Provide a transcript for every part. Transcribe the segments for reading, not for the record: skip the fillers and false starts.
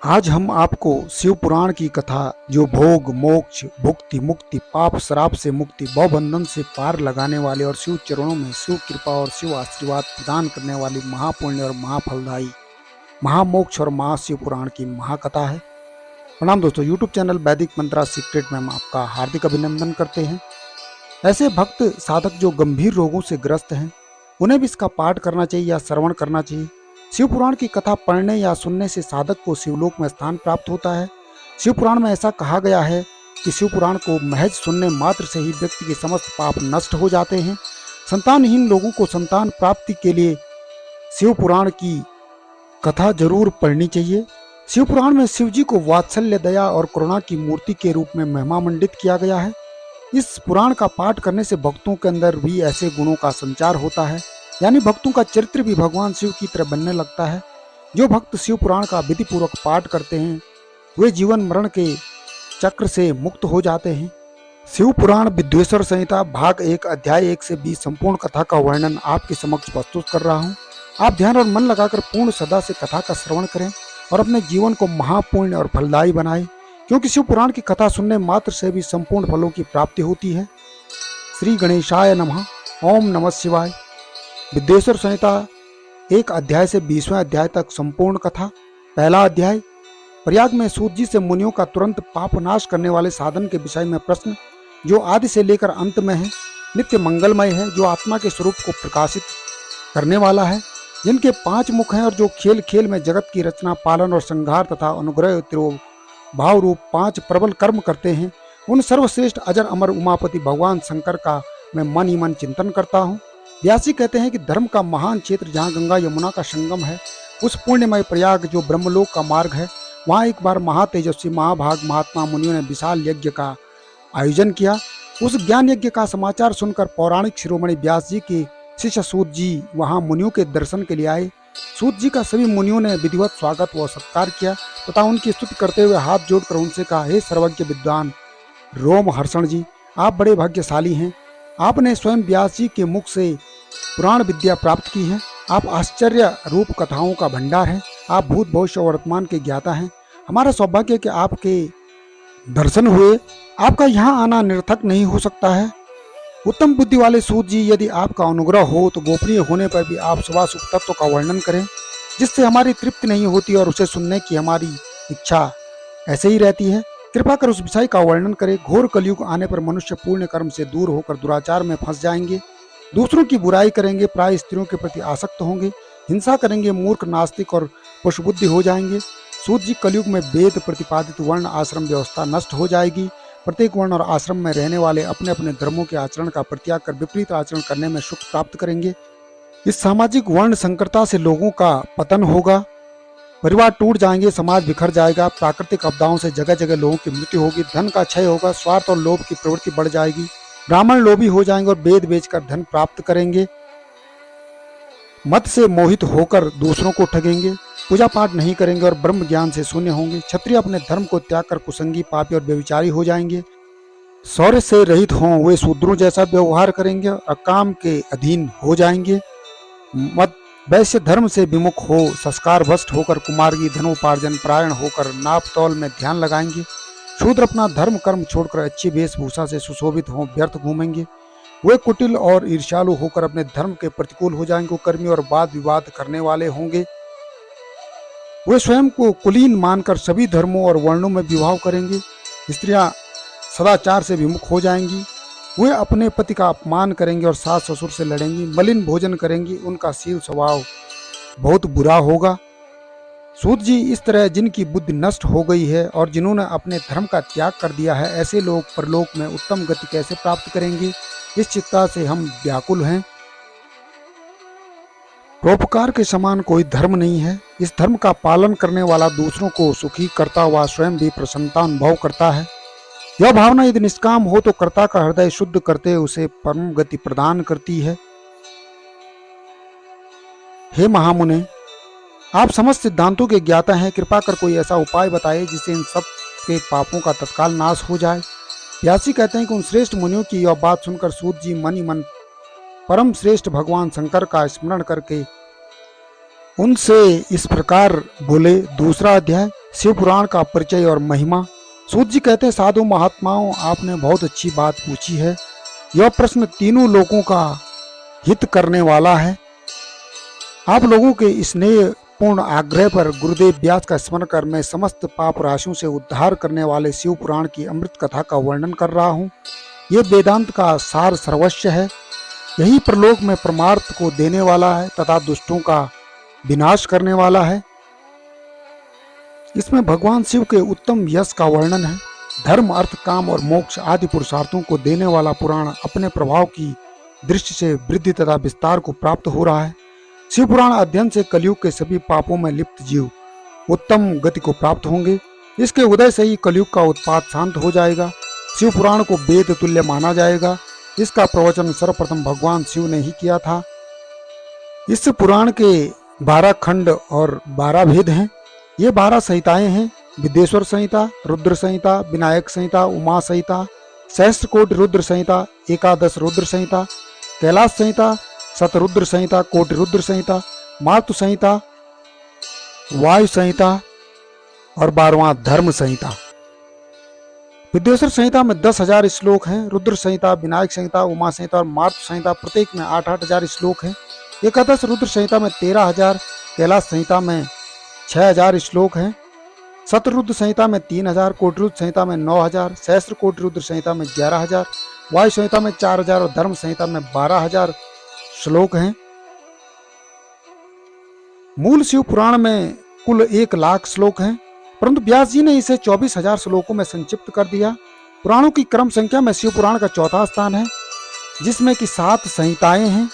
आज हम आपको शिव पुराण की कथा, जो भोग मोक्ष भुक्ति मुक्ति पाप श्राप से मुक्ति भवबंधन से पार लगाने वाले और शिव चरणों में शिव कृपा और शिव आशीर्वाद प्रदान करने वाली महापुण्य और महाफलदायी महामोक्ष और महाशिव पुराण की महाकथा है। प्रणाम दोस्तों, यूट्यूब चैनल वैदिक मंत्रा सीक्रेट में हम आपका हार्दिक अभिनंदन करते हैं। ऐसे भक्त साधक जो गंभीर रोगों से ग्रस्त हैं, उन्हें भी इसका पाठ करना चाहिए या श्रवण करना चाहिए। शिव पुराण की कथा पढ़ने या सुनने से साधक को शिवलोक में स्थान प्राप्त होता है। शिव पुराण में ऐसा कहा गया है कि शिव पुराण को महज सुनने मात्र से ही व्यक्ति के समस्त पाप नष्ट हो जाते हैं। संतानहीन लोगों को संतान प्राप्ति के लिए शिव पुराण की कथा जरूर पढ़नी चाहिए। शिव पुराण में शिव जी को वात्सल्य, दया और करुणा की मूर्ति के रूप में महिमामंडित किया गया है। इस पुराण का पाठ करने से भक्तों के अंदर भी ऐसे गुणों का संचार होता है, यानी भक्तों का चरित्र भी भगवान शिव की तरह बनने लगता है। जो भक्त शिव पुराण का विधि पूर्वक पाठ करते हैं, वे जीवन मरण के चक्र से मुक्त हो जाते हैं। शिव पुराण विद्वेश्वर संहिता भाग 1 अध्याय 1 से 20 संपूर्ण कथा का वर्णन आपके समक्ष प्रस्तुत कर रहा हूँ। आप ध्यान और मन लगाकर पूर्ण श्रद्धा से कथा का श्रवण करें और अपने जीवन को महापुण्य और फलदायी बनाएं, क्योंकि शिव पुराण की कथा सुनने मात्र से भी संपूर्ण फलों की प्राप्ति होती है। श्री गणेशाय नमः। ओम नमः शिवाय। विद्वेश्वर संहिता 1 अध्याय से 20वें अध्याय तक संपूर्ण कथा। पहला अध्याय। प्रयाग में सूत जी से मुनियों का तुरंत पाप नाश करने वाले साधन के विषय में प्रश्न, जो आदि से लेकर अंत में है, नित्य मंगलमय है, जो आत्मा के स्वरूप को प्रकाशित करने वाला है, जिनके 5 मुख हैं और जो खेल खेल में जगत की रचना, पालन और संहार तथा अनुग्रह भाव रूप 5 प्रबल कर्म करते हैं, उन सर्वश्रेष्ठ अजर अमर उमापति भगवान शंकर का मैं मन ही मन चिंतन करता हूँ। व्यासी कहते हैं कि धर्म का महान क्षेत्र जहाँ गंगा यमुना का संगम है, उस पुण्यमय प्रयाग जो ब्रह्मलोक का मार्ग है, वहाँ एक बार महातेजस्वी महाभाग महात्मा मुनियों ने विशाल यज्ञ का आयोजन किया। उस ज्ञान यज्ञ का समाचार सुनकर पौराणिक शिरोमणि व्यास जी के शिष्य सूत जी वहाँ मुनियों के दर्शन के लिए आए। सूत जी का सभी मुनियों ने विधिवत स्वागत व सत्कार किया तथा उनकी स्तुति करते हुए हाथ जोड़कर उनसे कहा, हे सर्वज्ञ विद्वान रोमहर्षण जी, आप बड़े भाग्यशाली हैं। आपने स्वयं व्यास जी के मुख से पुराण विद्या प्राप्त की है। आप आश्चर्य रूप कथाओं का भंडार हैं। आप भूत भविष्य और वर्तमान के ज्ञाता हैं। हमारा सौभाग्य है कि आपके दर्शन हुए। आपका यहाँ आना निरर्थक नहीं हो सकता है। उत्तम बुद्धि वाले सूत जी, यदि आपका अनुग्रह हो तो गोपनीय होने पर भी आप शुभाशुभ तत्व का वर्णन करें, जिससे हमारी तृप्ति नहीं होती और उसे सुनने की हमारी इच्छा ऐसे ही रहती है। कृपा कर उस विषय का वर्णन करें। घोर कलयुग आने पर मनुष्य पुण्य कर्म से दूर होकर दुराचार में फंस जाएंगे, दूसरों की बुराई करेंगे, प्राय स्त्रियों के प्रति आसक्त होंगे, हिंसा करेंगे, मूर्ख नास्तिक और पशुबुद्धि हो जाएंगे। सूत जी, कलयुग में वेद प्रतिपादित वर्ण आश्रम व्यवस्था नष्ट हो जाएगी। प्रत्येक वर्ण और आश्रम में रहने वाले अपने अपने धर्मों के आचरण का परित्याग कर विपरीत आचरण करने में सुख प्राप्त करेंगे। इस सामाजिक वर्ण संकरता से लोगों का पतन होगा, परिवार टूट जाएंगे, समाज बिखर जाएगा, प्राकृतिक आपदाओं से जगह जगह लोगों की मृत्यु होगी, धन का क्षय होगा, स्वार्थ और लोभ की प्रवृत्ति बढ़ जाएगी, ब्राह्मण लोभी हो जाएंगे और वेद बेचकर धन प्राप्त करेंगे, मत से मोहित होकर दूसरों को ठगेंगे, पूजा पाठ नहीं करेंगे और ब्रह्म ज्ञान से शून्य होंगे, क्षत्रिय अपने धर्म को त्याग कर कुसंगी, पापी और व्यभिचारी हो जाएंगे, शौर्य से रहित हों वे शूद्रों जैसा व्यवहार करेंगे और काम के अधीन हो जाएंगे, मत वैश्य धर्म से विमुख हो संस्कार भ्रष्ट होकर कुमार्गी, धनोपार्जन परायण होकर नाप तौल में ध्यान लगाएंगे, शूद्र अपना धर्म कर्म छोड़कर अच्छी वेशभूषा से सुशोभित हों व्यर्थ घूमेंगे, वे कुटिल और ईर्ष्यालु होकर अपने धर्म के प्रतिकूल हो जाएंगे, कर्मी और वाद विवाद करने वाले होंगे, वे स्वयं को कुलीन मानकर सभी धर्मों और वर्णों में विवाह करेंगे, स्त्रियां सदाचार से विमुख हो जाएंगी, वे अपने पति का अपमान करेंगे और सास ससुर से लड़ेंगी, मलिन भोजन करेंगी, उनका शील स्वभाव बहुत बुरा होगा। सूत जी, इस तरह जिनकी बुद्धि नष्ट हो गई है और जिन्होंने अपने धर्म का त्याग कर दिया है, ऐसे लोग परलोक में उत्तम गति कैसे प्राप्त करेंगे, इस चिंता से हम व्याकुल हैं। परोपकार के समान कोई धर्म नहीं है। इस धर्म का पालन करने वाला दूसरों को सुखी करता हुआ स्वयं भी प्रसन्नता अनुभव करता है। यह भावना यदि निष्काम हो तो कर्ता का हृदय शुद्ध करते उसे परम गति प्रदान करती है। हे महामुने, आप समस्त सिद्धांतों के ज्ञाता हैं। कृपा कर कोई ऐसा उपाय बताइए जिससे इन सब के पापों का तत्काल नाश हो जाए। व्यासी कहते हैं कि उन श्रेष्ठ मुनियों की यह बात सुनकर सूत जी मन ही मन परम श्रेष्ठ भगवान शंकर का स्मरण करके उनसे इस प्रकार बोले। दूसरा अध्याय। शिव पुराण का परिचय और महिमा। सूत जी कहते हैं, साधु महात्माओं, आपने बहुत अच्छी बात पूछी है। यह प्रश्न तीनों लोगों का हित करने वाला है। आप लोगों के स्नेह पूर्ण आग्रह पर गुरुदेव व्यास का स्मरण कर मैं समस्त पाप राशियों से उद्धार करने वाले शिव पुराण की अमृत कथा का वर्णन कर रहा हूँ। ये वेदांत का सार सर्वस्व है। यही प्रलोक में परमार्थ को देने वाला है तथा दुष्टों का विनाश करने वाला है। इसमें भगवान शिव के उत्तम यश का वर्णन है। धर्म, अर्थ, काम और मोक्ष आदि पुरुषार्थों को देने वाला पुराण अपने प्रभाव की दृष्टि से वृद्धि तथा विस्तार को प्राप्त हो रहा है। शिव पुराण अध्ययन से कलयुग के सभी पापों में लिप्त जीव उत्तम गति को प्राप्त होंगे। इसके उदय से ही कलयुग का उत्पात शांत हो जाएगा। शिव पुराण को वेद तुल्य माना जाएगा। इसका प्रवचन सर्वप्रथम भगवान शिव ने ही किया था। इस पुराण के 12 खंड और 12 भेद हैं। ये 12 संहिताएं हैं: विदेश्वर संहिता, रुद्र संहिता, विनायक संहिता, उमा संहिता, सहस्त्रकोटि रुद्र संहिता, एकादश रुद्र संहिता, कैलाश संहिता, शतरुद्र संहिता, कोटि रुद्र संहिता, मातु संहिता, वायु संहिता और 12वां धर्म संहिता। विदेश्वर संहिता में 10,000 श्लोक हैं। रुद्र संहिता, विनायक संहिता, उमा संहिता और मातु संहिता प्रत्येक में 8-8 हजार श्लोक हैं। एकादश रुद्र संहिता में 13,000, कैलाश संहिता में 6,000 श्लोक हैं। शतरुद्र संहिता में 3,000, कोटि रुद्र संहिता में 9,000, सहस्त्र कोटि रुद्र संहिता में 11,000, वायु संहिता में 4,000 और धर्म संहिता में 12,000 श्लोक हैं। मूल शिव पुराण में कुल 1,00,000 श्लोक हैं, परंतु व्यास जी ने इसे 24,000 श्लोकों में संक्षिप्त कर दिया। पुराणों की क्रम संख्या में शिव पुराण का चौथा स्थान है, जिसमें कि 7 संहिताएं हैं।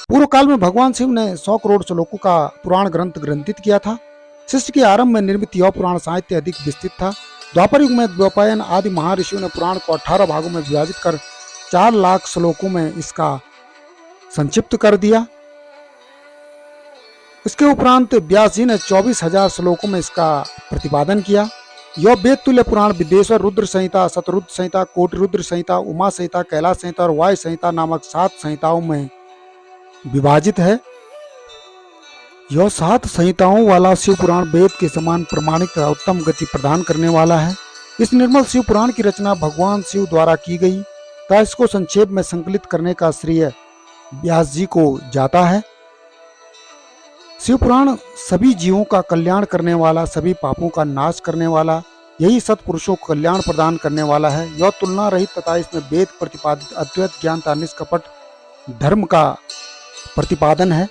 पूर्व काल में भगवान शिव ने 100 करोड़ श्लोकों का पुराण ग्रंथ ग्रंथित किया था। सृष्टि के आरंभ में निर्मित यह पुराण साहित्य अधिक विस्तृत था। द्वापर युग में द्वैपायन आदि महर्षियों ने पुराण को 18 भागों में विभाजित कर 4,00,000 श्लोकों में इसका संक्षिप्त कर दिया। इसके उपरांत व्यास जी ने 24,000 श्लोकों में इसका प्रतिपादन किया। यह वेद तुल्य पुराण विदेश्वर रुद्र संहिता, शतरुद्र संहिता, कोटि रुद्र संहिता, उमा संहिता, कैलाश संहिता और वायु संहिता नामक 7 संहिताओं में विभाजित है। यह 7 संहिताओं वाला शिव पुराण वेद के समान प्रमाणिक तथा उत्तम गति प्रदान करने वाला है। इस निर्मल शिव पुराण की रचना भगवान शिव द्वारा की गई तथा इसको संक्षेप में संकलित करने का श्रेय व्यास जी को जाता है। शिव पुराण सभी जीवों का कल्याण करने वाला, सभी पापों का नाश करने वाला, यही सत्पुरुषों को कल्याण प्रदान करने वाला है। यह तुलना रहित तथा इसमें वेद प्रतिपादित अद्वैत ज्ञान तथा निष्कपट धर्म का प्रतिपादन है।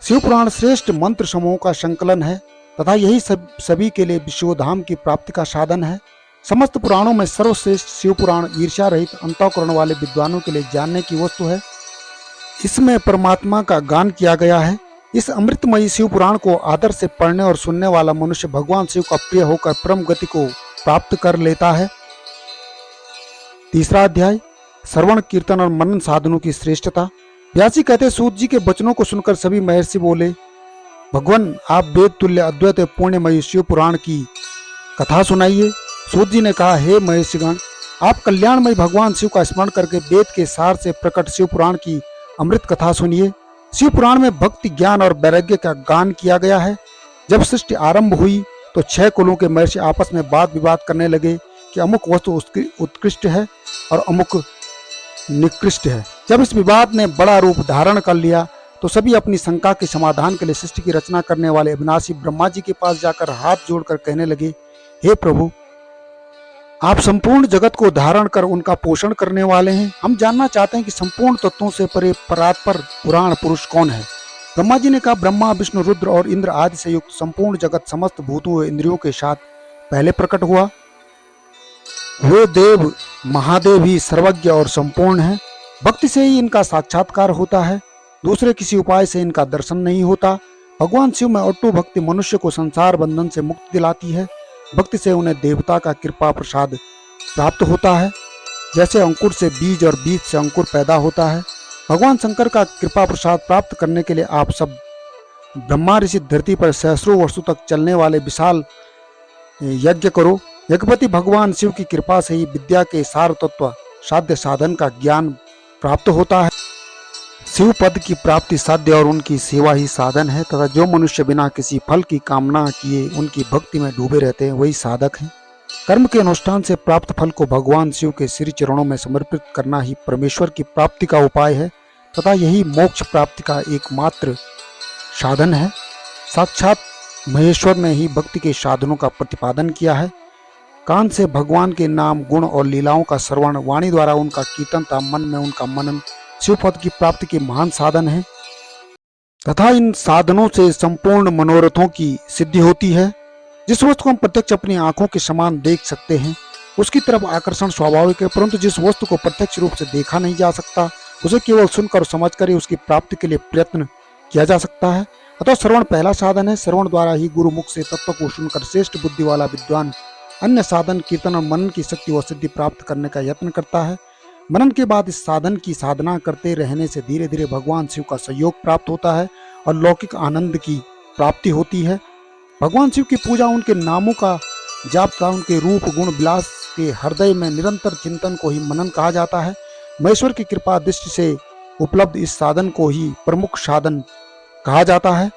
शिव पुराण श्रेष्ठ मंत्र समूहों का संकलन है तथा यही सभी के लिए विश्वधाम की प्राप्ति का साधन है। समस्त पुराणों में सर्वश्रेष्ठ शिव पुराण ईर्ष्या रहित अंतःकरण वाले विद्वानों के लिए जानने की वस्तु है। इसमें परमात्मा का गान किया गया है। इस अमृतमयी शिव पुराण को आदर से पढ़ने और सुनने वाला मनुष्य भगवान शिव का प्रिय होकर परम गति को प्राप्त कर लेता है। तीसरा अध्याय, श्रवण, कीर्तन और मनन साधनों की श्रेष्ठता। व्यास जी कहते, सूत जी के वचनों को सुनकर सभी महर्षि बोले, भगवान आप वेद तुल्य अद्वैत पुण्यमयी शिव पुराण की कथा सुनाइए। सूत जी ने कहा, हे महर्षिगण, आप कल्याणमय भगवान शिव का स्मरण करके वेद के सार से प्रकट शिव पुराण की अमृत कथा सुनिए। शिव पुराण में भक्ति, ज्ञान और वैराग्य का गान किया गया है। जब सृष्टि आरंभ हुई तो 6 कुलों के महर्षि आपस में वाद विवाद करने लगे कि अमुक वस्तु उत्कृष्ट है और अमुक निकृष्ट है। जब इस विवाद ने बड़ा रूप धारण कर लिया तो सभी अपनी शंका के समाधान के लिए सृष्टि की रचना करने वाले अविनाशी ब्रह्मा जी के पास जाकर हाथ जोड़कर कहने लगे, हे प्रभु, आप संपूर्ण जगत को धारण कर उनका पोषण करने वाले हैं। हम जानना चाहते हैं कि संपूर्ण तत्वों से परे परात्पर पुराण पुरुष कौन है। ब्रह्मा जी ने कहा, ब्रह्मा, विष्णु, रुद्र और इंद्र आदि से युक्त संपूर्ण जगत समस्त भूतों व इंद्रियों के साथ पहले प्रकट हुआ। वे देव महादेव ही सर्वज्ञ और संपूर्ण हैं। भक्ति से ही इनका साक्षात्कार होता है, दूसरे किसी उपाय से इनका दर्शन नहीं होता। भगवान शिव में अट्टू भक्ति मनुष्य को संसार बंधन से मुक्ति दिलाती है। भक्ति से उन्हें देवता का कृपा प्रसाद प्राप्त होता है। जैसे अंकुर से बीज और बीज से अंकुर पैदा होता है, भगवान शंकर का कृपा प्रसाद प्राप्त करने के लिए आप सब ब्रह्मा ऋषि धरती पर सहस्रों वर्षों तक चलने वाले विशाल यज्ञ करो। यज्ञपति भगवान शिव की कृपा से ही विद्या के सार तत्व साध्य साधन का ज्ञान प्राप्त होता है। शिव पद की प्राप्ति साध्य और उनकी सेवा ही साधन है तथा जो मनुष्य बिना किसी फल की कामना किए उनकी भक्ति में डूबे रहते हैं वही साधक हैं। कर्म के अनुष्ठान से प्राप्त फल को भगवान शिव के श्री चरणों में समर्पित करना ही परमेश्वर की प्राप्ति का उपाय है तथा यही मोक्ष प्राप्ति का एकमात्र साधन है। साक्षात महेश्वर ने ही भक्ति के साधनों का प्रतिपादन किया है। कान से भगवान के नाम गुण और लीलाओं का श्रवण, वाणी द्वारा उनका कीर्तन तथा मन में उनका मनन शिव पद की प्राप्ति के महान साधन है तथा इन साधनों से संपूर्ण मनोरथों की सिद्धि होती है। जिस वस्तु को हम प्रत्यक्ष अपनी आंखों के समान देख सकते हैं उसकी तरफ आकर्षण स्वाभाविक है, परंतु जिस वस्तु को प्रत्यक्ष रूप से देखा नहीं जा सकता उसे केवल सुनकर और समझकर ही उसकी प्राप्ति के लिए प्रयत्न किया जा सकता है। अतः श्रवण पहला साधन है। श्रवण द्वारा ही गुरु मुख से तत्व को सुनकर श्रेष्ठ बुद्धि वाला विद्वान अन्य साधन कीर्तन और मनन की शक्ति व सिद्धि प्राप्त करने का यत्न करता है। मनन के बाद इस साधन की साधना करते रहने से धीरे धीरे भगवान शिव का सहयोग प्राप्त होता है और लौकिक आनंद की प्राप्ति होती है। भगवान शिव की पूजा, उनके नामों का जाप तथा उनके रूप गुण विलास के हृदय में निरंतर चिंतन को ही मनन कहा जाता है। महेश्वर की कृपा दृष्टि से उपलब्ध इस साधन को ही प्रमुख साधन कहा जाता है।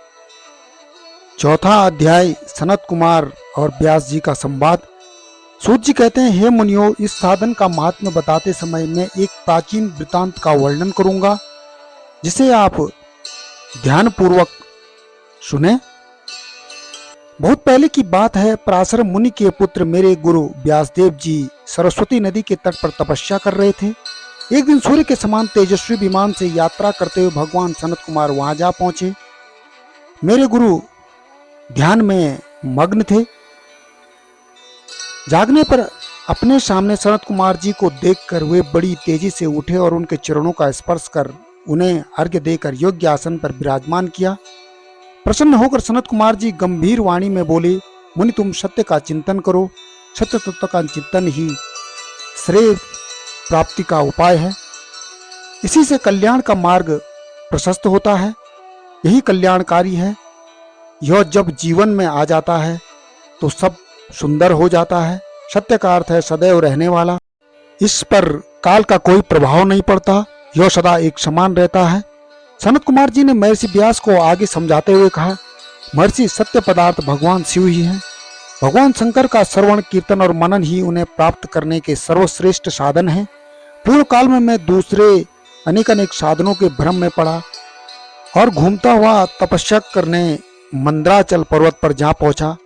चौथा अध्याय सनत कुमार और व्यास जी का संवाद। सूत जी कहते हैं, हे मुनियों, इस साधन का महात्म्य बताते समय मैं एक प्राचीन वृतांत का वर्णन करूंगा जिसे आप ध्यान पूर्वक सुने। बहुत पहले की बात है। पराशर मुनि के पुत्र मेरे गुरु व्यासदेव जी सरस्वती नदी के तट पर तपस्या कर रहे थे। एक दिन सूर्य के समान तेजस्वी विमान से यात्रा करते हुए भगवान सनत कुमार वहां जा पहुंचे। मेरे गुरु ध्यान में मग्न थे। जागने पर अपने सामने सनत कुमार जी को देखकर वे बड़ी तेजी से उठे और उनके चरणों का स्पर्श कर उन्हें अर्घ्य देकर योग्य आसन पर विराजमान किया। प्रसन्न होकर सनत कुमार जी गंभीर वाणी में बोले, मुनि तुम सत्य का चिंतन करो। सत्य तत्व का चिंतन ही श्रेय प्राप्ति का उपाय है। इसी से कल्याण का मार्ग प्रशस्त होता है। यही कल्याणकारी है। यह जब जीवन में आ जाता है तो सब सुंदर हो जाता है। सत्य का अर्थ है सदैव रहने वाला। इस पर काल का कोई प्रभाव नहीं पड़ता। यह सदा एक समान रहता है। सनत कुमार जी ने महर्षि व्यास को आगे समझाते हुए कहा, महर्षि सत्य पदार्थ भगवान शिव ही हैं। भगवान शंकर का श्रवण कीर्तन और मनन ही उन्हें प्राप्त करने के सर्वश्रेष्ठ साधन हैं। पूर्व काल में मैं दूसरे अनेक साधनों के भ्रम में पड़ा और घूमता हुआ तपस्या करने मंदराचल पर्वत पर जा पहुंचा।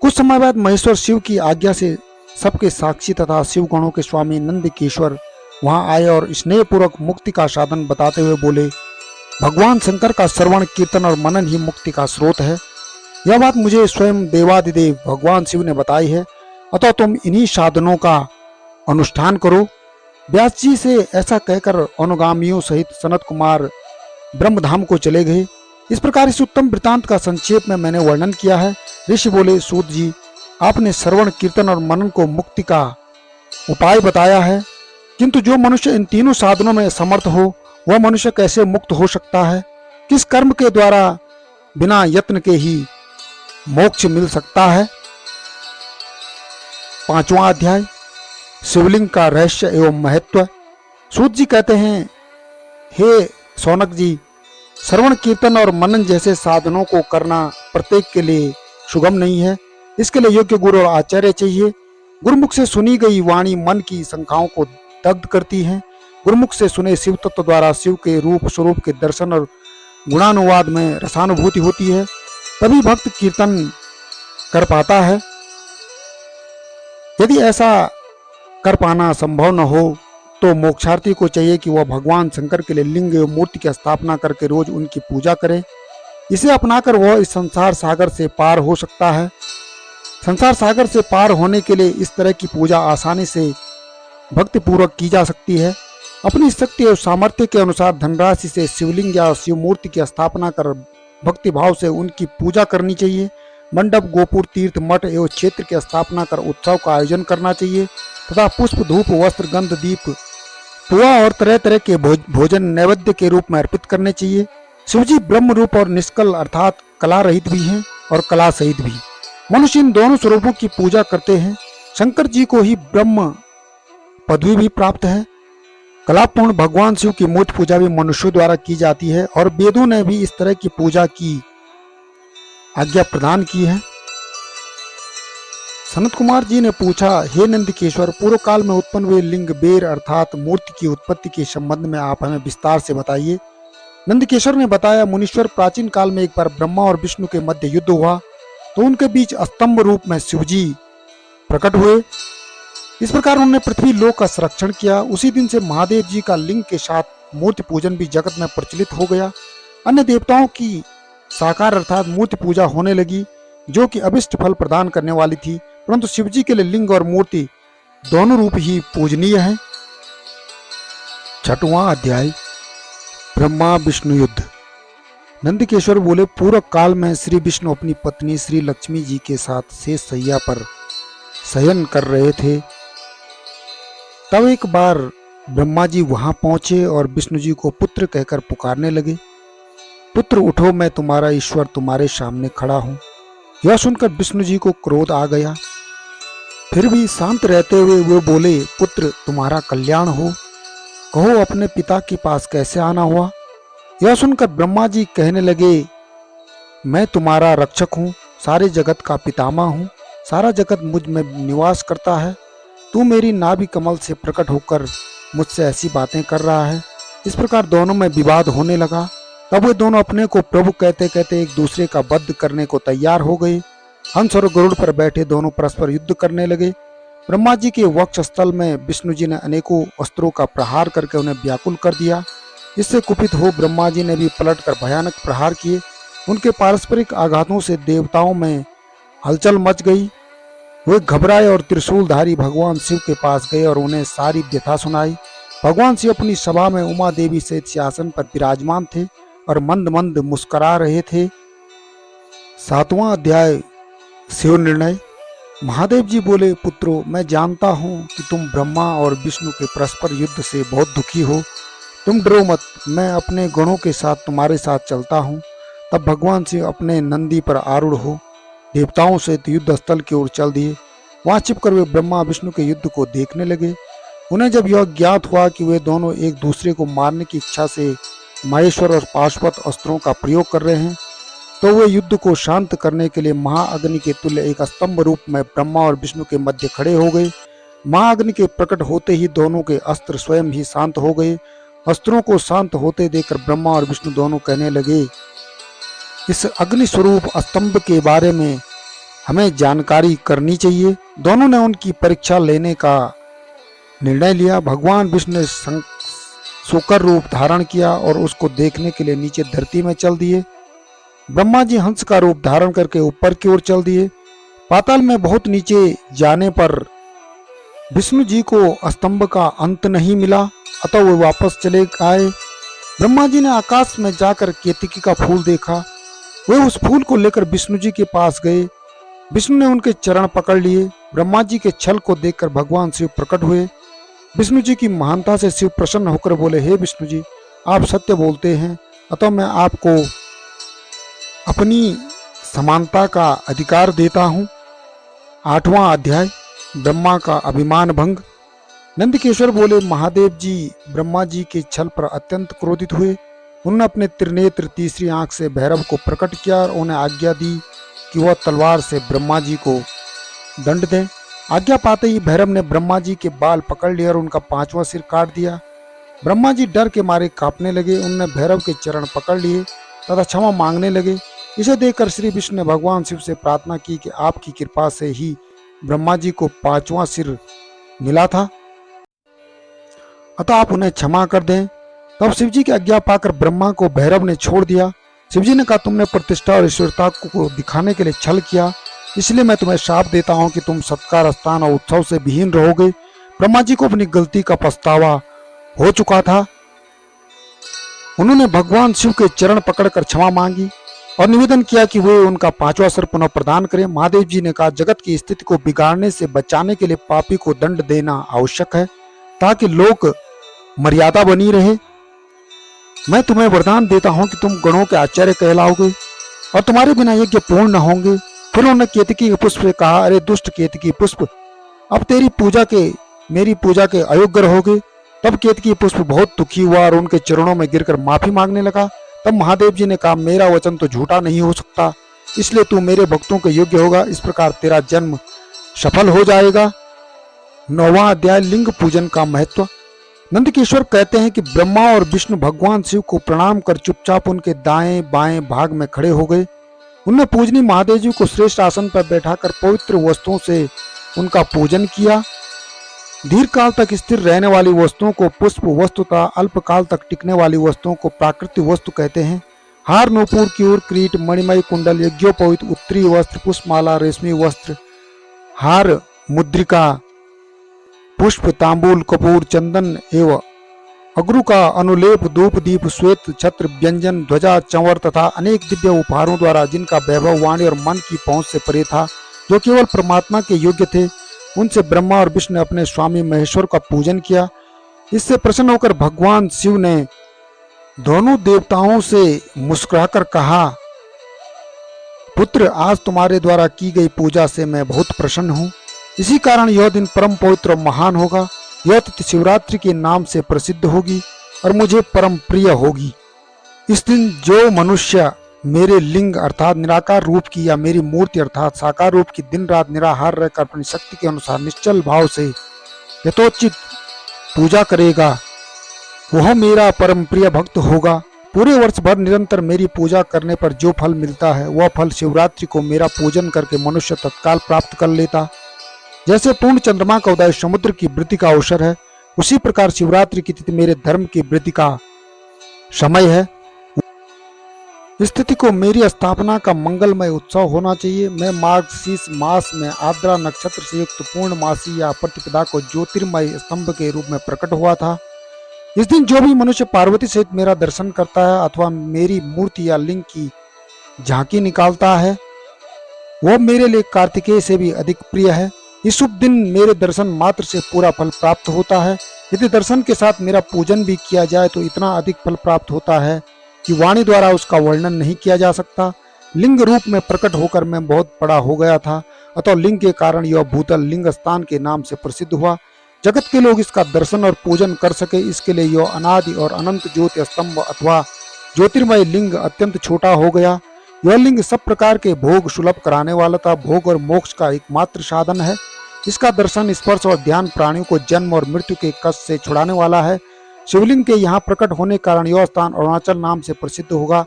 कुछ समय बाद महेश्वर शिव की आज्ञा से सबके साक्षी तथा शिव गणों के स्वामी नंदकेश्वर वहां आए और स्नेहपूर्वक मुक्ति का साधन बताते हुए बोले, भगवान शंकर का श्रवण कीर्तन और मनन ही मुक्ति का स्रोत है। यह बात मुझे स्वयं देवादिदेव भगवान शिव ने बताई है, अतः तुम इन्हीं साधनों का अनुष्ठान करो। व्यास जी से ऐसा कहकर अनुगामियों सहित सनत कुमार ब्रह्मधाम को चले गए। इस प्रकार इस उत्तम वृतांत का संक्षेप में मैंने वर्णन किया है। ऋषि बोले, सूत जी, आपने श्रवण कीर्तन और मनन को मुक्ति का उपाय बताया है, किंतु जो मनुष्य इन तीनों साधनों में समर्थ हो वह मनुष्य कैसे मुक्त हो सकता है? किस कर्म के द्वारा बिना यत्न के ही मोक्ष मिल सकता है? पांचवा अध्याय शिवलिंग का रहस्य एवं महत्व। सूत जी कहते हैं, हे सौनक जी, श्रवण कीर्तन और मनन जैसे साधनों को करना प्रत्येक के लिए सुगम नहीं है। इसके लिए योग्य गुरु और आचार्य चाहिए। गुरुमुख से सुनी गई वाणी मन की शंकाओं को दग्ध करती है। गुरुमुख से सुने शिव तत्व द्वारा शिव के रूप स्वरूप के दर्शन और गुणानुवाद में रसानुभूति होती है, तभी भक्त कीर्तन कर पाता है। यदि ऐसा कर पाना संभव न हो तो मोक्षार्थी को चाहिए कि वह भगवान शंकर के लिए लिंग एवं मूर्ति की स्थापना करके रोज उनकी पूजा करे। इसे अपनाकर वह इस संसार सागर से पार हो सकता है। संसार सागर से पार होने के लिए इस तरह की पूजा आसानी से भक्ति पूर्वक की जा सकती है। अपनी शक्ति और सामर्थ्य के अनुसार धनराशि से शिवलिंग या शिव मूर्ति की स्थापना कर भक्ति भाव से उनकी पूजा करनी चाहिए। मंडप, गोपुर, तीर्थ, मठ एवं क्षेत्र की स्थापना कर उत्सव का आयोजन करना चाहिए तथा पुष्प, धूप, वस्त्र, गंध, दीप, पुआ और तरह तरह के भोजन नैवेद्य के रूप में अर्पित करने चाहिए। शिवजी ब्रह्म रूप और निष्कल अर्थात कला रहित भी हैं और कला सहित भी। मनुष्य इन दोनों स्वरूपों की पूजा करते हैं। शंकर जी को ही ब्रह्म पदवी भी प्राप्त है। कलापूर्ण भगवान शिव की मूर्ति पूजा भी मनुष्यों द्वारा की जाती है और वेदों ने भी इस तरह की पूजा की आज्ञा प्रदान की है। सनत कुमार जी ने पूछा, हे नंदकेश्वर, पूर्व काल में उत्पन्न हुए लिंग बेर अर्थात मूर्ति की उत्पत्ति के संबंध में आप हमें विस्तार से बताइए। नंदकेश्वर ने बताया, मुनीश्वर, प्राचीन काल में एक बार ब्रह्मा और विष्णु के मध्य युद्ध हुआ तो उनके बीच स्तंभ रूप में शिवजी प्रकट हुए। इस प्रकार उन्होंने पृथ्वी लोक का संरक्षण किया। उसी दिन से महादेव जी का लिंग के साथ मूर्ति पूजन भी जगत में प्रचलित हो गया। अन्य देवताओं की साकार अर्थात मूर्ति पूजा होने लगी जो कि अभिष्ट फल प्रदान करने वाली थी, परंतु शिवजी के लिए लिंग और मूर्ति दोनों रूप ही पूजनीय है। 6वां अध्याय, ब्रह्मा विष्णु युद्ध। नंदकेश्वर बोले, पूर्व काल में श्री विष्णु अपनी पत्नी श्री लक्ष्मी जी के साथ शेष शैया पर शयन कर रहे थे। तब एक बार ब्रह्मा जी वहां पहुंचे और विष्णु जी को पुत्र कहकर पुकारने लगे। पुत्र उठो, मैं तुम्हारा ईश्वर तुम्हारे सामने खड़ा हूं। यह सुनकर विष्णु जी को क्रोध आ गया। फिर भी शांत रहते हुए वे बोले, पुत्र तुम्हारा कल्याण हो, कहो अपने पिता के पास कैसे आना हुआ। यह सुनकर ब्रह्मा जी कहने लगे, मैं तुम्हारा रक्षक हूँ, सारे जगत का पितामह हूँ, सारा जगत मुझ में निवास करता है। तू मेरी नाभि कमल से प्रकट होकर मुझसे ऐसी बातें कर रहा है। इस प्रकार दोनों में विवाद होने लगा। तब वे दोनों अपने को प्रभु कहते कहते एक दूसरे का वध करने को तैयार हो गए। हंस और गरुड़ पर बैठे दोनों परस्पर युद्ध करने लगे। ब्रह्मा जी के वक्ष स्थल में विष्णु जी ने अनेकों अस्त्रों का प्रहार करके उन्हें व्याकुल कर दिया। इससे कुपित हो ब्रह्मा जी ने भी पलटकर भयानक प्रहार किए। उनके पारस्परिक आघातों से देवताओं में हलचल मच गई। वे घबराए और त्रिशूलधारी भगवान शिव के पास गए और उन्हें सारी व्यथा सुनाई। भगवान शिव अपनी सभा में उमा देवी सहित सिंहासन पर विराजमान थे और मंद मंद मुस्कुरा रहे थे। 7वां अध्याय, शिव निर्णय। महादेव जी बोले, पुत्रों, मैं जानता हूँ कि तुम ब्रह्मा और विष्णु के परस्पर युद्ध से बहुत दुखी हो। तुम डरो मत, मैं अपने गणों के साथ तुम्हारे साथ चलता हूँ। तब भगवान शिव अपने नंदी पर आरूढ़ हो देवताओं से युद्ध स्थल की ओर चल दिए। वहां छिपकर वे ब्रह्मा विष्णु के युद्ध को देखने लगे। उन्हें जब यह ज्ञात हुआ कि वे दोनों एक दूसरे को मारने की इच्छा से माहेश्वर और पाशुपत अस्त्रों का प्रयोग कर रहे हैं, तो वे युद्ध को शांत करने के लिए महाअग्नि के तुल्य एक स्तंभ रूप में ब्रह्मा और विष्णु के मध्य खड़े हो गए। महाअग्नि के प्रकट होते ही दोनों के अस्त्र स्वयं ही शांत हो गए। अस्त्रों को शांत होते देखकर ब्रह्मा और विष्णु दोनों कहने लगे, इस अग्नि स्वरूप स्तंभ के बारे में हमें जानकारी करनी चाहिए। दोनों ने उनकी परीक्षा लेने का निर्णय लिया। भगवान विष्णु ने शूकर रूप धारण किया और उसको देखने के लिए नीचे धरती में चल दिए। ब्रह्मा जी हंस का रूप धारण करके ऊपर की ओर चल दिए। पाताल में बहुत नीचे जाने पर विष्णु जी को स्तंभ का अंत नहीं मिला, अतः वे वापस चले आए। ब्रह्मा जी ने आकाश में जाकर केतकी का फूल देखा। वे उस फूल को लेकर विष्णु जी के पास गए। विष्णु ने उनके चरण पकड़ लिए। ब्रह्मा जी के छल को देखकर भगवान शिव प्रकट हुए। विष्णु जी की महानता से शिव प्रसन्न होकर बोले, हे विष्णु जी, आप सत्य बोलते हैं, अतः मैं आपको अपनी समानता का अधिकार देता हूँ। 8वां अध्याय, ब्रह्मा का अभिमान भंग। नंदकेश्वर बोले, महादेव जी ब्रह्मा जी के छल पर अत्यंत क्रोधित हुए। उन्होंने अपने त्रिनेत्र तीसरी आंख से भैरव को प्रकट किया और उन्हें आज्ञा दी कि वह तलवार से ब्रह्मा जी को दंड दें। आज्ञा पाते ही भैरव ने ब्रह्मा जी के बाल पकड़ लिए और उनका 5वां सिर काट दिया। ब्रह्मा जी डर के मारे कांपने लगे। उन्होंने भैरव के चरण पकड़ लिए तथा क्षमा मांगने लगे। इसे देखकर श्री विष्णु ने भगवान शिव से प्रार्थना की कि आपकी कृपा से ही ब्रह्मा जी को 5वां सिर मिला था, अतः आप उन्हें क्षमा कर दें। तब शिवजी की आज्ञा पाकर ब्रह्मा को भैरव ने छोड़ दिया। शिवजी ने कहा, तुमने प्रतिष्ठा और ईश्वरता को दिखाने के लिए छल किया, इसलिए मैं तुम्हें शाप देता हूं कि तुम सत्कार, स्थान और उत्सव से विहीन रहोगे। ब्रह्मा जी को अपनी गलती का पछतावा हो चुका था। उन्होंने भगवान शिव के चरण पकड़कर क्षमा मांगी और निवेदन किया कि वे उनका 5वां सिर पुनः प्रदान करें। महादेव जी ने कहा, जगत की स्थिति को बिगाड़ने से बचाने के लिए पापी को दंड देना आवश्यक है ताकि लोक मर्यादा बनी रहे। मैं तुम्हें वरदान देता हूं कि तुम गणों के आचार्य कहलाओगे और तुम्हारे बिना यज्ञ पूर्ण न होंगे। फिर उन्होंने केतकी के पुष्प से कहा, अरे दुष्ट केतकी पुष्प, अब तेरी पूजा के मेरी पूजा के अयोग्य रहोगे। तब केतकी पुष्प बहुत दुखी हुआ और उनके चरणों में गिरकर माफी मांगने लगा। तब महादेव जी ने कहा, मेरा वचन तो झूठा नहीं हो सकता, इसलिए तू मेरे भक्तों के योग्य होगा। इस प्रकार तेरा जन्म सफल हो जाएगा। 9वां अध्याय, लिंग पूजन का महत्व। नंदकिशोर कहते हैं कि ब्रह्मा और विष्णु भगवान शिव को प्रणाम कर चुपचाप उनके दाएं बाएं भाग में खड़े हो गए। उन्होंने पूजनीय महादेव जी को श्रेष्ठ आसन पर बैठाकर पवित्र वस्तुओं से उनका पूजन किया। दीर्घ काल तक स्थिर रहने वाली वस्तुओं को पुष्प वस्तु तथा अल्पकाल तक टिकने वाली वस्तुओं को प्राकृतिक वस्तु कहते हैं। हार, नूपुर, क्यूर, क्रीट, मणिमय कुंडल, यज्ञोपवीत, उत्तरी वस्त्र, पुष्पमाला, रेशमी वस्त्र, हार, मुद्रिका, पुष्प, तांबूल, कपूर, चंदन एवं अगरू का अनुलेप, धूप, दीप, श्वेत छत्र, व्यंजन, ध्वजा, चंवर तथा अनेक दिव्य उपहारों द्वारा जिनका वैभव वाणी और मन की पहुंच से परे था, जो केवल परमात्मा के योग्य थे, उनसे ब्रह्मा और विष्णु ने अपने स्वामी महेश्वर का पूजन किया। इससे प्रसन्न होकर भगवान शिव ने दोनों देवताओं से मुस्कुराकर कहा, पुत्र, आज तुम्हारे द्वारा की गई पूजा से मैं बहुत प्रसन्न हूँ। इसी कारण यह दिन परम पवित्र और महान होगा। यह तिथि शिवरात्रि के नाम से प्रसिद्ध होगी और मुझे परम प्रिय होगी। इस दिन जो मनुष्य मेरे लिंग अर्थात निराकार रूप की या मेरी मूर्ति अर्थात साकार रूप की दिन रात निराहार रहकर अपनी शक्ति के अनुसार निश्चल भाव से यथोचित पूजा करेगा, वह मेरा परम प्रिय भक्त होगा। पूरे वर्ष भर निरंतर मेरी पूजा करने पर जो फल मिलता है, वह फल शिवरात्रि को मेरा पूजन करके मनुष्य तत्काल प्राप्त कर लेता। जैसे पूर्ण चंद्रमा का उदय समुद्र की वृद्धि का अवसर है, उसी प्रकार शिवरात्रि की तिथि मेरे धर्म की वृद्धि का समय है। इस तिथि को मेरी स्थापना का मंगलमय उत्सव होना चाहिए। मैं मार्गशीर्ष मास में आर्द्रा नक्षत्र से युक्त पूर्णमासी या प्रतिपदा को ज्योतिर्मय स्तंभ के रूप में प्रकट हुआ था। इस दिन जो भी मनुष्य पार्वती सहित मेरा दर्शन करता है अथवा मेरी मूर्ति या लिंग की झांकी निकालता है, वह मेरे लिए कार्तिकेय से भी अधिक प्रिय है। इस शुभ दिन मेरे दर्शन मात्र से पूरा फल प्राप्त होता है। यदि दर्शन के साथ मेरा पूजन भी किया जाए तो इतना अधिक फल प्राप्त होता है कि वाणी द्वारा उसका वर्णन नहीं किया जा सकता। लिंग रूप में प्रकट होकर मैं बहुत बड़ा हो गया था, अतः लिंग के कारण यह भूतल लिंग स्थान के नाम से प्रसिद्ध हुआ। जगत के लोग इसका दर्शन और पूजन कर सके, इसके लिए यह अनादि और अनंत ज्योति स्तंभ अथवा ज्योतिर्मय लिंग अत्यंत छोटा हो गया। यह लिंग सब प्रकार के भोग सुलभ कराने वाला था। भोग और मोक्ष का एकमात्र साधन है। इसका दर्शन, स्पर्श और ध्यान प्राणियों को जन्म और मृत्यु के कष्ट से छुड़ाने वाला है। शिवलिंग के यहाँ प्रकट होने के कारण यह स्थान अरुणाचल नाम से प्रसिद्ध होगा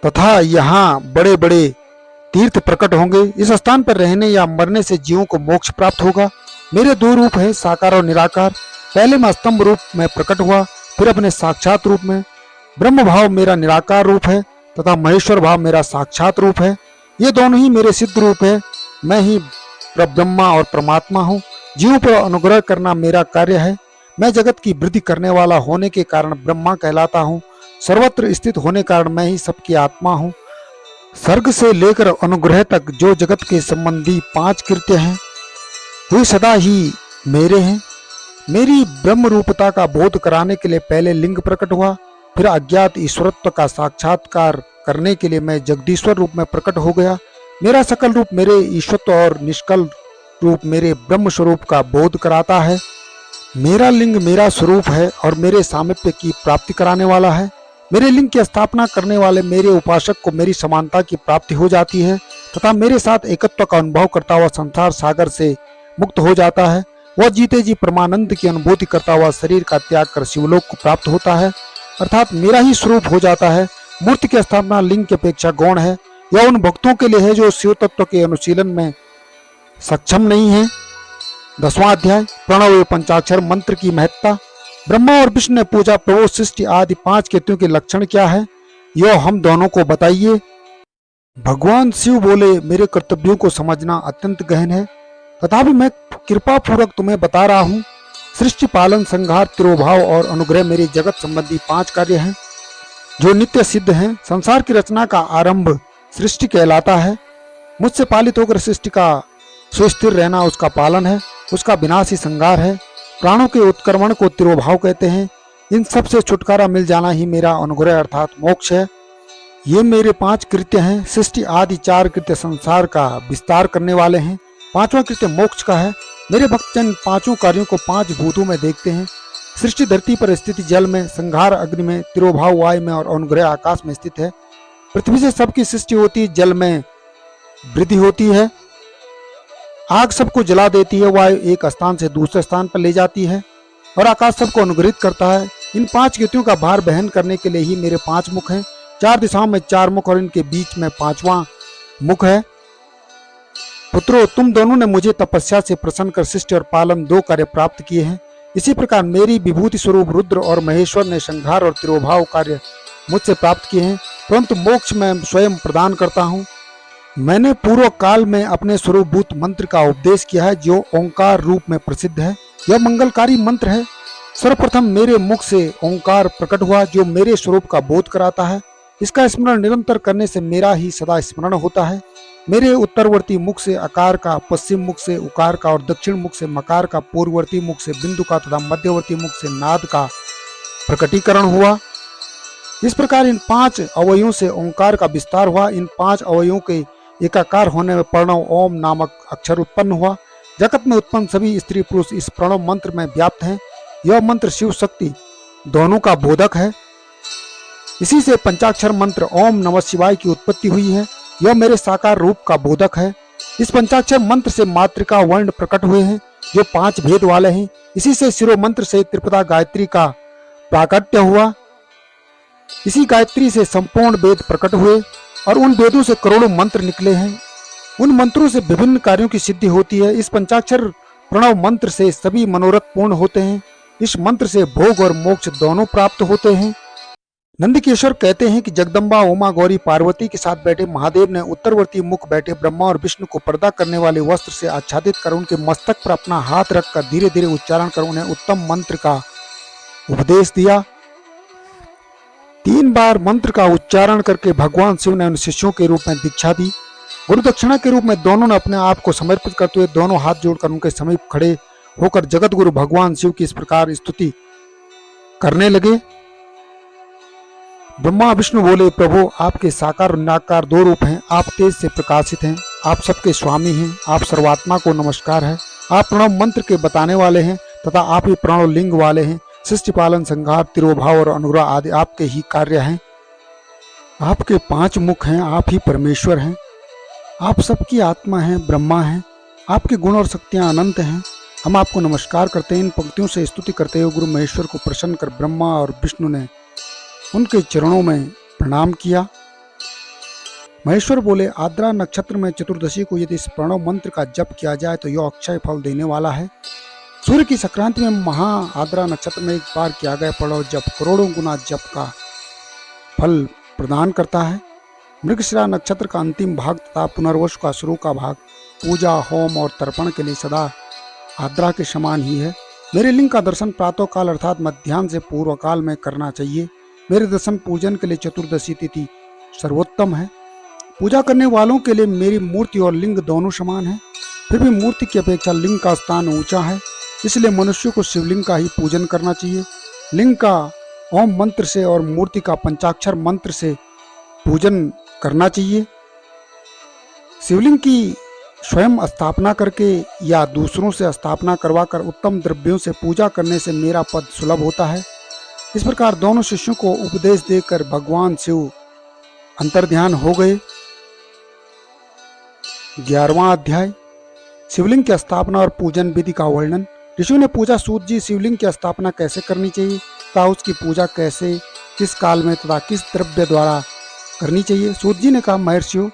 तथा यहाँ बड़े बड़े तीर्थ प्रकट होंगे। इस स्थान पर रहने या मरने से जीवों को मोक्ष प्राप्त होगा। मेरे दो रूप हैं, साकार और निराकार। पहले मैं स्तंभ रूप में प्रकट हुआ, फिर अपने साक्षात रूप में। ब्रह्म भाव मेरा निराकार रूप है तथा महेश्वर भाव मेरा साक्षात रूप है। ये दोनों ही मेरे सिद्ध रूप है। मैं ही ब्रह्मा और परमात्मा हूँ। जीवों पर अनुग्रह करना मेरा कार्य है। मैं जगत की वृद्धि करने वाला होने के कारण ब्रह्मा कहलाता हूँ। सर्वत्र स्थित होने के कारण मैं ही सबकी आत्मा हूँ। सर्ग से लेकर अनुग्रह तक जो जगत के संबंधी 5 कृत्य हैं, वे सदा ही मेरे हैं। मेरी ब्रह्म रूपता का बोध कराने के लिए पहले लिंग प्रकट हुआ, फिर अज्ञात ईश्वरत्व का साक्षात्कार करने के लिए मैं जगदीश्वर रूप में प्रकट हो गया। मेरा सकल रूप मेरे ईश्वरत्व और निष्कल रूप मेरे ब्रह्म स्वरूप का बोध कराता है। मेरा लिंग मेरा स्वरूप है और मेरे सामीप्य की प्राप्ति कराने वाला है। मेरे लिंग की स्थापना करने वाले मेरे उपासक को मेरी समानता की प्राप्ति हो जाती है तथा मेरे साथ एकत्व का अनुभव करता हुआ संसार सागर से मुक्त हो जाता है। वह जीते जी परमानंद की अनुभूति करता हुआ शरीर का त्याग कर शिवलोक को प्राप्त होता है, अर्थात मेरा ही स्वरूप हो जाता है। मूर्ति की स्थापना लिंग की अपेक्षा गौण है। यह उन भक्तों के लिए है जो शिव तत्व के अनुशीलन में सक्षम नहीं है। 10वां अध्याय, प्रणव एवं पंचाक्षर मंत्र की महत्ता। ब्रह्मा और विष्णु ने पूजा, प्रभु, सृष्टि आदि 5 कृत्यों के लक्षण क्या है, यह हम दोनों को बताइए। भगवान शिव बोले, मेरे कर्तव्यों को समझना अत्यंत गहन है, तथापि मैं कृपा पूर्वक तुम्हें बता रहा हूँ। सृष्टि, पालन, संहार, तिरोभाव और अनुग्रह मेरे जगत संबंधी 5 कार्य हैं जो नित्य सिद्ध हैं। संसार की रचना का आरंभ सृष्टि कहलाता है। मुझसे पालित होकर सृष्टि का सुस्थिर रहना उसका पालन है। उसका विनाश ही संहार है। प्राणों के उत्क्रमण को तिरोभाव कहते हैं। इन सब से छुटकारा मिल जाना ही मेरा अनुग्रह अर्थात मोक्ष है। ये मेरे 5 कृत्य हैं। सृष्टि आदि 4 कृत्य संसार का विस्तार करने वाले हैं। 5वां कृत्य मोक्ष का है। मेरे भक्तजन 5 कार्यों को 5 भूतों में देखते हैं। सृष्टि धरती पर स्थिति जल में, संहार अग्नि में, तिरोभाव वायु में और अनुग्रह आकाश में स्थित है। पृथ्वी से सबकी सृष्टि होती है, जल में वृद्धि होती है, आग सबको जला देती है, वायु एक स्थान से दूसरे स्थान पर ले जाती है और आकाश सबको अनुग्रहित करता है। इन 5 ज्योतियों का भार बहन करने के लिए ही मेरे 5 मुख हैं। 4 दिशाओं में 4 मुख और इनके बीच में 5वां मुख है। पुत्रों, तुम दोनों ने मुझे तपस्या से प्रसन्न कर सृष्टि और पालन 2 कार्य प्राप्त किए हैं। इसी प्रकार मेरी विभूति स्वरूप रुद्र और महेश्वर ने संहार और तिरोभाव कार्य मुझसे प्राप्त किए हैं, परंतु मोक्ष मैं स्वयं प्रदान करता हूँ। मैंने पूर्व काल में अपने स्वरूपभूत मंत्र का उपदेश किया है, जो ओंकार रूप में प्रसिद्ध है। यह मंगलकारी मंत्र है। सर्वप्रथम मेरे मुख से ओंकार प्रकट हुआ, जो मेरे स्वरूप का बोध कराता है। इसका स्मरण निरंतर करने से मेरा ही सदा स्मरण होता है। मेरे उत्तरवर्ती मुख से आकार का, पश्चिम मुख से उकार का और दक्षिण मुख से मकार का, पूर्ववर्ती मुख से बिंदु का तथा मध्यवर्ती मुख से नाद का प्रकटीकरण हुआ। इस प्रकार इन 5 अवयवों से ओंकार का विस्तार हुआ। इन 5 अवयवों के एकाकार होने में प्रणव ओम नामक अक्षर उत्पन्न हुआ। जगत में उत्पन्न सभी स्त्री पुरुष इस प्रणव मंत्र में व्याप्त हैं। यह मंत्र शिव शक्ति दोनों का बोधक है। इसी से पंचाक्षर मंत्र ओम नमः शिवाय की उत्पत्ति हुई है। यह मेरे साकार रूप का बोधक है। इस पंचाक्षर मंत्र से मातृका वर्ण प्रकट हुए हैं, जो 5 भेद वाले हैं। इसी से शिरो मंत्र से त्रिपदा गायत्री का प्राकट्य हुआ। इसी गायत्री से संपूर्ण वेद प्रकट हुए और उन वेदों से करोड़ों मंत्र निकले हैं। उन मंत्रों से विभिन्न कार्यों की सिद्धि होती है। इस पंचाक्षर प्रणव मंत्र से सभी मनोरथ पूर्ण होते हैं। इस मंत्र से भोग और मोक्ष दोनों प्राप्त होते हैं। नंदकिशोर कहते हैं कि जगदम्बा उमा गौरी पार्वती के साथ बैठे महादेव ने उत्तरवर्ती मुख बैठे ब्रह्मा और विष्णु को पर्दा करने वाले वस्त्र से आच्छादित कर उनके मस्तक पर अपना हाथ रखकर धीरे धीरे उच्चारण कर उन्हें उत्तम मंत्र का उपदेश दिया। 3 बार मंत्र का उच्चारण करके भगवान शिव ने उन शिष्यों के रूप में दीक्षा दी। गुरु दक्षिणा के रूप में दोनों ने अपने आप को समर्पित करते हुए दोनों हाथ जोड़कर उनके समीप खड़े होकर जगत गुरु भगवान शिव की इस प्रकार स्तुति करने लगे। ब्रह्मा विष्णु बोले, प्रभु आपके साकार और निराकार 2 रूप हैं। आप तेज से प्रकाशित हैं, आप सबके स्वामी हैं, आप सर्वात्मा को नमस्कार है। आप प्रणव मंत्र के बताने वाले हैं तथा आप ही प्रणव लिंग वाले हैं। सृष्टि पालन, संहार, तिरोभाव और अनुग्रह आदि आपके ही कार्य हैं। आपके 5 मुख हैं, आप ही परमेश्वर हैं। आप सबकी आत्मा हैं, ब्रह्मा हैं। आपके गुण और शक्तियां अनंत हैं। हम आपको नमस्कार करते हैं। इन पंक्तियों से स्तुति करते हुए गुरु महेश्वर को प्रसन्न कर ब्रह्मा और विष्णु ने उनके चरणों में प्रणाम किया। महेश्वर बोले, आद्रा नक्षत्र में चतुर्दशी को यदि इस प्रणव मंत्र का जप किया जाए तो यह अक्षय फल देने वाला है। सूर्य की संक्रांति में महा आद्रा नक्षत्र में एक बार किया गया प्रणव जप करोड़ों गुना जप का फल प्रदान करता है। मृगशिरा नक्षत्र का अंतिम भाग तथा पुनर्वसु का शुरू का भाग पूजा, होम और तर्पण के लिए सदा आद्रा के समान ही है। मेरे लिंग का दर्शन प्रातः काल अर्थात मध्याह्न से पूर्व काल में करना चाहिए। मेरे दर्शन पूजन के लिए चतुर्दशी तिथि सर्वोत्तम है। पूजा करने वालों के लिए मेरी मूर्ति और लिंग दोनों समान है। फिर भी मूर्ति की अपेक्षा लिंग का स्थान ऊंचा है, इसलिए मनुष्य को शिवलिंग का ही पूजन करना चाहिए। लिंग का ओम मंत्र से और मूर्ति का पंचाक्षर मंत्र से पूजन करना चाहिए। शिवलिंग की स्वयं स्थापना करके या दूसरों से स्थापना करवाकर उत्तम द्रव्यों से पूजा करने से मेरा पद सुलभ होता है। इस प्रकार दोनों शिष्यों को उपदेश देकर भगवान शिव अंतर्ध्यान हो गए। 11वां अध्याय शिवलिंग की स्थापना और पूजन विधि का वर्णन। ऋषियों ने पूछा, सूत जी शिवलिंग की स्थापना कैसे करनी चाहिए तथा उसकी पूजा कैसे, किस काल में तथा किस द्रव्य द्वारा करनी चाहिए। सूत जी ने कहा, महर्षियों,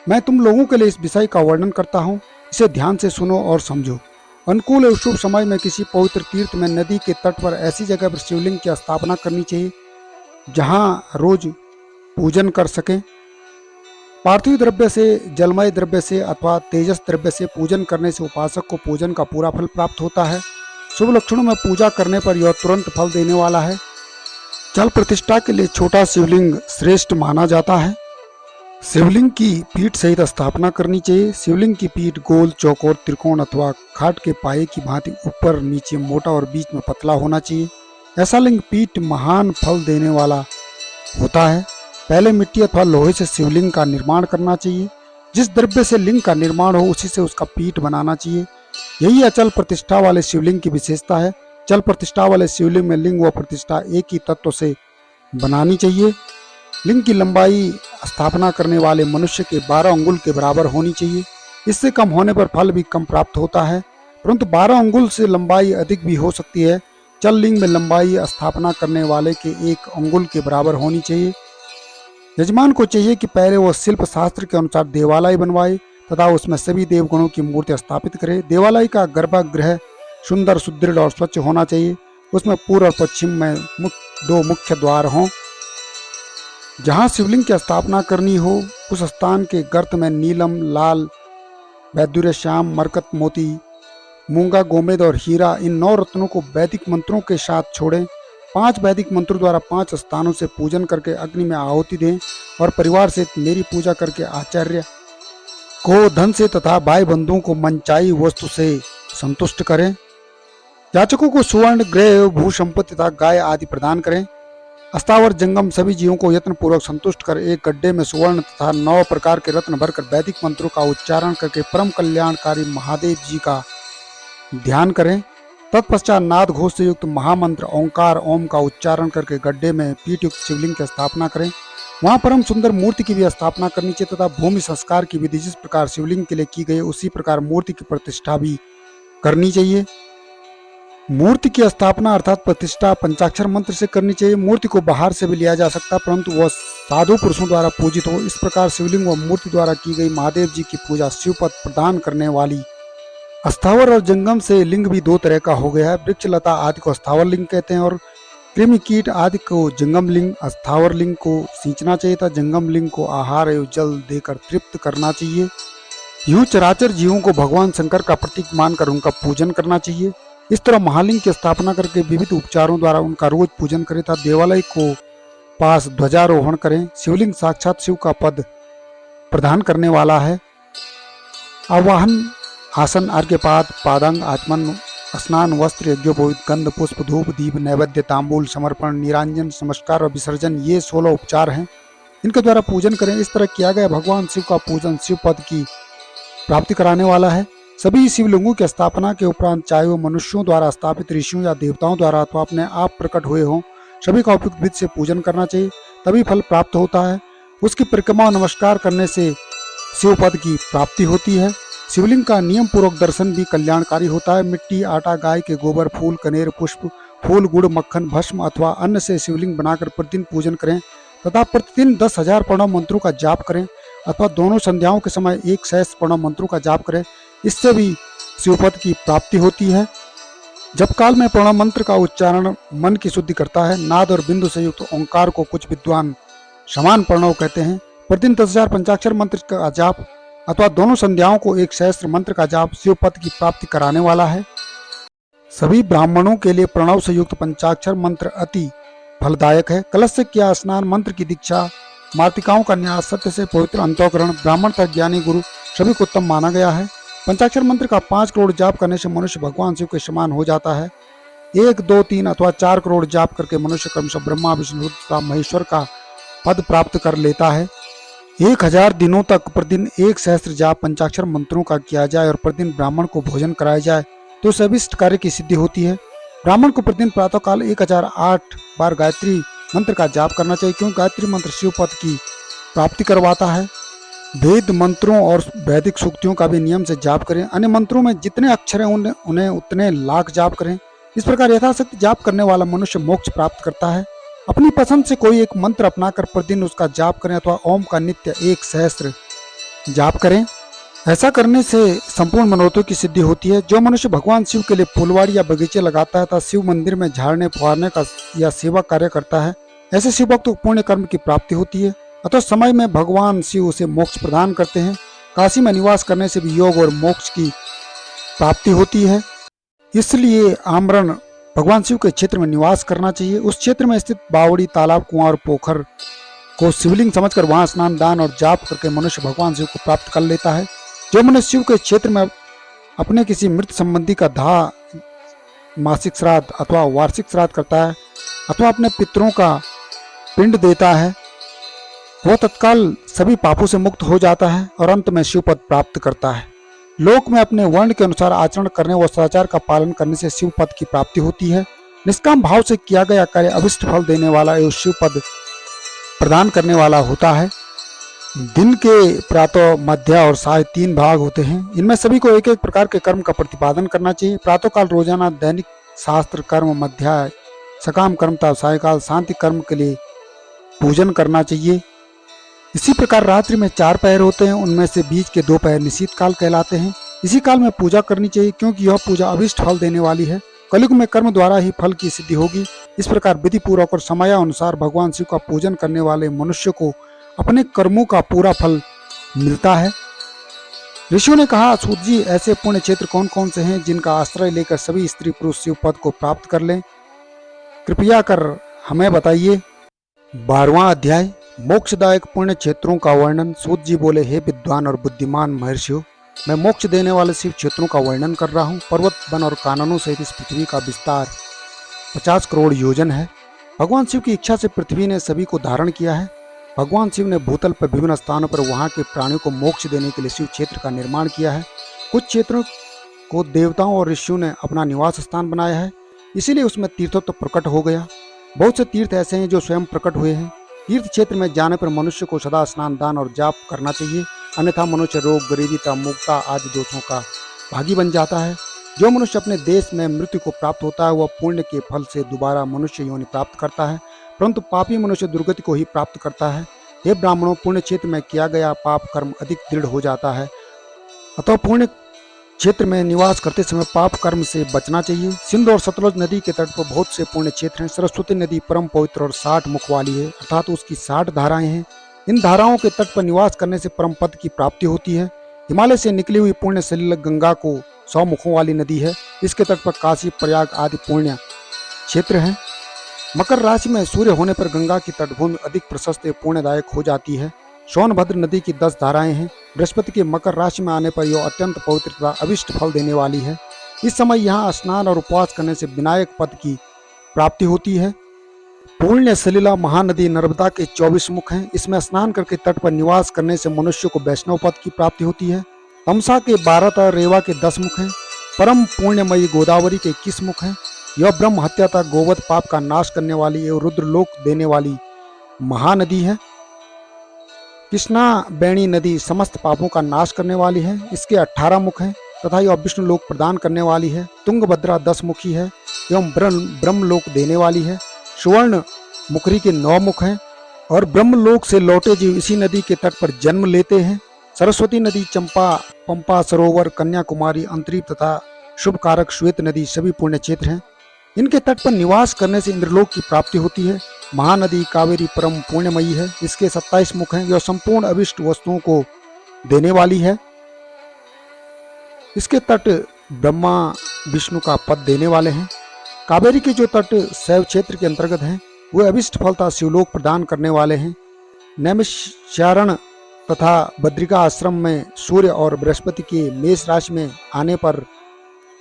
मैं तुम लोगों के लिए इस विषय का वर्णन करता हूँ, इसे ध्यान से सुनो और समझो। अनुकूल और शुभ समय में किसी पवित्र तीर्थ में नदी के तट पर ऐसी जगह पर शिवलिंग की स्थापना करनी चाहिए जहाँ रोज पूजन कर सकें। पार्थिव द्रव्य से, जलमय द्रव्य से अथवा तेजस द्रव्य से पूजन करने से उपासक को पूजन का पूरा फल प्राप्त होता है। शुभ लक्षणों में पूजा करने पर यह तुरंत फल देने वाला है। जल प्रतिष्ठा के लिए छोटा शिवलिंग श्रेष्ठ माना जाता है। शिवलिंग की पीठ सहित स्थापना करनी चाहिए। शिवलिंग की पीठ गोल, चौकोर, त्रिकोण अथवा खाट के पाए की भांति ऊपर नीचे मोटा और बीच में पतला होना चाहिए। ऐसा लिंग पीठ महान फल देने वाला होता है। पहले मिट्टी अथवा लोहे से शिवलिंग का निर्माण करना चाहिए। जिस द्रव्य से लिंग का निर्माण हो उसी से उसका पीठ बनाना चाहिए। यही अचल प्रतिष्ठा वाले शिवलिंग की विशेषता है। जल प्रतिष्ठा वाले शिवलिंग में लिंग व प्रतिष्ठा एक ही तत्व से बनानी चाहिए। लिंग की लंबाई स्थापना करने वाले मनुष्य के 12 अंगुल के बराबर होनी चाहिए। इससे कम होने पर फल भी कम प्राप्त होता है, परंतु 12 अंगुल से लंबाई अधिक भी हो सकती है। जल लिंग में लंबाई स्थापना करने वाले के 1 अंगुल के बराबर होनी चाहिए। यजमान को चाहिए कि पहले वो शिल्प शास्त्र के अनुसार देवालय बनवाए तथा उसमें सभी देवगणों की मूर्ति स्थापित करे। देवालय का गर्भगृह सुंदर, सुदृढ़ और स्वच्छ होना चाहिए। उसमें पूर्व और पश्चिम में 2 मुख्य द्वार हों। जहाँ शिवलिंग की स्थापना करनी हो उस स्थान के गर्त में नीलम, लाल, वैदुर्य श्याम, मरकत, मोती, मूंगा, गोमेद और हीरा, इन 9 रत्नों को वैदिक मंत्रों के साथ छोड़ें। 5 वैदिक मंत्रों द्वारा 5 स्थानों से पूजन करके अग्नि में आहुति दें और परिवार से मेरी पूजा करके आचार्य को धन से तथा भाई बंधुओं को मनचाही वस्तु से संतुष्ट करें। याचकों को सुवर्ण, गृह, भू संपत्ति तथा गाय आदि प्रदान करें। अस्थावर जंगम सभी जीवों को यत्न पूर्वक संतुष्ट कर एक गड्ढे में सुवर्ण तथा 9 प्रकार के रत्न भरकर वैदिक मंत्रों का उच्चारण करके परम कल्याणकारी महादेव जी का ध्यान करें। तत्पश्चात नाद घोष से युक्त महामंत्र ओंकार ओम का उच्चारण करके गड्ढे में पीठ युक्त शिवलिंग की स्थापना करें। वहां परम सुंदर मूर्ति की भी स्थापना करनी चाहिए तथा भूमि संस्कार की विधि जिस प्रकार शिवलिंग के लिए की गई उसी प्रकार मूर्ति की प्रतिष्ठा भी करनी चाहिए। मूर्ति की स्थापना अर्थात प्रतिष्ठा पंचाक्षर मंत्र से करनी चाहिए। मूर्ति को बाहर से भी लिया जा सकता है, परंतु वह साधु पुरुषों द्वारा पूजित हो। इस प्रकार शिवलिंग व मूर्ति द्वारा की गई महादेव जी की पूजा शिवपद प्रदान करने वाली। अस्थावर और जंगम से लिंग भी 2 तरह का हो गया है। वृक्ष लता आदि को अस्थावर लिंग कहते हैं और कृमि कीट आदि को जंगम लिंग। अस्थावर लिंग को सींचना चाहिए था, जंगम लिंग को आहार एवं जल देकर तृप्त करना चाहिए। यूं चराचर जीवों को भगवान शंकर का प्रतीक मानकर उनका पूजन करना चाहिए। इस तरह महालिंग की स्थापना करके विविध उपचारों द्वारा उनका रोज पूजन करें तथा देवालय को पास ध्वजारोहण करें। शिवलिंग साक्षात शिव का पद प्रदान करने वाला है। आवाहन, आसन, अर्घ्यपाद, पादंग, आचमन, स्नान, वस्त्र, यज्ञोपवीत, गंध, पुष्प, धूप, दीप, नैवेद्य, तांबूल, समर्पण, निरांजन, नमस्कार और विसर्जन, ये 16 उपचार हैं। इनके द्वारा पूजन करें। इस तरह किया गया भगवान शिव का पूजन शिव पद की प्राप्ति कराने वाला है। सभी शिवलिंगों की स्थापना के उपरांत चाहे वो मनुष्यों द्वारा स्थापित, ऋषियों या देवताओं द्वारा अथवा अपने आप प्रकट हुए हों, सभी का उपयुक्त विधि से पूजन करना चाहिए, तभी फल प्राप्त होता है। उसकी परिक्रमा और नमस्कार करने से शिव पद की प्राप्ति होती है। शिवलिंग का नियम पूर्वक दर्शन भी कल्याणकारी होता है। मिट्टी, आटा, गाय के गोबर, फूल, कनेर, पुष्प, फूल, गुड़, मक्खन, भस्म अथवा अन्न से शिवलिंग बनाकर प्रतिदिन पूजन करें तथा प्रतिदिन 10,000 प्रणव मंत्रों का जाप करें अथवा दोनों संध्याओं के समय 1 सहस्त्र प्रणव मंत्रों का जाप करें। इससे भी शिवपद की प्राप्ति होती है। जप काल में प्रणव मंत्र का उच्चारण मन की शुद्धि करता है। नाद और बिंदु से युक्त ओंकार को कुछ विद्वान समान प्रणव कहते हैं। प्रतिदिन 10,000 पंचाक्षर मंत्र का जाप अथवा दोनों संध्याओं को 1 सहस्त्र मंत्र का जाप शिवपद की प्राप्ति कराने वाला है। सभी ब्राह्मणों के लिए प्रणव से युक्त पंचाक्षर मंत्र अति फलदायक है। कलश से किया स्नान, मंत्र की दीक्षा, मार्तिकाओं का न्यास, सत्य से पवित्र अंतःकरण, ब्राह्मण तक ज्ञानी गुरु सभी को उत्तम माना गया है। पंचाक्षर मंत्र का 5 करोड़ जाप करने से मनुष्य भगवान शिव के समान हो जाता है। 1, 2, 3 अथवा 4 करोड़ जाप करके मनुष्य क्रमशः ब्रह्मा, विष्णु तथा महेश्वर का पद प्राप्त कर लेता है। 1000 दिनों तक प्रतिदिन 1 सहस्त्र जाप पंचाक्षर मंत्रों का किया जाए और प्रतिदिन ब्राह्मण को भोजन कराया जाए तो सभी इष्ट कार्य की सिद्धि होती है। ब्राह्मण को प्रतिदिन प्रातःकाल 1008 बार गायत्री मंत्र का जाप करना चाहिए, क्योंकि गायत्री मंत्र शिव पद की प्राप्ति करवाता है। वेद मंत्रों और वैदिक सूक्तियों का भी नियम से जाप करें। अन्य मंत्रों में जितने अक्षर हैं उन्हें उतने लाख जाप करें। इस प्रकार यथाशक्ति जाप करने वाला मनुष्य मोक्ष प्राप्त करता है। अपनी पसंद से कोई एक मंत्र अपनाकर प्रतिदिन उसका जाप करें अथवा ओम का नित्य 1 सहस्त्र जाप करें। ऐसा करने से संपूर्ण मनोरथों की सिद्धि होती है। जो मनुष्य भगवान शिव के लिए फुलवाड़ी या बगीचे लगाता है तथा शिव मंदिर में झाड़ने फुहारने का या सेवा कार्य करता है, ऐसे शिव भक्त को पुण्य कर्म की प्राप्ति होती है। अतः समय में भगवान शिव उसे मोक्ष प्रदान करते हैं। काशी में निवास करने से भी योग और मोक्ष की प्राप्ति होती है। इसलिए आमरण भगवान शिव के क्षेत्र में निवास करना चाहिए। उस क्षेत्र में स्थित बावड़ी, तालाब, कुआं और पोखर को शिवलिंग समझकर वहां स्नान, दान और जाप करके मनुष्य भगवान शिव को प्राप्त कर लेता है। जो मनुष्य शिव के क्षेत्र में अपने किसी मृत संबंधी का दाह, मासिक श्राद्ध अथवा वार्षिक श्राद्ध करता है अथवा अपने पितरों का पिंड देता है, वह तत्काल सभी पापों से मुक्त हो जाता है और अंत में शिव पद प्राप्त करता है। लोक में अपने वर्ण के अनुसार आचरण करने व सदाचार का पालन करने से शिव पद की प्राप्ति होती है। निष्काम भाव से किया गया कार्य अभिष्ट फल देने वाला एवं शिव पद प्रदान करने वाला होता है। दिन के प्रातः, मध्य और साय 3 भाग होते हैं। इनमें सभी को एक एक प्रकार के कर्म का प्रतिपादन करना चाहिए। प्रातः काल रोजाना दैनिक शास्त्र कर्म, मध्याय सकाम कर्म तथा सायकाल शांति कर्म के लिए पूजन करना चाहिए। इसी प्रकार रात्रि में 4 पहर होते हैं, उनमें से बीच के 2 पहर निशीथ काल कहलाते हैं। इसी काल में पूजा करनी चाहिए क्योंकि यह पूजा अभिष्ट फल देने वाली है। कलयुग में कर्म द्वारा ही फल की सिद्धि होगी। इस प्रकार विधि पूर्वक और समयानुसार भगवान शिव का पूजन करने वाले मनुष्य को अपने कर्मों का पूरा फल मिलता है। ऋषियों ने कहा, सूत जी, ऐसे पुण्य क्षेत्र कौन कौन से हैं जिनका आश्रय लेकर सभी स्त्री पुरुष शिव पद को प्राप्त कर लें? कृपया कर हमें बताइए। 12वां अध्याय, मोक्षदायक पुण्य क्षेत्रों का वर्णन। सूत जी बोले, हे विद्वान और बुद्धिमान महर्षियों, मैं मोक्ष देने वाले शिव क्षेत्रों का वर्णन कर रहा हूँ। पर्वत, वन और काननों सहित इस पृथ्वी का विस्तार 50 करोड़ योजन है। भगवान शिव की इच्छा से पृथ्वी ने सभी को धारण किया है। भगवान शिव ने भूतल पर विभिन्न स्थानों पर वहाँ के प्राणियों को मोक्ष देने के लिए शिव क्षेत्र का निर्माण किया है। कुछ क्षेत्रों को देवताओं और ऋषियों ने अपना निवास स्थान बनाया है, इसीलिए उसमें तीर्थत्व प्रकट हो गया। बहुत से तीर्थ ऐसे हैं जो स्वयं प्रकट हुए हैं। तीर्थ क्षेत्र में जाने पर मनुष्य को सदा स्नान, दान और जाप करना चाहिए, अन्यथा मनुष्य रोग, गरीबी तथा मूर्खता आदि दोषों का भागी बन जाता है। जो मनुष्य अपने देश में मृत्यु को प्राप्त होता है वह पुण्य के फल से दोबारा मनुष्य योनि प्राप्त करता है, परंतु पापी मनुष्य दुर्गति को ही प्राप्त करता है। हे ब्राह्मणों, पुण्य क्षेत्र में किया गया पाप कर्म अधिक दृढ़ हो जाता है, अतः पुण्य क्षेत्र में निवास करते समय पाप कर्म से बचना चाहिए। सिंधु और सतलुज नदी के तट पर बहुत से पुण्य क्षेत्र हैं। सरस्वती नदी परम पवित्र और 60 मुख वाली है, अर्थात उसकी 60 धाराएं हैं। इन धाराओं के तट पर निवास करने से परम पद की प्राप्ति होती है। हिमालय से निकली हुई पुण्य सलिल गंगा को 100 मुखों वाली नदी है। इसके तट पर काशी, प्रयाग आदि पुण्य क्षेत्र हैं। मकर राशि में सूर्य होने पर गंगा की तटभूमि अधिक प्रशस्त पुण्यदायक हो जाती है। सोनभद्र नदी की 10 धाराएं हैं। बृहस्पति के मकर राशि में आने पर यह अत्यंत पवित्र तथा अभिष्ट फल देने वाली है। इस समय यहाँ स्नान और उपवास करने से विनायक पद की प्राप्ति होती है। पुण्य सलिला महानदी नर्मदा के 24 मुख हैं। इसमें स्नान करके तट पर निवास करने से मनुष्य को वैष्णव पद की प्राप्ति होती है। तमसा के 12 तथा रेवा के 10 मुख हैं। परम पुण्यमयी गोदावरी के 21 मुख हैं। यह ब्रह्म हत्या तथा गोवध पाप का नाश करने वाली एवं रुद्रलोक देने वाली महानदी है। कृष्णा बेणी नदी समस्त पापों का नाश करने वाली है। इसके 18 मुख हैं तथा यह विष्णु लोक प्रदान करने वाली है। तुंगभद्रा 10 मुखी है एवं ब्रह्मलोक देने वाली है। सुवर्ण मुखरी के 9 मुख हैं और ब्रह्मलोक से लौटे जीव इसी नदी के तट पर जन्म लेते हैं। सरस्वती नदी, चंपा, पंपा सरोवर, कन्याकुमारी, अंतरीप तथा शुभ कारक श्वेत नदी सभी पुण्य क्षेत्र हैं। इनके तट पर निवास करने से इंद्रलोक की प्राप्ति होती है। महानदी कावेरी परम पुण्यमयी है। इसके 27 मुख हैं। यह संपूर्ण अभिष्ट वस्तुओं को देने वाली है। इसके तट ब्रह्मा विष्णु का पद देने वाले हैं। कावेरी के जो तट शैव क्षेत्र के अंतर्गत हैं वे अभिष्ट फलता शिवलोक प्रदान करने वाले हैं। नैमिषारण्य तथा बद्रिका आश्रम में सूर्य और बृहस्पति के मेष राशि में आने पर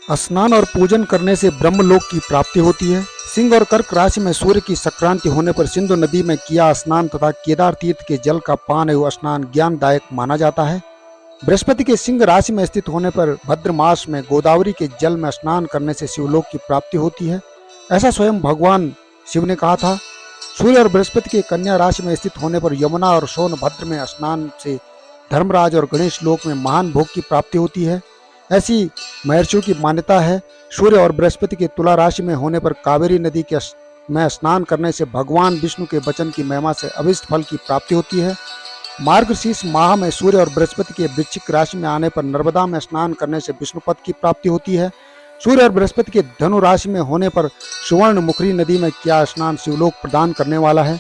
स्नान और पूजन करने से ब्रह्मलोक की प्राप्ति होती है। सिंह और कर्क राशि में सूर्य की संक्रांति होने पर सिंधु नदी में किया स्नान तथा केदार तीर्थ के जल का पान एवं स्नान ज्ञानदायक माना जाता है। बृहस्पति के सिंह राशि में स्थित होने पर भद्र मास में गोदावरी के जल में स्नान करने से शिवलोक की प्राप्ति होती है। ऐसा स्वयं भगवान शिव ने कहा था। सूर्य और बृहस्पति के कन्या राशि में स्थित होने पर यमुना और सोनभद्र में स्नान से धर्मराज और गणेश लोक में महान भोग की प्राप्ति होती है। ऐसी महर्षियों की मान्यता है। सूर्य और बृहस्पति के तुला राशि में होने पर कावेरी नदी के में स्नान करने से भगवान विष्णु के वचन की महिमा से अभिष्ट फल की प्राप्ति होती है। मार्गशीर्ष माह में सूर्य और बृहस्पति के वृश्चिक राशि में आने पर नर्मदा में स्नान करने से विष्णु पद की प्राप्ति होती है। सूर्य और बृहस्पति के धनु राशि में होने पर सुवर्ण मुखरी नदी में किया स्नान शिवलोक प्रदान करने वाला है।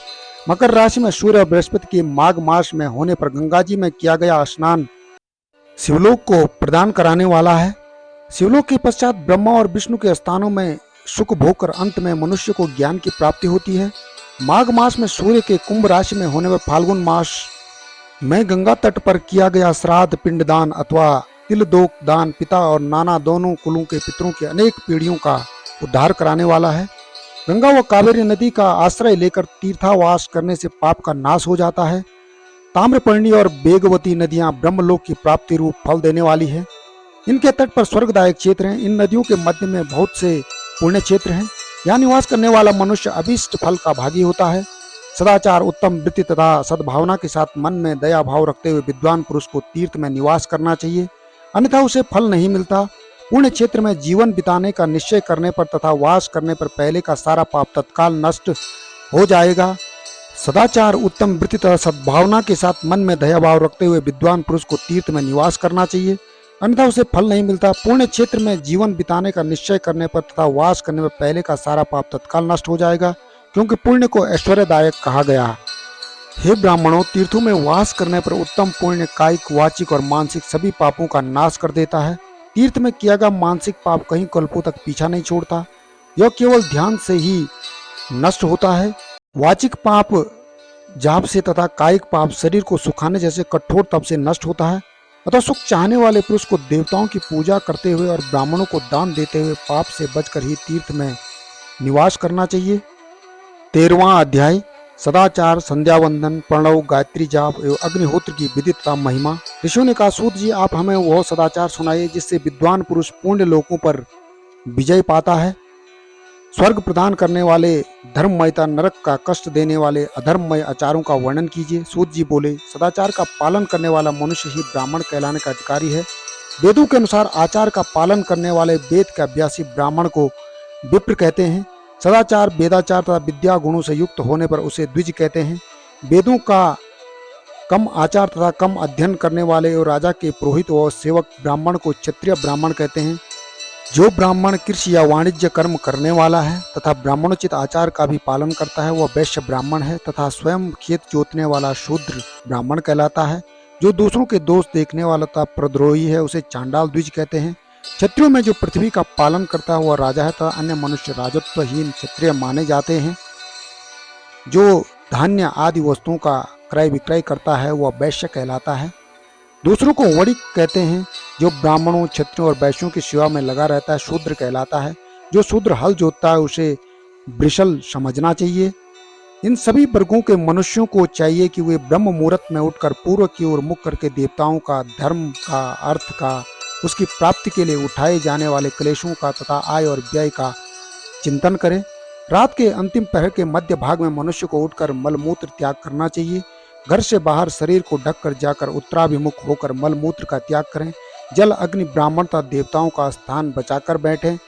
मकर राशि में सूर्य और बृहस्पति के माघ मास में होने पर गंगा जी में किया गया स्नान शिवलोक को प्रदान कराने वाला है। शिवलोक के पश्चात ब्रह्मा और विष्णु के स्थानों में सुख भोग कर अंत में मनुष्य को ज्ञान की प्राप्ति होती है। माघ मास में सूर्य के कुंभ राशि में होने पर फाल्गुन मास में गंगा तट पर किया गया श्राद्ध, पिंडदान अथवा तिलदोक दान पिता और नाना दोनों कुलों के पितरों की अनेक पीढ़ियों का उद्धार कराने वाला है। गंगा व कावेरी नदी का आश्रय लेकर तीर्थावास करने से पाप का नाश हो जाता है। ताम्रपर्णी और बेगवती नदियां ब्रह्मलोक की प्राप्ति रूप फल देने वाली है। इनके तट पर स्वर्गदायक क्षेत्र हैं। इन नदियों के मध्य में बहुत से पुण्य क्षेत्र हैं। यहाँ निवास करने वाला मनुष्य अभीष्ट फल का भागी होता है। सदाचार, उत्तम वृत्ति तथा सद्भावना के साथ मन में दया भाव रखते हुए विद्वान पुरुष को तीर्थ में निवास करना चाहिए, अन्यथा उसे फल नहीं मिलता। पुण्य क्षेत्र में जीवन बिताने का निश्चय करने पर तथा वास करने पर पहले का सारा पाप तत्काल नष्ट हो जाएगा। सदाचार, उत्तम वृत्ति तथा सद्भावना के साथ मन में दया भाव रखते हुए विद्वान पुरुष को तीर्थ में निवास करना चाहिए, अन्यथा उसे फल नहीं मिलता। पुण्य क्षेत्र में जीवन बिताने का निश्चय करने पर तथा वास करने पर पहले का सारा पाप तत्काल नष्ट हो जाएगा, क्योंकि पुण्य को ऐश्वर्यदायक कहा गया। हे ब्राह्मणों, तीर्थों में वास करने पर उत्तम पुण्य कायिक, वाचिक और मानसिक सभी पापों का नाश कर देता है। तीर्थ में किया गया मानसिक पाप कहीं कल्पों तक पीछा नहीं छोड़ता, यह केवल ध्यान से ही नष्ट होता है। वाचिक पाप जाप से तथा कायिक पाप शरीर को सुखाने जैसे कठोर तप से नष्ट होता है। अतः सुख चाहने वाले पुरुष को देवताओं की पूजा करते हुए और ब्राह्मणों को दान देते हुए पाप से बचकर ही तीर्थ में निवास करना चाहिए। 13वां अध्याय सदाचार, संध्या वंदन, प्रणव, गायत्री जाप एवं अग्निहोत्र की विधि तथा महिमा। ऋषियों ने कहा, सूत जी, आप हमें वह सदाचार सुनाइए जिससे विद्वान पुरुष पुण्य लोकों पर विजय पाता है। स्वर्ग प्रदान करने वाले धर्ममयता, नरक का कष्ट देने वाले अधर्ममय आचारों का वर्णन कीजिए। सूत जी बोले, सदाचार का पालन करने वाला मनुष्य ही ब्राह्मण कहलाने का अधिकारी है। वेदों के अनुसार आचार का पालन करने वाले वेद के अभ्यासी ब्राह्मण को विप्र कहते हैं। सदाचार, वेदाचार तथा विद्या गुणों से युक्त होने पर उसे द्विज कहते हैं। वेदों का कम आचार तथा कम अध्ययन करने वाले और राजा के पुरोहित व सेवक ब्राह्मण को क्षत्रिय ब्राह्मण कहते हैं। जो ब्राह्मण कृषि या वाणिज्य कर्म करने वाला है तथा ब्राह्मणोचित आचार का भी पालन करता है वह वैश्य ब्राह्मण है, तथा स्वयं खेत जोतने वाला शूद्र ब्राह्मण कहलाता है। जो दूसरों के दोष देखने वाला तथा प्रद्रोही है उसे चांडाल द्विज कहते हैं। क्षत्रियों में जो पृथ्वी का पालन करता है वह राजा है तथा अन्य मनुष्य राजत्वहीन क्षत्रिय माने जाते हैं। जो धान्य आदि वस्तुओं का क्रय विक्रय करता है वह वैश्य कहलाता है। दूसरों को वणिक कहते हैं। जो ब्राह्मणों, क्षत्रियों और वैश्यों की सेवा में लगा रहता है शूद्र कहलाता है। जो शूद्र हल जोतता है उसे वृषल समझना चाहिए। इन सभी वर्गों के मनुष्यों को चाहिए कि वे ब्रह्म मुहूर्त में उठकर पूर्व की ओर मुख करके देवताओं का, धर्म का, अर्थ का, उसकी प्राप्ति के लिए उठाए जाने वाले क्लेशों का तथा आय और व्यय का चिंतन करें। रात के अंतिम पहर के मध्य भाग में मनुष्य को उठकर मलमूत्र त्याग करना चाहिए। घर से बाहर शरीर को ढककर जाकर उत्तराभिमुख होकर मलमूत्र का त्याग करें। जल, अग्नि, ब्राह्मण तथा देवताओं का स्थान बचाकर बैठें।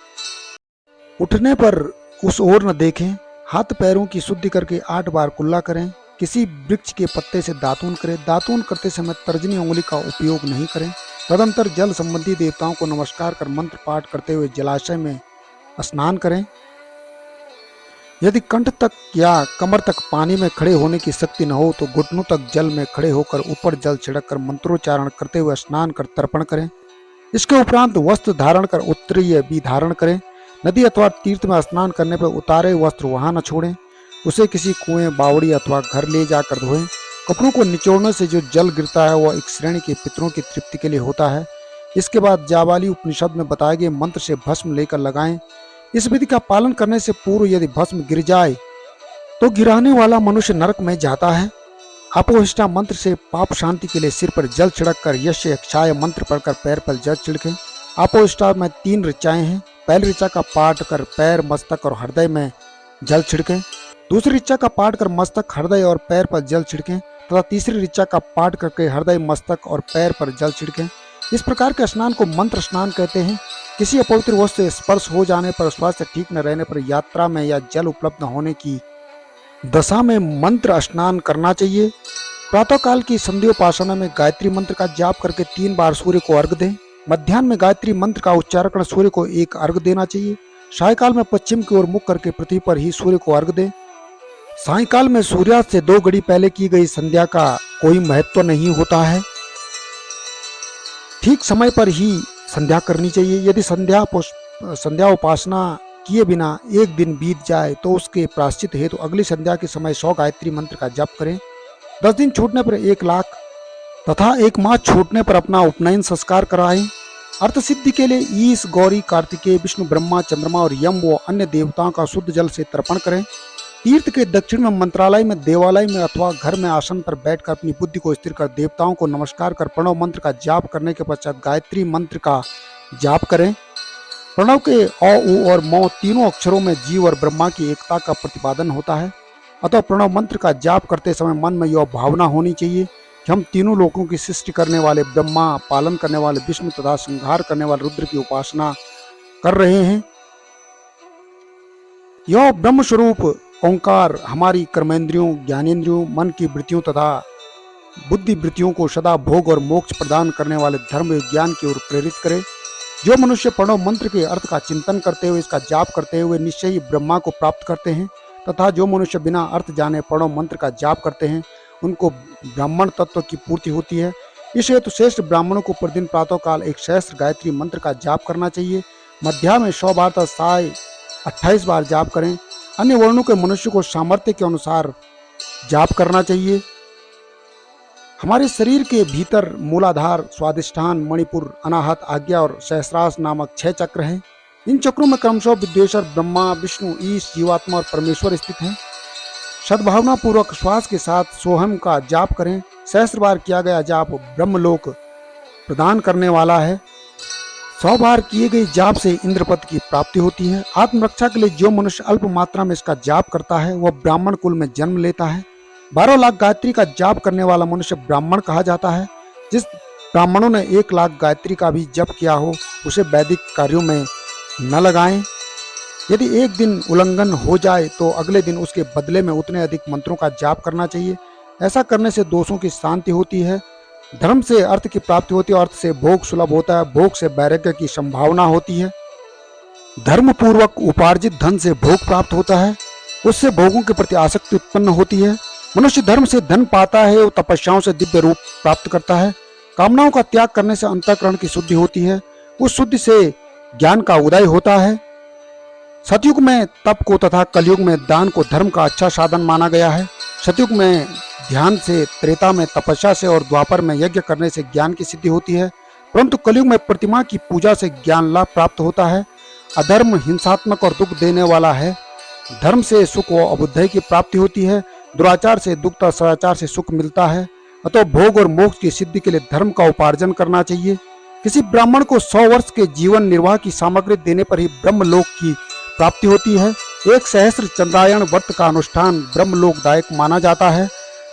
उठने पर उस ओर न देखें। हाथ पैरों की शुद्धि करके 8 बार कुल्ला करें। किसी वृक्ष के पत्ते से दातून करें। दातून करते समय तर्जनी उंगली का उपयोग नहीं करें। तदंतर जल संबंधी देवताओं को नमस्कार कर मंत्र पाठ करते हुए जलाशय में स्नान करें। यदि कंठ तक या कमर तक पानी में खड़े होने की शक्ति न हो तो घुटनों तक जल में खड़े होकर ऊपर जल छिड़क कर मंत्रोच्चारण करते हुए स्नान कर तर्पण करें। इसके उपरांत वस्त्र धारण कर उत्तरीय भी धारण करें। नदी अथवा तीर्थ में स्नान करने पर उतारे वस्त्र वहां न छोड़ें। उसे किसी कुएं, बावड़ी अथवा घर ले जाकर धोएं। कपड़ों को निचोड़ने से जो जल गिरता है वह एक श्रेणी के पितरों की तृप्ति के लिए होता है। इसके बाद जाबाली उपनिषद में बताए गए मंत्र से भस्म लेकर लगाएं। इस विधि का पालन करने से पूर्व यदि भस्म गिर जाए तो गिराने वाला मनुष्य नरक में जाता है। अपोहिष्टा मंत्र से पाप शांति के लिए सिर पर जल छिड़क कर यश यक्षाय मंत्र पढ़कर पैर पर जल छिड़कें। अपोहिष्टा में 3 ऋचाएं हैं। पहली ऋचा का पाठ कर पैर, मस्तक और हृदय में जल छिड़कें। दूसरी ऋचा का पाठ कर मस्तक, हृदय और पैर पर जल छिड़कें तथा तीसरी ऋचा का पाठ करके हृदय, मस्तक और पैर पर जल छिड़कें। इस प्रकार के स्नान को मंत्र स्नान कहते हैं। किसी अपवित्र वस्तु से स्पर्श हो जाने पर, स्वास्थ्य ठीक न रहने पर, यात्रा में या जल उपलब्ध न होने की दशा में मंत्र स्नान करना चाहिए। प्रातःकाल की संध्योपासना में गायत्री मंत्र का जाप करके 3 बार सूर्य को अर्घ दें। मध्याह्न में गायत्री मंत्र का उच्चारण कर सूर्य को 1 अर्घ देना चाहिए। सायकाल में पश्चिम की ओर मुख करके पृथ्वी पर ही सूर्य को अर्घ दें। सायकाल में सूर्यास्त से 2 घड़ी पहले की गई संध्या का कोई महत्व नहीं होता है। ठीक समय पर ही संध्या करनी चाहिए। यदि संध्या उपासना किए बिना 1 दिन बीत जाए तो उसके प्रायश्चित हेतु अगली संध्या के समय 100 गायत्री मंत्र का जप करें। 10 दिन छूटने पर 1 लाख तथा 1 माह छूटने पर अपना उपनयन संस्कार कराएं। अर्थ सिद्धि के लिए ईश, गौरी, कार्तिकेय, विष्णु, ब्रह्मा, चंद्रमा और यम व अन्य देवताओं का शुद्ध जल से तर्पण करें। तीर्थ के दक्षिण में मंत्रालय में, देवालय में अथवा घर में आसन पर बैठकर अपनी बुद्धि को स्थिर कर देवताओं को नमस्कार कर प्रणव मंत्र का जाप करने के पश्चात गायत्री मंत्र का जाप करें। प्रणव के अ, उ और म तीनों अक्षरों में जीव और ब्रह्मा की एकता का प्रतिपादन होता है। अतः प्रणव मंत्र का जाप करते समय मन में यह भावना होनी चाहिए कि हम तीनों लोकों की सृष्टि करने वाले ब्रह्मा, पालन करने वाले विष्णु तथा संहार करने वाले रुद्र की उपासना कर रहे हैं। यह ब्रह्म स्वरूप ओंकार हमारी कर्मेंद्रियों, ज्ञानेंद्रियों, मन की वृत्तियों तथा बुद्धि वृत्तियों को सदा भोग और मोक्ष प्रदान करने वाले धर्म विज्ञान की ओर प्रेरित करे। जो मनुष्य प्रणव मंत्र के अर्थ का चिंतन करते हुए इसका जाप करते हुए निश्चय ही ब्रह्मा को प्राप्त करते हैं, तथा जो मनुष्य बिना अर्थ जाने प्रणव मंत्र का जाप करते हैं उनको ब्राह्मण तत्व की पूर्ति होती है। इस हेतु श्रेष्ठ ब्राह्मणों को प्रतिदिन प्रातःकाल एक सहस्त्र गायत्री मंत्र का जाप करना चाहिए। मध्या में 100 बार तथा साय 28 बार जाप करें। अन्य वर्णों के मनुष्य को सामर्थ्य के अनुसार जाप करना चाहिए। हमारे शरीर के भीतर मूलाधार, स्वादिष्ठान, मणिपुर, अनाहत, आज्ञा और सहस्रास नामक 6 चक्र हैं। इन चक्रों में क्रमशः विद्वेश्वर, ब्रह्मा, विष्णु, ईश, जीवात्मा और परमेश्वर स्थित हैं। सद्भावना पूर्वक श्वास के साथ सोहम का जाप करें। सहस्त्र बार किया गया जाप ब्रह्मलोक प्रदान करने वाला है। 100 बार किए गए जाप से इंद्रपद की प्राप्ति होती है। आत्मरक्षा के लिए जो मनुष्य अल्प मात्रा में इसका जाप करता है वह ब्राह्मण कुल में जन्म लेता है। 12 लाख गायत्री का जाप करने वाला मनुष्य ब्राह्मण कहा जाता है। जिस ब्राह्मणों ने 1 लाख गायत्री का भी जप किया हो उसे वैदिक कार्यों में न लगाएं। यदि एक दिन उल्लंघन हो जाए तो अगले दिन उसके बदले में उतने अधिक मंत्रों का जाप करना चाहिए। ऐसा करने से दोषों की शांति होती है। धर्म से अर्थ की प्राप्ति होती है, अर्थ से भोग सुलभ होता है, भोग से वैराग्य की संभावना होती है। धर्म पूर्वक उपार्जित धन से भोग प्राप्त होता है, उससे भोगों के प्रति आसक्ति उत्पन्न होती है। मनुष्य धर्म से धन पाता है, वो तपस्याओं से दिव्य रूप प्राप्त करता है। कामनाओं का त्याग करने से अंतःकरण की शुद्धि होती है, उस शुद्धि से ज्ञान का उदय होता है। सतयुग में तप को तथा कलयुग में दान को धर्म का अच्छा साधन माना गया है। सतयुग में ध्यान से, त्रेता में तपस्या से और द्वापर में यज्ञ करने से ज्ञान की सिद्धि होती है, परंतु कलयुग में प्रतिमा की पूजा से ज्ञान लाभ प्राप्त होता है। अधर्म हिंसात्मक और दुख देने वाला है। धर्म से सुख व अबुद्धि की प्राप्ति होती है, दुराचार से दुख तथा सदाचार से सुख मिलता है। अतः भोग और मोक्ष की सिद्धि के लिए धर्म का उपार्जन करना चाहिए। किसी ब्राह्मण को 100 वर्ष के जीवन निर्वाह की सामग्री देने पर ही ब्रह्मलोक की प्राप्ति होती है। 1 सहस्त्र चंद्रायण व्रत का अनुष्ठान ब्रह्मलोकदायक माना जाता है।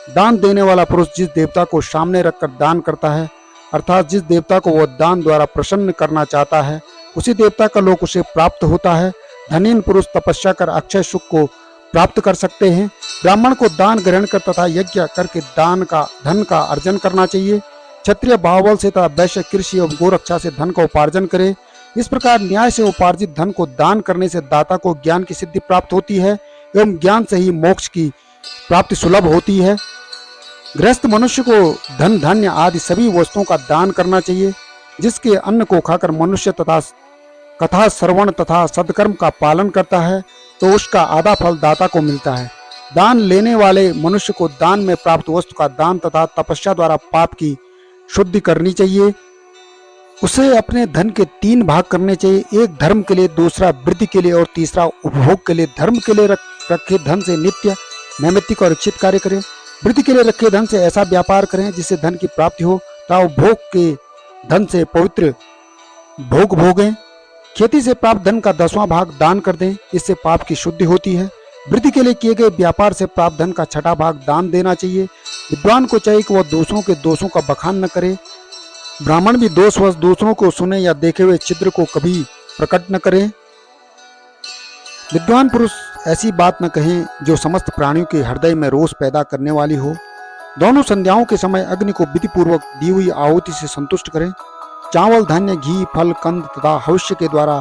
दान देने वाला पुरुष जिस देवता को सामने रखकर दान करता है, अर्थात जिस देवता को वह दान द्वारा प्रसन्न करना चाहता है, उसी देवता का लोक उसे प्राप्त होता है। धनीन पुरुष तपस्या कर अक्षय सुख को प्राप्त कर सकते हैं। ब्राह्मण को दान ग्रहण कर तथा यज्ञ करके धन का अर्जन करना चाहिए। क्षत्रिय बाहुबल से तथा वैश्य कृषि एवं गोरक्षा से धन का उपार्जन करे। इस प्रकार न्याय से उपार्जित धन को दान करने से दाता को ज्ञान की सिद्धि प्राप्त होती है एवं ज्ञान से ही मोक्ष की प्राप्ति सुलभ होती है। गृहस्थ मनुष्य को धन, धान्य आदि सभी वस्तुओं का दान करना चाहिए। जिसके अन्न को खाकर मनुष्य तथा कथा श्रवण तथा सदकर्म का पालन करता है तो उसका आधा फल दाता को मिलता है। दान लेने वाले मनुष्य को दान में प्राप्त वस्तु का दान तथा तपस्या द्वारा पाप की शुद्धि करनी चाहिए। उसे अपने धन के 3 भाग करने चाहिए, एक धर्म के लिए, दूसरा वृद्धि के लिए और तीसरा उपभोग के लिए। धर्म के लिए रखे धन से नित्य नैमित्तिक और इच्छित कार्य करें। वृद्धि के लिए रखे धन से ऐसा व्यापार करें जिससे धन की प्राप्ति हो तथा उपभोग के धन से पवित्र भोग भोगें। खेती से प्राप्त धन का 10वां भाग दान कर दें, इससे पाप की शुद्धि होती है। वृद्धि के लिए किए गए व्यापार से प्राप्त धन का 6वां भाग दान देना चाहिए। विद्वान को चाहिए कि वह दूसरों के दोषों का बखान न करे। ब्राह्मण भी दोषवश दूसरों को सुने या देखे हुए छिद्र को कभी प्रकट न करे। विद्वान पुरुष ऐसी बात न कहें जो समस्त प्राणियों के हृदय में रोष पैदा करने वाली हो। दोनों संध्याओं के समय अग्नि को विधि पूर्वक दी हुई आहुति से संतुष्ट करें। चावल, धान्य, घी, फल, कंद तथा हविष्य के द्वारा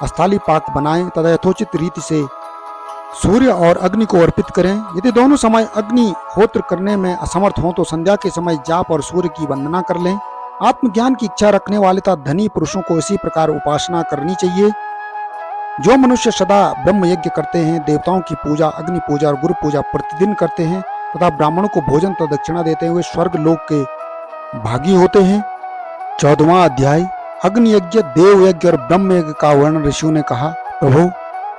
अस्थाली पाक बनाएं तथा यथोचित रीति से सूर्य और अग्नि को अर्पित करें। यदि दोनों समय अग्निहोत्र करने में असमर्थ हों तो संध्या के समय जाप और सूर्य की वंदना कर लें। आत्मज्ञान की इच्छा रखने वाले तथा धनी पुरुषों को इसी प्रकार उपासना करनी चाहिए। जो मनुष्य सदा ब्रह्म यज्ञ करते हैं, देवताओं की पूजा, अग्नि पूजा और गुरु पूजा प्रतिदिन करते हैं तथा ब्राह्मणों को भोजन तथा दक्षिणा देते हुए स्वर्ग लोक के भागी होते हैं। 14वां अध्याय अग्नि यज्ञ, देव यज्ञ और ब्रह्म यज्ञ का वर्णन ऋषियों ने कहा। प्रभु,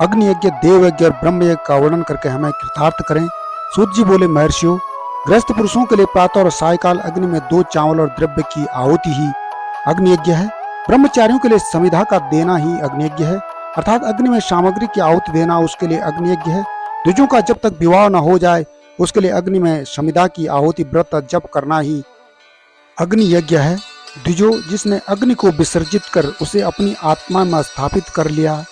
अग्नि यज्ञ, देव यज्ञ और ब्रह्म यज्ञ का वर्णन करके हमें कृतार्थ करें। सूत जी बोले, महर्षियों, गृहस्थ पुरुषों के लिए प्रातः और सायकाल अग्नि में 2 चावल और द्रव्य की आहुति ही अग्नि यज्ञ है। ब्रह्मचारियों के लिए समिधा का देना ही अग्नि यज्ञ है, अर्थात अग्नि में सामग्री की आहुति देना उसके लिए अग्नि यज्ञ है। द्विजों का जब तक विवाह न हो जाए उसके लिए अग्नि में समिधा की आहुति व्रत जप करना ही अग्नि यज्ञ है। द्विजो, जिसने अग्नि को विसर्जित कर उसे अपनी आत्मा में स्थापित कर लिया,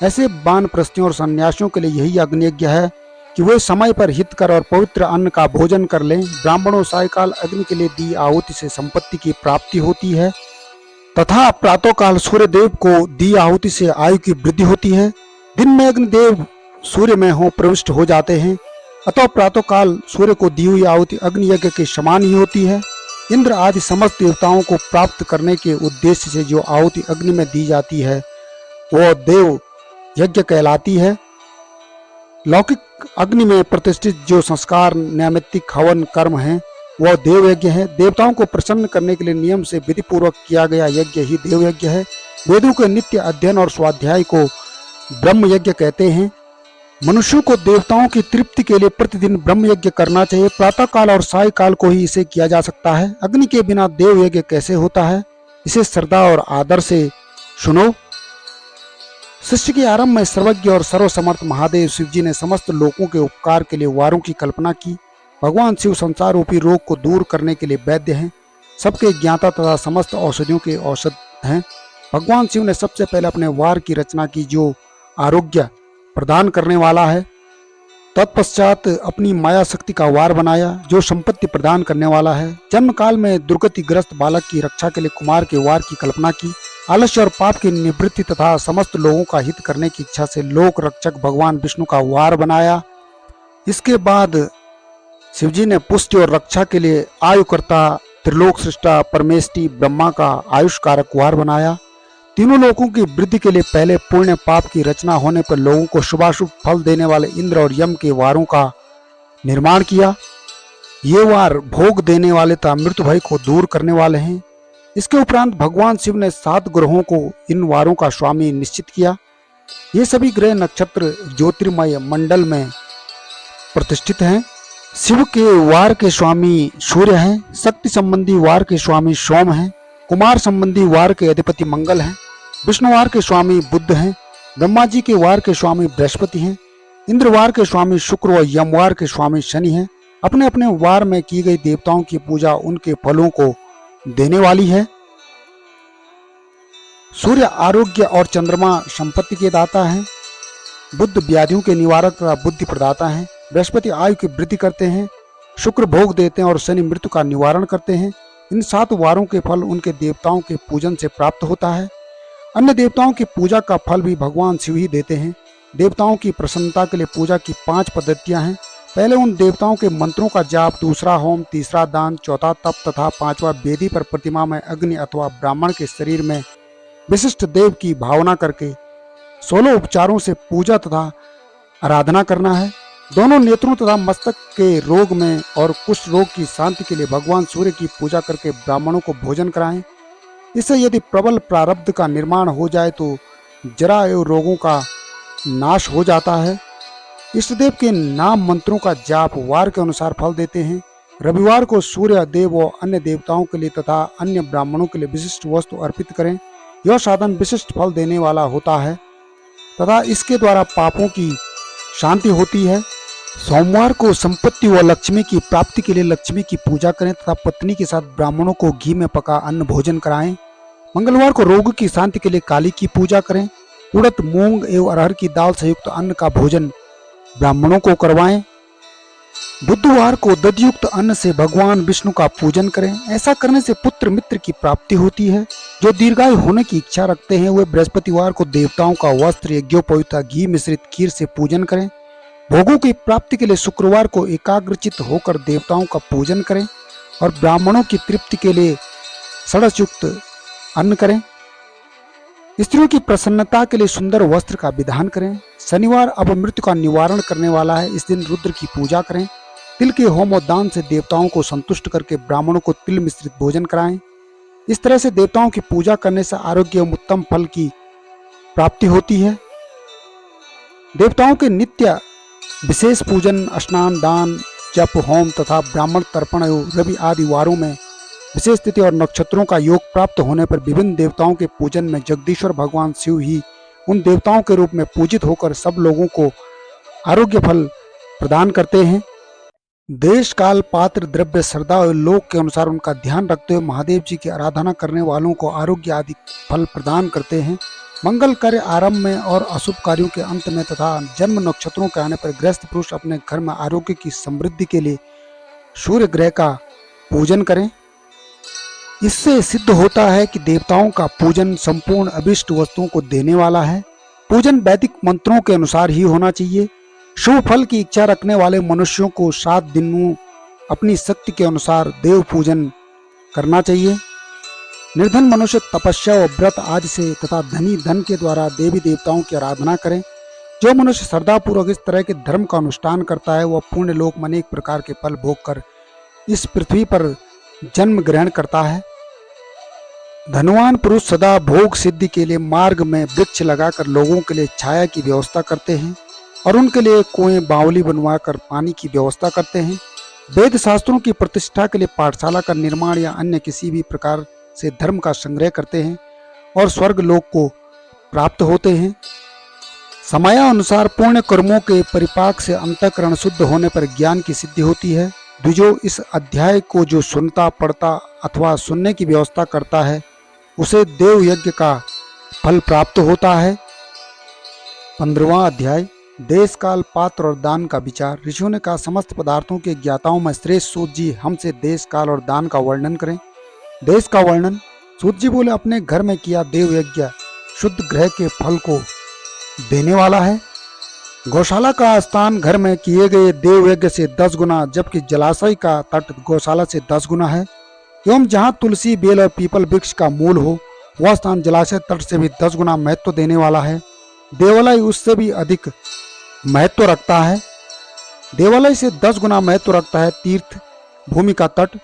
ऐसे वानप्रस्थियों और सन्यासियों के लिए यही अग्नि यज्ञ है कि वे समय पर हितकर और पवित्र अन्न का भोजन कर लें। ब्राह्मणों सायकाल अग्नि के लिए दी आहुति से संपत्ति की प्राप्ति होती है तथा प्रातःकाल सूर्य देव को दी आहुति से आयु की वृद्धि होती है। दिन में अग्निदेव सूर्य में हो प्रविष्ट हो जाते हैं, अतः प्रातःकाल सूर्य को दी हुई आहुति अग्नि यज्ञ के समान ही होती है। इंद्र आदि समस्त देवताओं को प्राप्त करने के उद्देश्य से जो आहुति अग्नि में दी जाती है वह देव यज्ञ कहलाती है। लौकिक अग्नि में प्रतिष्ठित जो संस्कार नैमित्तिक हवन कर्म है वह देव यज्ञ है। देवताओं को प्रसन्न करने के लिए नियम से विधि पूर्वक किया गया यज्ञ ही देव यज्ञ है। वेदों के नित्य अध्ययन और स्वाध्याय को ब्रह्म यज्ञ कहते हैं। मनुष्यों को देवताओं की तृप्ति के लिए प्रतिदिन ब्रह्म यज्ञ करना चाहिए। प्रातः काल और साय काल को ही इसे किया जा सकता है। अग्नि के बिना देव यज्ञ कैसे होता है, इसे श्रद्धा और आदर से सुनो। सृष्टि के आरंभ में सर्वज्ञ और सर्वसमर्थ महादेव शिव जी ने समस्त लोगों के उपकार के लिए वारों की कल्पना की। भगवान शिव संसार रूपी रोग को दूर करने के लिए वैद्य हैं, सबके ज्ञाता तथा समस्त औषधियों के औषध हैं। भगवान शिव ने सबसे पहले अपने वार की रचना की जो आरोग्य प्रदान करने वाला है। तत्पश्चात अपनी माया शक्ति का वार बनाया जो संपत्ति प्रदान करने वाला है। जन्म काल में दुर्गतिग्रस्त बालक की रक्षा के लिए कुमार के वार की कल्पना की। आलस्य और पाप की निवृत्ति तथा समस्त लोगों का हित करने की इच्छा से लोक रक्षक भगवान विष्णु का वार बनाया। इसके बाद शिवजी ने पुष्टि और रक्षा के लिए आयुकर्ता त्रिलोक सृष्टा परमेष्टि ब्रह्मा का आयुष कारक वार बनाया। तीनों लोगों की वृद्धि के लिए पहले पुण्य पाप की रचना होने पर लोगों को शुभाशुभ फल देने वाले इंद्र और यम के वारों का निर्माण किया। ये वार भोग देने वाले तथा मृत्यु भय को दूर करने वाले हैं। इसके उपरांत भगवान शिव ने 7 ग्रहों को इन वारों का स्वामी निश्चित किया। ये सभी ग्रह नक्षत्र ज्योतिर्मय मंडल में प्रतिष्ठित हैं। शिव के वार के स्वामी सूर्य हैं, शक्ति संबंधी वार के स्वामी सोम हैं, कुमार संबंधी वार के अधिपति मंगल हैं, विष्णु वार के स्वामी बुध हैं, ब्रह्मा जी के वार के स्वामी बृहस्पति हैं, इंद्र वार के स्वामी शुक्र व यम वार के स्वामी शनि हैं। अपने अपने वार में की गई देवताओं की पूजा उनके फलों को देने वाली है। सूर्य आरोग्य और चंद्रमा संपत्ति के दाता हैं, बुध व्याधियों के निवारक तथा बुद्धि प्रदाता हैं, बृहस्पति आयु की वृद्धि करते हैं, शुक्र भोग देते हैं और शनि मृत्यु का निवारण करते हैं। इन 7 वारों के फल उनके देवताओं के पूजन से प्राप्त होता है। अन्य देवताओं की पूजा का फल भी भगवान शिव ही देते हैं। देवताओं की प्रसन्नता के लिए पूजा की 5 पद्धतियां हैं। पहले उन देवताओं के मंत्रों का जाप, दूसरा होम, तीसरा दान, चौथा तप तथा 5वां वेदी पर प्रतिमा में अग्नि अथवा ब्राह्मण के शरीर में विशिष्ट देव की भावना करके 16 उपचारों से पूजा तथा आराधना करना है। दोनों नेत्रों तथा मस्तक के रोग में और कुष्ठ रोग की शांति के लिए भगवान सूर्य की पूजा करके ब्राह्मणों को भोजन कराएं। इससे यदि प्रबल प्रारब्ध का निर्माण हो जाए तो जरा एवं रोगों का नाश हो जाता है। इष्टदेव के नाम मंत्रों का जाप वार के अनुसार फल देते हैं। रविवार को सूर्य देव व अन्य देवताओं के लिए तथा अन्य ब्राह्मणों के लिए विशिष्ट वस्तु अर्पित करें। यह साधन विशिष्ट फल देने वाला होता है तथा इसके द्वारा पापों की शांति होती है। सोमवार को संपत्ति व लक्ष्मी की प्राप्ति के लिए लक्ष्मी की पूजा करें तथा पत्नी के साथ ब्राह्मणों को घी में पका अन्न भोजन कराएं। मंगलवार को रोग की शांति के लिए काली की पूजा करें। उड़द, मूंग एवं अरहर की दाल से युक्त अन्न का भोजन ब्राह्मणों को करवाएं। बुधवार को दधयुक्त अन्न से भगवान विष्णु का पूजन करें। ऐसा करने से पुत्र मित्र की प्राप्ति होती है। जो दीर्घायु होने की इच्छा रखते हैं वे बृहस्पतिवार को देवताओं का वस्त्र, यज्ञोपवीत घी मिश्रित खीर से पूजन करें। भोगों की प्राप्ति के लिए शुक्रवार को एकाग्रचित होकर देवताओं का पूजन करें और ब्राह्मणों की तृप्ति के लिए षडयुक्त अन्न करें। स्त्रियों की प्रसन्नता के लिए सुंदर वस्त्र का विधान करें। शनिवार अपमृत्यु का निवारण करने वाला है। इस दिन रुद्र की पूजा करें। तिल के होम और दान से देवताओं को संतुष्ट करके ब्राह्मणों को तिल मिश्रित भोजन कराएं। इस तरह से देवताओं की पूजा करने से आरोग्य एवं उत्तम फल की प्राप्ति होती है। देवताओं के नित्य विशेष पूजन, स्नान, दान, जप, होम तथा ब्राह्मण तर्पण एवं रवि आदि वारों में विशेष तिथि और नक्षत्रों का योग प्राप्त होने पर विभिन्न देवताओं के पूजन में जगदीश्वर भगवान शिव ही उन देवताओं के रूप में पूजित होकर सब लोगों को आरोग्य फल प्रदान करते हैं। देश काल, पात्र, द्रव्य, श्रद्धा और लोक के अनुसार उनका ध्यान रखते हुए महादेव जी की आराधना करने वालों को आरोग्य आदि फल प्रदान करते हैं। मंगल कार्य आरंभ में और अशुभ कार्यों के अंत में तथा जन्म नक्षत्रों के आने पर गृहस्थ पुरुष अपने घर में आरोग्य की समृद्धि के लिए सूर्य ग्रह का पूजन करें। इससे सिद्ध होता है कि देवताओं का पूजन संपूर्ण अभिष्ट वस्तुओं को देने वाला है। पूजन वैदिक मंत्रों के अनुसार ही होना चाहिए। शुभ फल की इच्छा रखने वाले मनुष्यों को 7 दिनों अपनी शक्ति के अनुसार देव पूजन करना चाहिए। निर्धन मनुष्य तपस्या और व्रत आदि से तथा धनी धन के द्वारा देवी देवताओं की आराधना करें। जो मनुष्य श्रद्धापूर्वक इस तरह के धर्म का अनुष्ठान करता है वह पुण्य लोक में अनेक प्रकार के फल भोग कर इस पृथ्वी पर जन्म ग्रहण करता है। धनवान पुरुष सदा भोग सिद्धि के लिए मार्ग में वृक्ष लगाकर लोगों के लिए छाया की व्यवस्था करते हैं और उनके लिए कुएं, बावली बनवाकर पानी की व्यवस्था करते हैं। वेद शास्त्रों की प्रतिष्ठा के लिए पाठशाला का निर्माण या अन्य किसी भी प्रकार से धर्म का संग्रह करते हैं और स्वर्ग लोक को प्राप्त होते हैं। समयानुसार पुण्य कर्मों के परिपाक से अंतःकरण शुद्ध होने पर ज्ञान की सिद्धि होती है। द्विजो, इस अध्याय को जो सुनता, पढ़ता अथवा सुनने की व्यवस्था करता है उसे देव यज्ञ का फल प्राप्त होता है। 15वां अध्याय देश काल, पात्र और दान का विचार। ऋषियों ने कहा, समस्त पदार्थों के ज्ञाताओं में श्रेष्ठ सूत जी हमसे देश काल और दान का वर्णन करें। देश का वर्णन। सूत जी बोले, अपने घर में किया देव यज्ञ शुद्ध ग्रह के फल को देने वाला है। गौशाला का स्थान घर में किए गए देव यज्ञ से 10 गुना, जबकि जलाशय का तट गौशाला से 10 गुना है। एवं जहाँ तुलसी, बेल और पीपल वृक्ष का मूल हो वह स्थान जलाशय तट से भी 10 गुना महत्व देने वाला है। देवालय उससे भी अधिक महत्व रखता है। देवालय से 10 गुना महत्व रखता है तीर्थ भूमि का तट।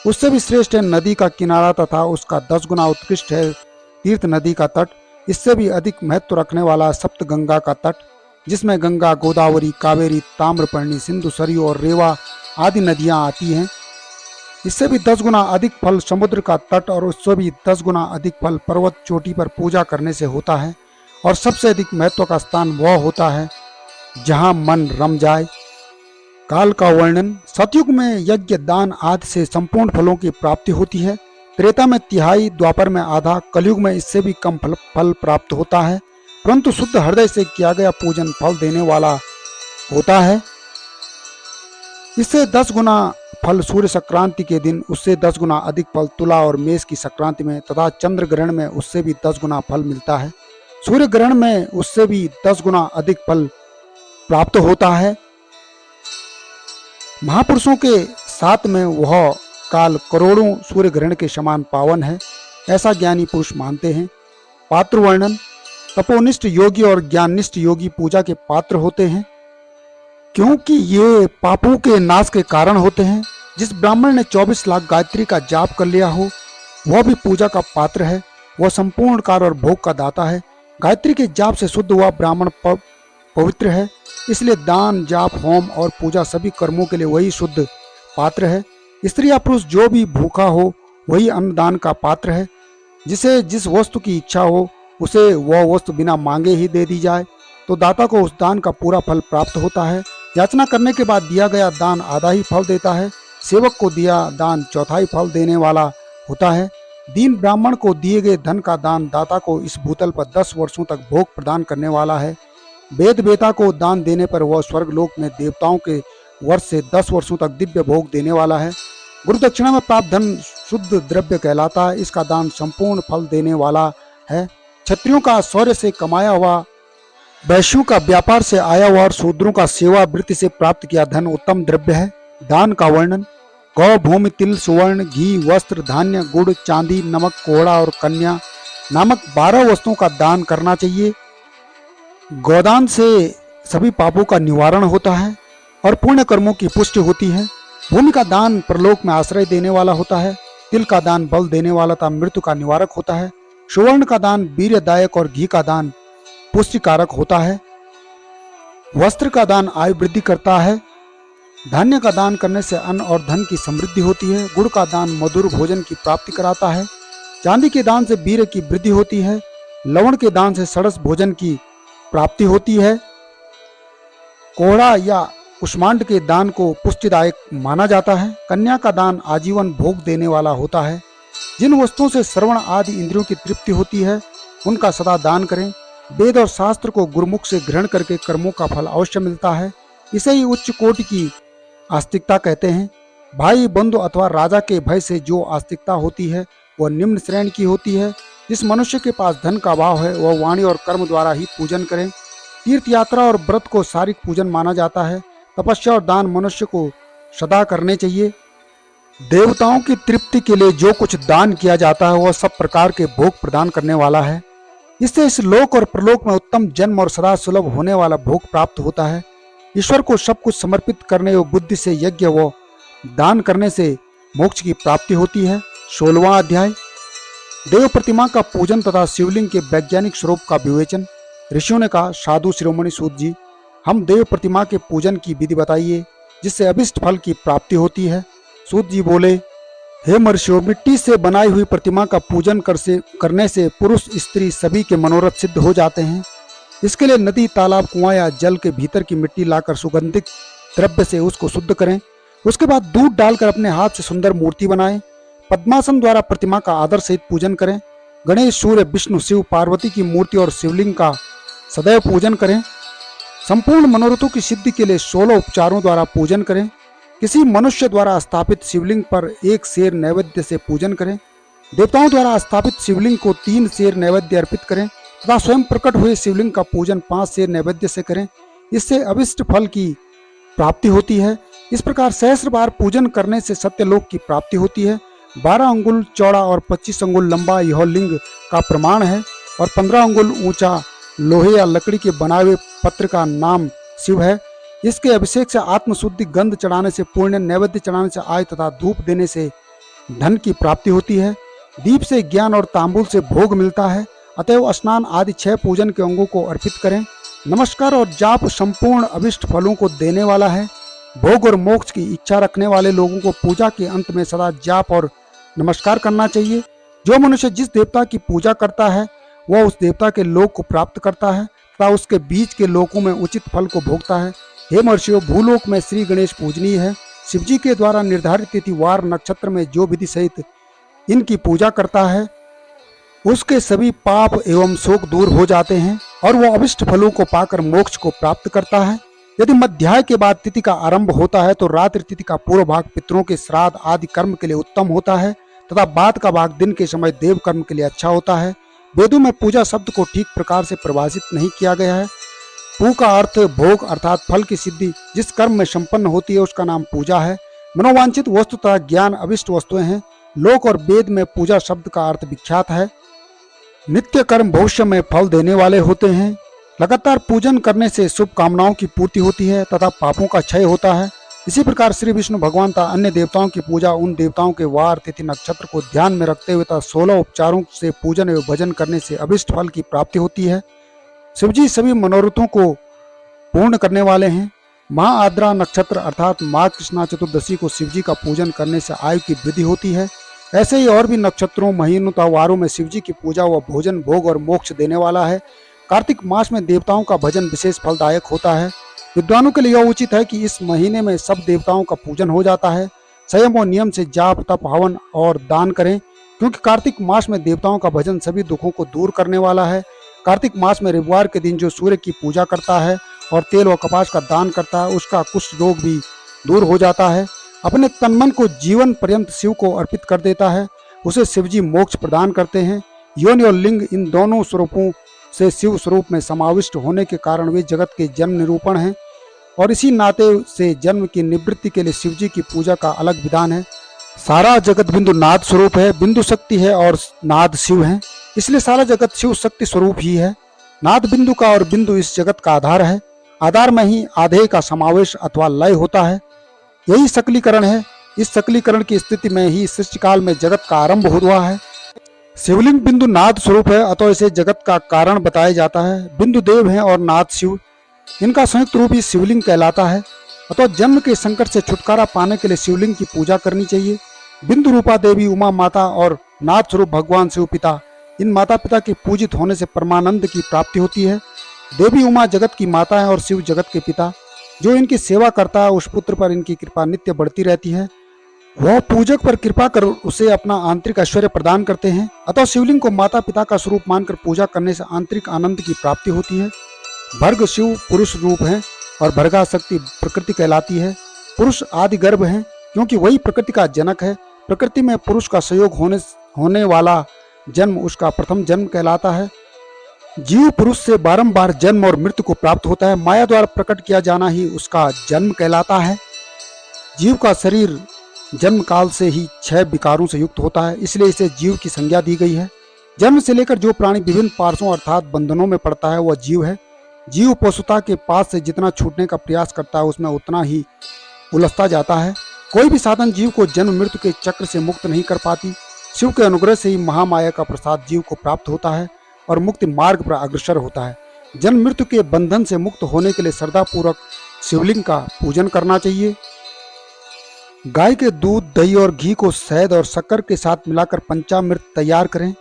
उससे भी श्रेष्ठ है नदी का किनारा तथा उसका 10 गुना उत्कृष्ट है तीर्थ नदी का तट। इससे भी अधिक महत्व रखने वाला सप्त गंगा का तट, जिसमें गंगा, गोदावरी, कावेरी, ताम्रपर्णी, सिंधु, सरयू और रेवा आदि नदियां आती हैं। इससे भी 10 गुना अधिक फल समुद्र का तट और उससे भी 10 गुना अधिक फल पर्वत चोटी पर पूजा करने से होता है। और सबसे अधिक महत्व का स्थान वह होता है जहां मन रम जाए। काल का वर्णन। सतयुग में यज्ञ, दान आदि से संपूर्ण फलों की प्राप्ति होती है। त्रेता में तिहाई, द्वापर में आधा, कलयुग में इससे भी कम फल प्राप्त होता है, परंतु शुद्ध हृदय से किया गया पूजन फल देने वाला होता है। इससे 10 गुना फल सूर्य संक्रांति के दिन, उससे 10 गुना अधिक फल तुला और मेष की संक्रांति में तथा चंद्र ग्रहण में उससे भी 10 गुना फल मिलता है। सूर्य ग्रहण में उससे भी 10 गुना अधिक फल प्राप्त होता है। महापुरुषों के साथ में वह काल करोड़ों सूर्य ग्रहण के समान पावन है, ऐसा ज्ञानी पुरुष मानते हैं। पात्र वर्णन। तपोनिष्ठ योगी और ज्ञाननिष्ठ योगी पूजा के पात्र होते हैं, क्योंकि ये पापों के नाश के कारण होते हैं। जिस ब्राह्मण ने 24 लाख गायत्री का जाप कर लिया हो वह भी पूजा का पात्र है। वह संपूर्ण कार्य और भोग का दाता है। गायत्री के जाप से शुद्ध हुआ ब्राह्मण पवित्र है। इसलिए दान, जाप, होम और पूजा सभी कर्मों के लिए वही शुद्ध पात्र है। स्त्री या पुरुष जो भी भूखा हो वही अन्नदान का पात्र है। जिसे जिस वस्तु की इच्छा हो उसे वह वस्तु बिना मांगे ही दे दी जाए तो दाता को उस दान का पूरा फल प्राप्त होता है। याचना करने के बाद दिया गया दान आधा ही फल देता है। सेवक को दिया दान चौथाई फल देने वाला होता है। दीन ब्राह्मण को दिए गए धन का दान दाता को इस भूतल पर 10 वर्षों तक भोग प्रदान करने वाला है। वेद वेता को दान देने पर वह स्वर्गलोक में देवताओं के वर्ष से 10 वर्षों तक दिव्य भोग देने वाला है। गुरु दक्षिणा में प्राप्त धन शुद्ध द्रव्य कहलाता है। इसका दान संपूर्ण फल देने वाला है। क्षत्रियों का शौर्य से कमाया हुआ, वैश्यों का व्यापार से आया हुआ और शूद्रों का सेवा वृत्ति से प्राप्त किया धन उत्तम द्रव्य है। दान का वर्णन। गौ, भूमि, तिल, सुवर्ण, घी, वस्त्र, धान्य, गुड़, चांदी, नमक, कोहड़ा और कन्या नामक 12 वस्तुओं का दान करना चाहिए। गोदान से सभी पापों का निवारण होता है और पुण्य कर्मों की पुष्टि होती है। भूमि का दान परलोक में आश्रय देने वाला होता है। तिल का दान बल देने वाला तथा मृत्यु का निवारक होता है। सुवर्ण का दान वीर्यदायक और घी का दान पुष्टिकारक होता है। वस्त्र का दान आयु वृद्धि करता है। धान्य का दान करने से अन्न और धन की समृद्धि होती है। गुड़ का दान मधुर भोजन की प्राप्ति कराता है। चांदी के दान से वीर्य की वृद्धि होती है। लवण के दान से षड्स भोजन की प्राप्ति होती है। कोहड़ा या कुष्मांड के दान को पुष्टिदायक माना जाता है। कन्या का दान आजीवन भोग देने वाला होता है। जिन वस्तुओं से श्रवण आदि इंद्रियों की तृप्ति होती है उनका सदा दान करें। वेद और शास्त्र को गुरुमुख से ग्रहण करके कर्मों का फल अवश्य मिलता है। इसे ही उच्च कोटि की आस्तिकता कहते हैं। भाई बंधु अथवा राजा के भय से जो आस्तिकता होती है वह निम्न श्रेणी की होती है। जिस मनुष्य के पास धन का अभाव है वह वाणी और कर्म द्वारा ही पूजन करें। तीर्थ यात्रा और व्रत को शारीरिक पूजन माना जाता है। तपस्या और दान मनुष्य को सदा करने चाहिए। देवताओं की तृप्ति के लिए जो कुछ दान किया जाता है वह सब प्रकार के भोग प्रदान करने वाला है। इससे इस लोक और प्रलोक में उत्तम जन्म और सदा सुलभ होने वाला भोग प्राप्त होता है। ईश्वर को सब कुछ समर्पित करने और बुद्धि से यज्ञ व दान करने से मोक्ष की प्राप्ति होती है। 16वां अध्याय देव प्रतिमा का पूजन तथा शिवलिंग के वैज्ञानिक स्वरूप का विवेचन। ऋषियों ने कहा, साधु शिरोमणि सूत जी, हम देव प्रतिमा के पूजन की विधि बताइए जिससे अभिष्ट फल की प्राप्ति होती है। सूत जी बोले, हे महर्षियों, मिट्टी से बनाई हुई प्रतिमा का पूजन करने से पुरुष स्त्री सभी के मनोरथ सिद्ध हो जाते हैं। इसके लिए नदी, तालाब, कुआं या जल के भीतर की मिट्टी लाकर सुगंधित द्रव्य से उसको शुद्ध करें। उसके बाद दूध डालकर अपने हाथ से सुंदर मूर्ति बनाएं। पद्मासन द्वारा प्रतिमा का आदर सहित पूजन करें। गणेश, सूर्य, विष्णु, शिव, पार्वती की मूर्ति और शिवलिंग का सदैव पूजन करें। संपूर्ण मनोरथों की सिद्धि के लिए 16 उपचारों द्वारा पूजन करें। किसी मनुष्य द्वारा स्थापित शिवलिंग पर 1 सेर नैवेद्य से पूजन करें। देवताओं द्वारा स्थापित शिवलिंग को 3 सेर नैवेद्य अर्पित करें तथा स्वयं प्रकट हुए शिवलिंग का पूजन 5 सेर नैवेद्य से करें। इससे अभिष्ट फल की प्राप्ति होती है। इस प्रकार सहस्र बार पूजन करने से सत्यलोक की प्राप्ति होती है। 12 अंगुल चौड़ा और 25 अंगुल लंबा यह लिंग का प्रमाण है और 15 अंगुल ऊंचा लोहे या लकड़ी के बनाए हुए पत्र का नाम शिव है। इसके अभिषेक से आत्मशुद्धि, गंध चढ़ाने से पुण्य, नैवेद्य चढ़ाने से आय तथा धूप देने से धन की प्राप्ति होती है। दीप से ज्ञान और तांबुल से भोग मिलता है। अतएव स्नान आदि 6 पूजन के अंगों को अर्पित करें। नमस्कार और जाप संपूर्ण अभिष्ट फलों को देने वाला है। भोग और मोक्ष की इच्छा रखने वाले लोगों को पूजा के अंत में सदा जाप और नमस्कार करना चाहिए। जो मनुष्य जिस देवता की पूजा करता है वह उस देवता के लोक को प्राप्त करता है तथा उसके बीच के लोकों में उचित फल को भोगता है। हे महर्षियों, भूलोक में श्री गणेश पूजनीय है। शिवजी के द्वारा निर्धारित तिथि, वार, नक्षत्र में जो विधि सहित इनकी पूजा करता है उसके सभी पाप एवं शोक दूर हो जाते हैं और वह अभिष्ट फलों को पाकर मोक्ष को प्राप्त करता है। यदि मध्याह्न के बाद तिथि का आरंभ होता है तो रात्रि तिथि का पूर्व भाग पितरों के श्राद्ध आदि कर्म के लिए उत्तम होता है तथा बाद का भाग दिन के समय देव कर्म के लिए अच्छा होता है। वेदों में पूजा शब्द को ठीक प्रकार से परिभाषित नहीं किया गया है। पू का अर्थ भोग अर्थात फल की सिद्धि जिस कर्म में संपन्न होती है उसका नाम पूजा है। मनोवांछित वस्तु तथा ज्ञान अभिष्ट वस्तुएं हैं। लोक और वेद में पूजा शब्द का अर्थ विख्यात है। नित्य कर्म भविष्य में फल देने वाले होते हैं। लगातार पूजन करने से शुभ कामनाओं की पूर्ति होती है तथा पापों का क्षय होता है। इसी प्रकार श्री विष्णु भगवान तथा अन्य देवताओं की पूजा उन देवताओं के वार, तिथि, नक्षत्र को ध्यान में रखते हुए तथा 16 उपचारों से पूजन एवं भजन करने से अभिष्ट फल की प्राप्ति होती है। शिवजी सभी मनोरथों को पूर्ण करने वाले हैं। महाआद्रा नक्षत्र अर्थात माघ कृष्णा चतुर्दशी को शिवजी का पूजन करने से आयु की वृद्धि होती है। ऐसे ही और भी नक्षत्रों, महीनों तथा वारों में शिवजी की पूजा व भोजन, भोग और मोक्ष देने वाला है। कार्तिक मास में देवताओं का भजन विशेष फलदायक होता है। विद्वानों के लिए यह उचित है कि इस महीने में सब देवताओं का पूजन हो जाता है। संयम और नियम से जाप, तप, हवन और दान करें क्योंकि कार्तिक मास में देवताओं का भजन सभी दुखों को दूर करने वाला है। कार्तिक मास में रविवार के दिन जो सूर्य की पूजा करता है और तेल व कपास का दान करता है उसका कुष्ठ रोग भी दूर हो जाता है। अपने तन मन को जीवन पर्यंत शिव को अर्पित कर देता है उसे शिवजी मोक्ष प्रदान करते हैं। योनि और लिंग इन दोनों स्वरूपों से शिव स्वरूप में समाविष्ट होने के कारण वे जगत के जन्म निरूपण हैं और इसी नाते से जन्म की निवृत्ति के लिए शिवजी की पूजा का अलग विधान है। सारा जगत बिंदु नाद स्वरूप है। बिंदु शक्ति है और नाद शिव है, इसलिए सारा जगत शिव शक्ति स्वरूप ही है। नाद बिंदु का और बिंदु इस जगत का आधार है। आधार में ही आधेय का समावेश अथवा लय होता है। यही सकलीकरण है। इस सकलीकरण की स्थिति में ही सृष्टिकाल में जगत का आरंभ हुआ है। शिवलिंग बिंदु नाद स्वरूप है, अतः इसे जगत का कारण बताया जाता है। बिंदु देव है और नाद शिव। इनका संयुक्त रूप ही शिवलिंग कहलाता है। अतः जन्म के संकट से छुटकारा पाने के लिए शिवलिंग की पूजा करनी चाहिए। बिंदु रूपा देवी उमा माता और नाथ स्वरूप भगवान शिव पिता, इन माता पिता के पूजित होने से परमानंद की प्राप्ति होती है। देवी उमा जगत की माता है और शिव जगत के पिता। जो इनकी सेवा करता है उस पुत्र पर इनकी कृपा नित्य बढ़ती रहती है। वह पूजक पर कृपा कर उसे अपना आंतरिक ऐश्वर्य प्रदान करते हैं। अतः शिवलिंग को माता पिता का स्वरूप मानकर पूजा करने से आंतरिक आनंद की प्राप्ति होती है। भर्ग शिव पुरुष रूप है और भर्गा शक्ति प्रकृति कहलाती है। पुरुष आदि गर्भ है क्योंकि वही प्रकृति का जनक है। प्रकृति में पुरुष का सहयोग होने वाला जन्म उसका प्रथम जन्म कहलाता है। जीव पुरुष से बारंबार जन्म और मृत्यु को प्राप्त होता है। माया द्वारा प्रकट किया जाना ही उसका जन्म कहलाता है। जीव का शरीर जन्म काल से ही 6 विकारों से युक्त होता है, इसलिए इसे जीव की संज्ञा दी गई है। जन्म से लेकर जो प्राणी विभिन्न पार्श्वों अर्थात बंधनों में पड़ता है वह जीव है। जीव पशुता के पास से जितना छूटने का प्रयास करता है उसमें उतना ही उलझता जाता है। कोई भी साधन जीव को जन्म मृत्यु के चक्र से मुक्त नहीं कर पाती। शिव के अनुग्रह से ही महामाया का प्रसाद जीव को प्राप्त होता है और मुक्ति मार्ग पर अग्रसर होता है। जन्म मृत्यु के बंधन से मुक्त होने के लिए श्रद्धापूर्वक शिवलिंग का पूजन करना चाहिए। गाय के दूध, दही और घी को शहद और शक्कर के साथ मिलाकर पंचामृत तैयार करें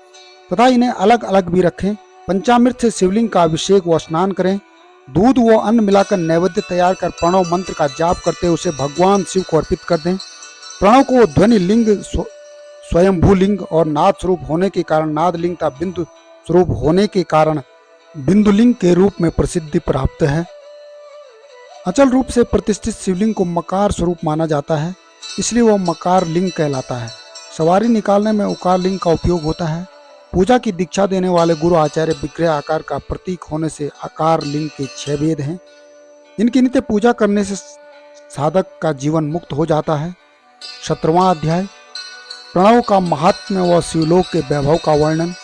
तथा इन्हें अलग अलग भी रखें। पंचामृत से शिवलिंग का अभिषेक व स्नान करें। दूध व अन्न मिलाकर नैवेद्य तैयार कर प्रणव मंत्र का जाप करते उसे भगवान शिव को अर्पित कर दें। प्रणव को ध्वनि लिंग, स्वयंभू लिंग और नाद स्वरूप होने के कारण नाद लिंग तथा बिंदु स्वरूप होने के कारण बिंदुलिंग के रूप में प्रसिद्धि प्राप्त है। अचल रूप से प्रतिष्ठित शिवलिंग को मकार स्वरूप माना जाता है, इसलिए वह मकार लिंग कहलाता है। सवारी निकालने में उकार लिंग का उपयोग होता है। पूजा की दीक्षा देने वाले गुरु आचार्य विग्रह आकार का प्रतीक होने से आकार लिंग के 6 भेद हैं। इनकी नित्य पूजा करने से साधक का जीवन मुक्त हो जाता है। 17वां अध्याय प्रणव का महात्म्य व शिवलोक के वैभव का वर्णन।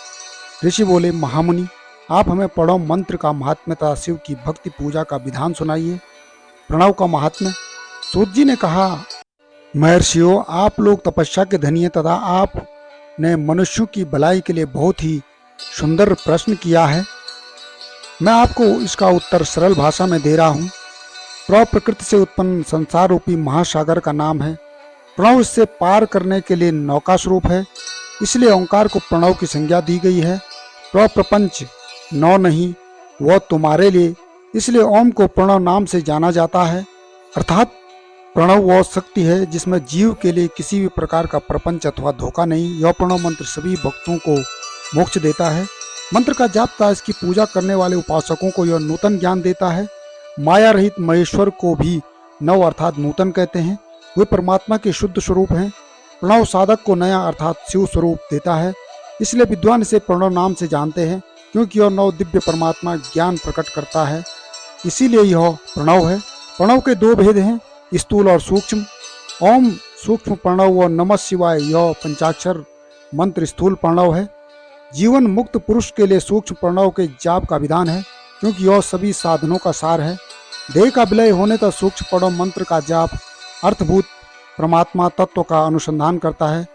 ऋषि बोले, महामुनि आप हमें प्रणव मंत्र का महात्म्य तथा शिव की भक्ति पूजा का विधान सुनाइए। प्रणव का महात्म्य। सूत जी ने कहा, महर्षियों आप लोग तपस्या के धनी हैं तथा आपने मनुष्यों की भलाई के लिए बहुत ही सुंदर प्रश्न किया है। मैं आपको इसका उत्तर सरल भाषा में दे रहा हूँ। प्रणव प्रकृति से उत्पन्न संसार रूपी महासागर का नाम है। प्रणव इससे पार करने के लिए नौका स्वरूप है, इसलिए ओंकार को प्रणव की संज्ञा दी गई है। प्रणव प्रपंच नौ नहीं, वह तुम्हारे लिए, इसलिए ओम को प्रणव नाम से जाना जाता है। अर्थात प्रणव वह शक्ति है जिसमें जीव के लिए किसी भी प्रकार का प्रपंच अथवा धोखा नहीं। यह प्रणव मंत्र सभी भक्तों को मोक्ष देता है। मंत्र का जाप तथा इसकी पूजा करने वाले उपासकों को यह नूतन ज्ञान देता है। माया रहित महेश्वर को भी नव अर्थात नूतन कहते हैं। वे परमात्मा के शुद्ध स्वरूप हैं। प्रणव साधक को नया अर्थात शिव स्वरूप देता है, इसलिए विद्वान इसे प्रणव नाम से जानते हैं, क्योंकि यह नव दिव्य परमात्मा ज्ञान प्रकट करता है, इसीलिए यह प्रणव है। प्रणव के 2 भेद हैं, स्थूल और सूक्ष्म। ओम सूक्ष्म प्रणव व नमः शिवाय यह पंचाक्षर मंत्र स्थूल प्रणव है। जीवन मुक्त पुरुष के लिए सूक्ष्म प्रणव के जाप का विधान है, क्योंकि यह सभी साधनों का सार है। देह का विलय होने तक सूक्ष्म प्रणव मंत्र का जाप अर्थभूत परमात्मा तत्व का अनुसंधान करता है।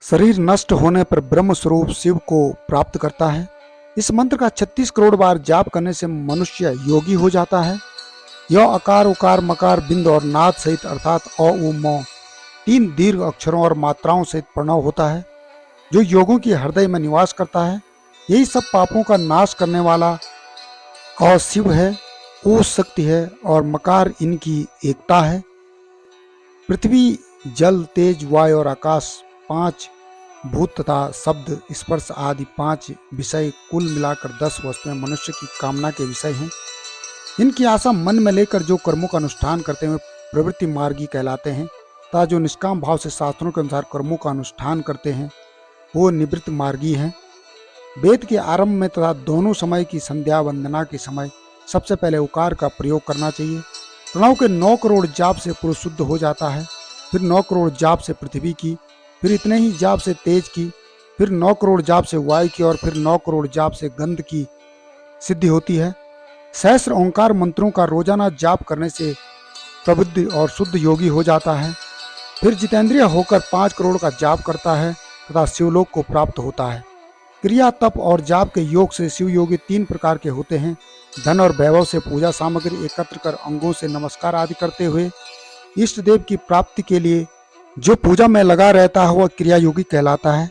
शरीर नष्ट होने पर ब्रह्म स्वरूप शिव को प्राप्त करता है। इस मंत्र का 36 करोड़ बार जाप करने से मनुष्य योगी हो जाता है। यह अकार उकार मकार बिंद और नाद सहित अर्थात अ उ म 3 दीर्घ अक्षरों और मात्राओं सहित प्रणव होता है, जो योगों के हृदय में निवास करता है। यही सब पापों का नाश करने वाला और शिव है, ऊ शक्ति है और मकार इनकी एकता है। पृथ्वी, जल, तेज, वायु और आकाश 5 भूत तथा शब्द, स्पर्श आदि 5 विषय कुल मिलाकर 10 वस्तुएं मनुष्य की कामना के विषय हैं। इनकी आशा मन में लेकर जो कर्मों का अनुष्ठान करते हुए प्रवृत्ति मार्गी कहलाते हैं तथा जो निष्काम भाव से शास्त्रों के अनुसार कर्मों का अनुष्ठान करते हैं वो निवृत्त मार्गी हैं। वेद के आरंभ में तथा दोनों समय की संध्या वंदना के समय सबसे पहले उकार का प्रयोग करना चाहिए। प्रणव के 9 करोड़ जाप से पुरुष शुद्ध हो जाता है, फिर 9 करोड़ जाप से पृथ्वी की, फिर इतने ही जाप से तेज की, फिर 9 करोड़ जाप से वायु की और फिर 9 करोड़ जाप से गंध की सिद्धि होती है। सहस्त्र ओंकार मंत्रों का रोजाना जाप करने से प्रबुद्ध और शुद्ध योगी हो जाता है। फिर जितेंद्रिय होकर 5 करोड़ का जाप करता है तथा शिवलोक को प्राप्त होता है। क्रिया, तप और जाप के योग से शिव योगी 3 प्रकार के होते हैं। धन और वैभव से पूजा सामग्री एकत्र कर अंगों से नमस्कार आदि करते हुए इष्ट देव की प्राप्ति के लिए जो पूजा में लगा रहता है वह क्रिया योगी कहलाता है।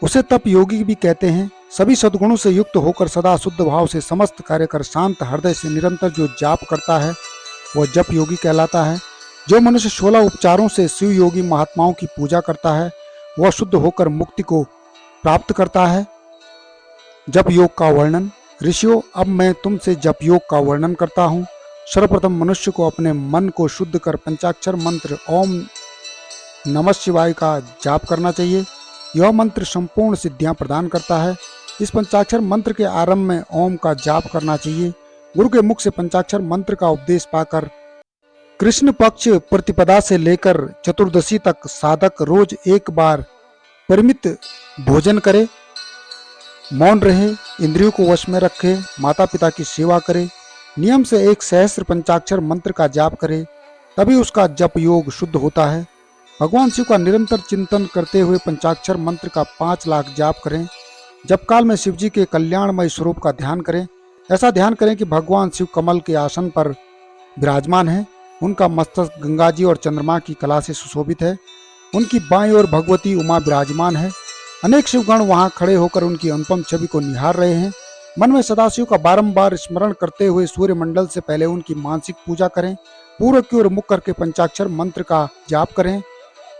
उसे तप योगी भी कहते हैं। सभी सद्गुणों से युक्त होकर सदा शुद्ध भाव से समस्त कार्य कर शांत हृदय से निरंतर जो जाप करता है वह जप योगी कहलाता है। जो मनुष्य 16 उपचारों से शिव योगी महात्माओं की पूजा करता है वह शुद्ध होकर मुक्ति को प्राप्त करता है। जप योग का वर्णन। ऋषियों, अब मैं तुमसे जप योग का वर्णन करता हूँ। सर्वप्रथम मनुष्य को अपने मन को शुद्ध कर पंचाक्षर मंत्र ओम नमः शिवाय का जाप करना चाहिए। यह मंत्र संपूर्ण सिद्धियां प्रदान करता है। इस पंचाक्षर मंत्र के आरंभ में ओम का जाप करना चाहिए। गुरु के मुख से पंचाक्षर मंत्र का उपदेश पाकर कृष्ण पक्ष प्रतिपदा से लेकर चतुर्दशी तक साधक रोज एक बार परिमित भोजन करे, मौन रहे, इंद्रियों को वश में रखे, माता पिता की सेवा करे, नियम से 1 सहस्त्र पंचाक्षर मंत्र का जाप करे, तभी उसका जप योग शुद्ध होता है। भगवान शिव का निरंतर चिंतन करते हुए पंचाक्षर मंत्र का 5 लाख जाप करें। जप काल में शिव जी के कल्याणमय स्वरूप का ध्यान करें। ऐसा ध्यान करें कि भगवान शिव कमल के आसन पर विराजमान है। उनका मस्तक गंगा जी और चंद्रमा की कला से सुशोभित है। उनकी बाईं ओर भगवती उमा विराजमान है। अनेक शिवगण वहां खड़े होकर उनकी अनुपम छवि को निहार रहे हैं। मन में सदाशिव का बारंबार स्मरण करते हुए सूर्य मंडल से पहले उनकी मानसिक पूजा करें। पूर्व की ओर मुख करके पंचाक्षर मंत्र का जाप करें।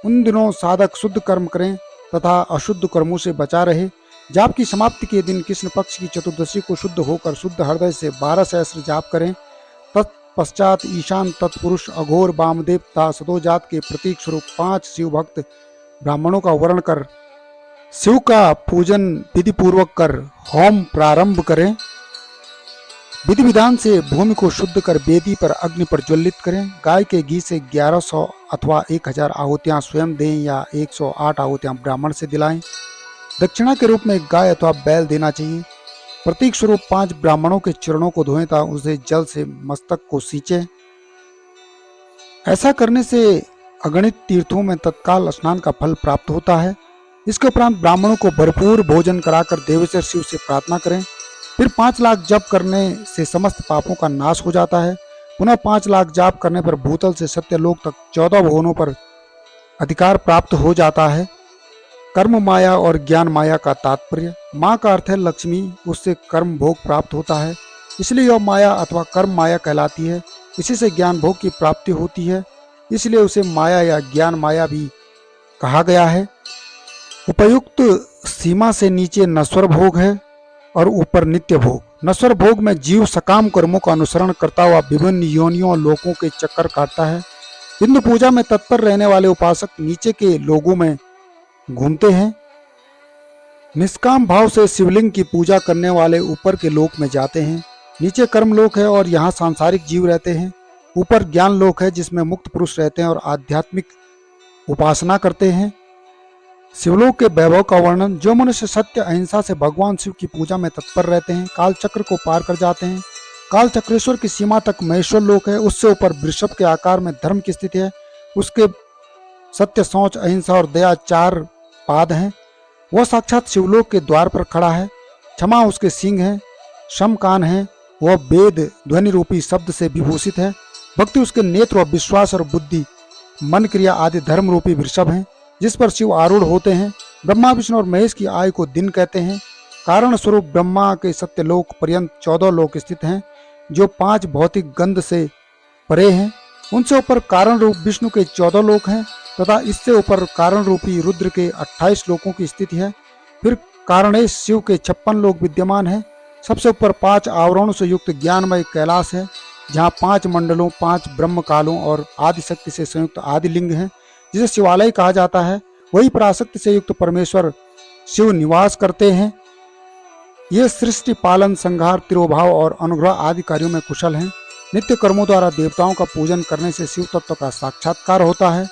उन दिनों साधक शुद्ध कर्म करें तथा अशुद्ध कर्मों से बचा रहे। जाप की समाप्ति के दिन कृष्ण पक्ष की चतुर्दशी को शुद्ध होकर शुद्ध हृदय से 12 सहस्त्र जाप करें। तत्पश्चात ईशान तत्पुरुष अघोर वामदेव तथा सदोजात के प्रतीक स्वरूप 5 शिव भक्त ब्राह्मणों का वर्ण कर शिव का पूजन विधि पूर्वक कर होम प्रारंभ करें। विधि विधान से भूमि को शुद्ध कर वेदी पर अग्नि प्रज्वलित करें। गाय के घी से 1100 अथवा 1000 आहुतियां स्वयं दें या 108 आहुतियां ब्राह्मण से दिलाएं। दक्षिणा के रूप में गाय अथवा बैल देना चाहिए। प्रतीक स्वरूप 5 ब्राह्मणों के चरणों को धोएं तथा उसे जल से मस्तक को सींचें। ऐसा करने से अगणित तीर्थों में तत्काल स्नान का फल प्राप्त होता है। इसके उपरांत ब्राह्मणों को भरपूर भोजन कराकर देवेश्वर शिव से प्रार्थना करें। फिर 5 लाख जप करने से समस्त पापों का नाश हो जाता है। पुनः 5 लाख जाप करने पर भूतल से सत्यलोक तक 14 भुवनों पर अधिकार प्राप्त हो जाता है। कर्म माया और ज्ञान माया का तात्पर्य। माँ का अर्थ है लक्ष्मी, उससे कर्म भोग प्राप्त होता है, इसलिए यह माया अथवा कर्म माया कहलाती है। इसी से ज्ञान भोग की प्राप्ति होती है, इसलिए उसे माया या ज्ञान माया भी कहा गया है। उपयुक्त सीमा से नीचे नश्वर भोग है और ऊपर नित्य भोग। नश्वर भोग में जीव सकाम कर्मों का अनुसरण करता हुआ विभिन्न योनियों और लोकों के चक्कर काटता है। बिंदु पूजा में तत्पर रहने वाले उपासक नीचे के लोगों में घूमते हैं। निष्काम भाव से शिवलिंग की पूजा करने वाले ऊपर के लोक में जाते हैं। नीचे कर्म लोक है और यहाँ सांसारिक जीव रहते हैं। ऊपर ज्ञान लोक है जिसमें मुक्त पुरुष रहते हैं और आध्यात्मिक उपासना करते हैं। शिवलोक के वैभव का वर्णन। जो मनुष्य सत्य अहिंसा से भगवान शिव की पूजा में तत्पर रहते हैं, काल चक्र को पार कर जाते हैं। काल चक्रेश्वर की सीमा तक महेश्वर लोक है। उससे ऊपर वृषभ के आकार में धर्म की स्थिति है। उसके सत्य, शौच, अहिंसा और दया 4 पाद हैं। वह साक्षात शिवलोक के द्वार पर खड़ा है। क्षमा उसके सिंह हैं, शम कान है। वह वेद ध्वनि रूपी शब्द से विभूषित है। भक्ति उसके नेत्र और विश्वास और बुद्धि, मन क्रिया आदि धर्म रूपी वृषभ हैं जिस पर शिव आरूढ़ होते हैं। ब्रह्मा विष्णु और महेश की आयु को दिन कहते हैं। कारण स्वरूप ब्रह्मा के सत्यलोक पर्यंत 14 लोक स्थित हैं जो 5 भौतिक गंध से परे हैं। उनसे ऊपर कारण रूप विष्णु के 14 लोक हैं तथा इससे ऊपर कारण रूपी रुद्र के 28 लोकों की स्थिति है। फिर कारणेश शिव के 56 लोक विद्यमान है। सबसे ऊपर 5 आवरणों से युक्त ज्ञानमय कैलाश है जहाँ 5 मंडलों, 5 ब्रह्म कालों और आदि शक्ति से संयुक्त आदि लिंग है जिसे शिवालय कहा जाता है। वही पराशक्ति से युक्त परमेश्वर शिव निवास करते हैं। ये सृष्टि, पालन, संहार, तिरोभाव और अनुग्रह आदि कार्यों में कुशल हैं। नित्य कर्मों द्वारा देवताओं का पूजन करने से शिव तत्व का साक्षात्कार होता है।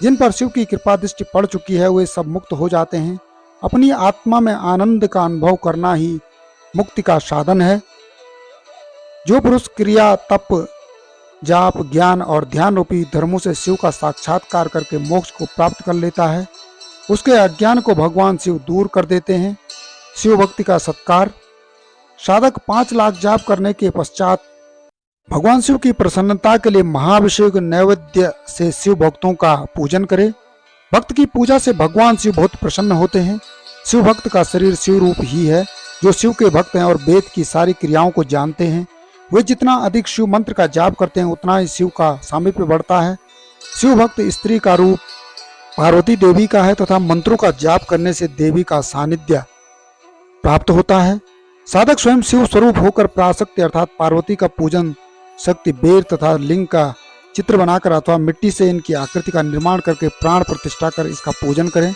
जिन पर शिव की कृपा दृष्टि पड़ चुकी है वे सब मुक्त हो जाते हैं। अपनी आत्मा में आनंद का अनुभव करना ही मुक्ति का साधन है। जो पुरुष क्रिया, तप, जाप, ज्ञान और ध्यान रूपी धर्मों से शिव का साक्षात्कार करके मोक्ष को प्राप्त कर लेता है, उसके अज्ञान को भगवान शिव दूर कर देते हैं। शिव भक्ति का सत्कार। साधक 5 लाख जाप करने के पश्चात भगवान शिव की प्रसन्नता के लिए महाभिषेक नैवेद्य से शिव भक्तों का पूजन करे। भक्त की पूजा से भगवान शिव बहुत प्रसन्न होते हैं। शिव भक्त का शरीर शिव रूप ही है। जो शिव के भक्त हैं और वेद की सारी क्रियाओं को जानते हैं, वे जितना अधिक शिव मंत्र का जाप करते हैं उतना ही शिव का सामीप्य बढ़ता है। शिव भक्त स्त्री का रूप पार्वती देवी का है तथा मंत्रों का जाप करने से देवी का सानिध्य प्राप्त होता है। साधक स्वयं शिव स्वरूप होकर पराशक्ति अर्थात पार्वती का पूजन शक्ति बेर तथा लिंग का चित्र बनाकर अथवा मिट्टी से इनकी आकृति का निर्माण करके प्राण प्रतिष्ठा कर इसका पूजन करें।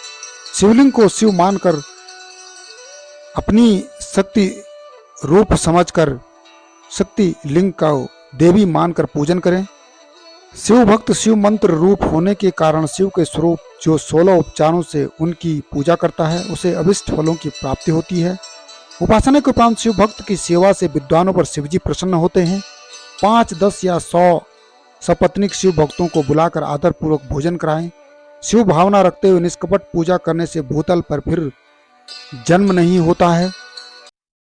शिवलिंग को शिव मानकर अपनी शक्ति रूप समझकर शक्ति लिंग का देवी मानकर पूजन करें। शिव भक्त शिव मंत्र रूप होने के कारण शिव के स्वरूप जो 16 उपचारों से उनकी पूजा करता है उसे अभिष्ट फलों की प्राप्ति होती है। उपासना के उपरांत शिव भक्त की सेवा से विद्वानों पर शिवजी प्रसन्न होते हैं। 5, 10 या 100 सपत्नीक शिव भक्तों को बुलाकर आदर पूर्वक भोजन कराएं। शिव भावना रखते हुए निष्कपट पूजा करने से भूतल पर फिर जन्म नहीं होता है।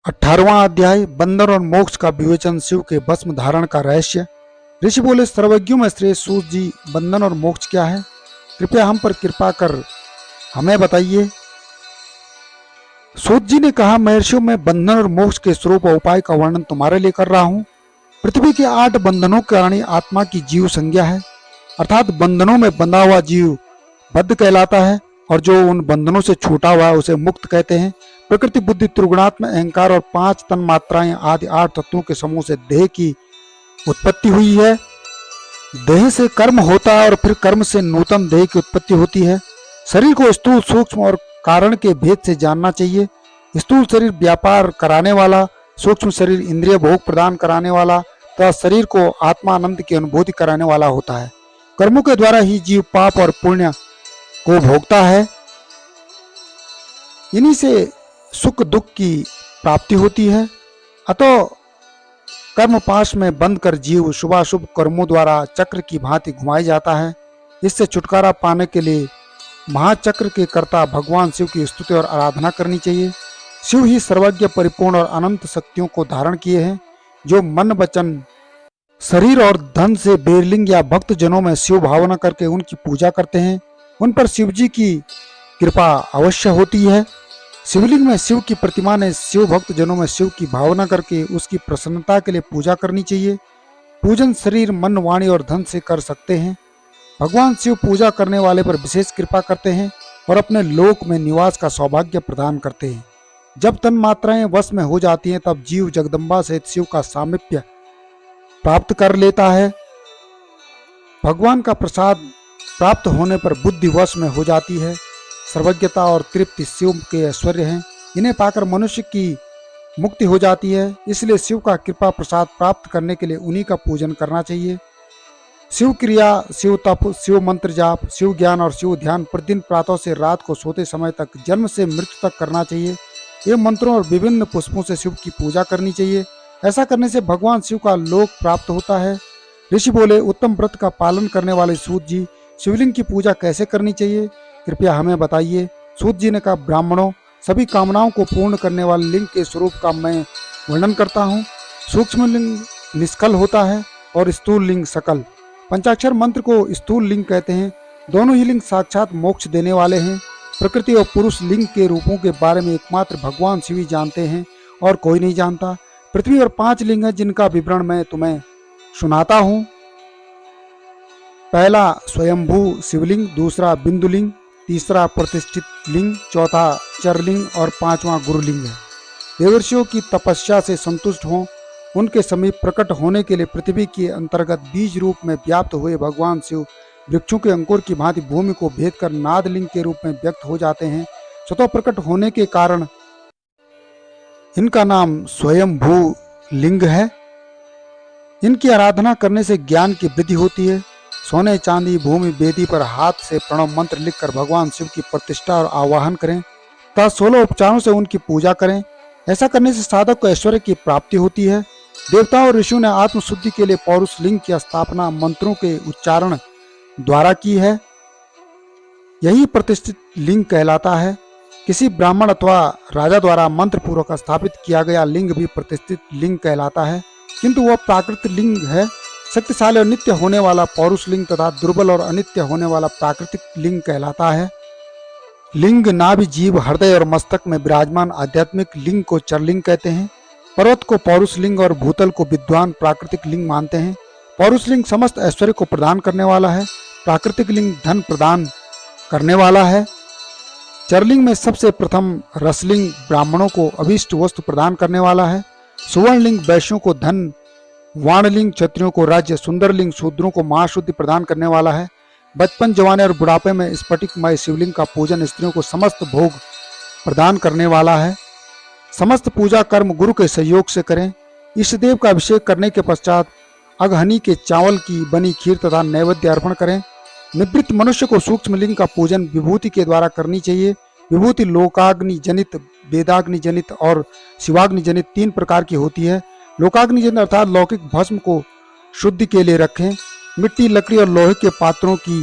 18वां अध्याय बंधन और मोक्ष का विवेचन, शिव के भस्म धारण का रहस्य। ऋषि बोले, सर्वज्ञों में श्रेष्ठ सूत जी, बंधन और मोक्ष क्या है? कृपया हम पर कृपा कर हमें बताइए। सूत जी ने कहा, महर्षियों में बंधन और मोक्ष के स्वरूप और उपाय का वर्णन तुम्हारे लिए कर रहा हूँ। पृथ्वी के 8 बंधनों के कारण आत्मा की जीव संज्ञा है, अर्थात बंधनों में बंधा हुआ जीव बद्ध कहलाता है और जो उन बंधनों से छूटा हुआ है उसे मुक्त कहते हैं। प्रकृति बुद्धि त्रिगुणात्मक अहंकार और 5 तन मात्राएं आदि 8 तत्वों के समूह से देह की उत्पत्ति हुई है। देह से कर्म होता है और फिर कर्म से नूतन देह की उत्पत्ति होती है। शरीर को स्थूल सूक्ष्म और कारण के भेद से जानना चाहिए। स्थूल शरीर व्यापार कराने वाला, सूक्ष्म शरीर इंद्रिय भोग प्रदान कराने वाला तथा शरीर को आत्मानंद की अनुभूति कराने वाला होता है। कर्मों के द्वारा ही जीव पाप और पुण्य को भोगता है। इन्हीं से सुख दुख की प्राप्ति होती है। अतः कर्म पाश में बंद कर जीव शुभाशुभ कर्मों द्वारा चक्र की भांति घुमाया जाता है। इससे छुटकारा पाने के लिए महाचक्र के कर्ता भगवान शिव की स्तुति और आराधना करनी चाहिए। शिव ही सर्वज्ञ परिपूर्ण और अनंत शक्तियों को धारण किए हैं। जो मन वचन शरीर और धन से बेरलिंग या भक्त जनों में शिव भावना करके उनकी पूजा करते हैं, उन पर शिव जी की कृपा अवश्य होती है। शिवलिंग में शिव की प्रतिमा ने शिव भक्त जनों में शिव की भावना करके उसकी प्रसन्नता के लिए पूजा करनी चाहिए। पूजन शरीर मन वाणी और धन से कर सकते हैं। भगवान शिव पूजा करने वाले पर विशेष कृपा करते हैं और अपने लोक में निवास का सौभाग्य प्रदान करते हैं। जब तन मात्राएं वश में हो जाती हैं तब जीव जगदम्बा सहित शिव का सामीप्य प्राप्त कर लेता है। भगवान का प्रसाद प्राप्त होने पर बुद्धि वश में हो जाती है। सर्वज्ञता और तृप्ति शिव के ऐश्वर्य हैं। इन्हें पाकर मनुष्य की मुक्ति हो जाती है। इसलिए शिव का कृपा प्रसाद प्राप्त करने के लिए उन्हीं का पूजन करना चाहिए। शिव क्रिया, शिव तप, शिव मंत्र जाप, शिव ज्ञान और शिव ध्यान प्रतिदिन प्रातः से रात को सोते समय तक, जन्म से मृत्यु तक करना चाहिए। ये मंत्रों और विभिन्न पुष्पों से शिव की पूजा करनी चाहिए। ऐसा करने से भगवान शिव का लोक प्राप्त होता है। ऋषि बोले, उत्तम व्रत का पालन करने वाले सूत जी, शिवलिंग की पूजा कैसे करनी चाहिए? कृपया हमें बताइए। सूत जी ने कहा, ब्राह्मणों, सभी कामनाओं को पूर्ण करने वाले लिंग के स्वरूप का मैं वर्णन करता हूँ। सूक्ष्म लिंग निष्कल होता है और स्थूल लिंग सकल। पंचाक्षर मंत्र को स्थूल लिंग कहते हैं। दोनों ही लिंग साक्षात मोक्ष देने वाले हैं। प्रकृति और पुरुष लिंग के रूपों के बारे में एकमात्र भगवान शिव ही जानते हैं और कोई नहीं जानता। पृथ्वी और 5 लिंग हैं जिनका विवरण मैं तुम्हें सुनाता हूँ। पहला स्वयंभू शिवलिंग, दूसरा बिंदुलिंग, तीसरा प्रतिष्ठित लिंग, चौथा चरलिंग और 5वां गुरुलिंग है। देवर्षियों की तपस्या से संतुष्ट हों, उनके समीप प्रकट होने के लिए पृथ्वी के अंतर्गत बीज रूप में व्याप्त हुए भगवान शिव वृक्षों के अंकुर की भांति भूमि को भेद कर नादलिंग के रूप में व्यक्त हो जाते हैं। स्वतः प्रकट होने के कारण इनका नाम स्वयंभू लिंग है। इनकी आराधना करने से ज्ञान की वृद्धि होती है। सोने चांदी भूमि वेदी पर हाथ से प्रणव मंत्र लिखकर भगवान शिव की प्रतिष्ठा और आवाहन करें तथा 16 उपचारों से उनकी पूजा करें। ऐसा करने से साधक को ऐश्वर्य की प्राप्ति होती है। देवताओं और ऋषियों ने आत्मशुद्धि के लिए पौरुष लिंग की स्थापना मंत्रों के उच्चारण द्वारा की है। यही प्रतिष्ठित लिंग कहलाता है। किसी ब्राह्मण अथवा राजा द्वारा मंत्र पूर्वक स्थापित किया गया लिंग भी प्रतिष्ठित लिंग कहलाता है, किंतु वह प्राकृतिक लिंग है। शक्तिशाली और नित्य होने वाला पौरुष लिंग तथा दुर्बल और अनित्य होने वाला प्राकृतिक लिंग कहलाता है। लिंग नाभि, जीव, हृदय और मस्तक में विराजमान आध्यात्मिक लिंग को चरलिंग कहते हैं। पर्वत को पौरुष लिंग और भूतल को विद्वान प्राकृतिक लिंग मानते हैं। पौरुष लिंग समस्त ऐश्वर्य को प्रदान करने वाला है, प्राकृतिक लिंग धन प्रदान करने वाला है। चरलिंग में सबसे प्रथम रसलिंग ब्राह्मणों को अभीष्ट वस्तु प्रदान करने वाला है। सुवर्णलिंग वैश्यों को धन, वाणलिंग क्षत्रियों को राज्य, सुंदरलिंग शूद्रों को महाशुद्धि प्रदान करने वाला है। बचपन, जवानी और बुढ़ापे में स्फटिकमय शिवलिंग का पूजन स्त्रियों को समस्त भोग प्रदान करने वाला है। समस्त पूजा कर्म गुरु के सहयोग से करें। इष्ट देव का अभिषेक करने के पश्चात अगहनी के चावल की बनी खीर तथा नैवेद्य अर्पण करें। निवृत्त मनुष्य को सूक्ष्म लिंग का पूजन विभूति के द्वारा करनी चाहिए। विभूति लोकाग्नि जनित, वेदाग्नि जनित और शिवाग्नि जनित 3 प्रकार की होती है। लोकाग्नि जनित अर्थात लौकिक भस्म को शुद्धि के लिए रखें। मिट्टी, लकड़ी और लोहे के पात्रों की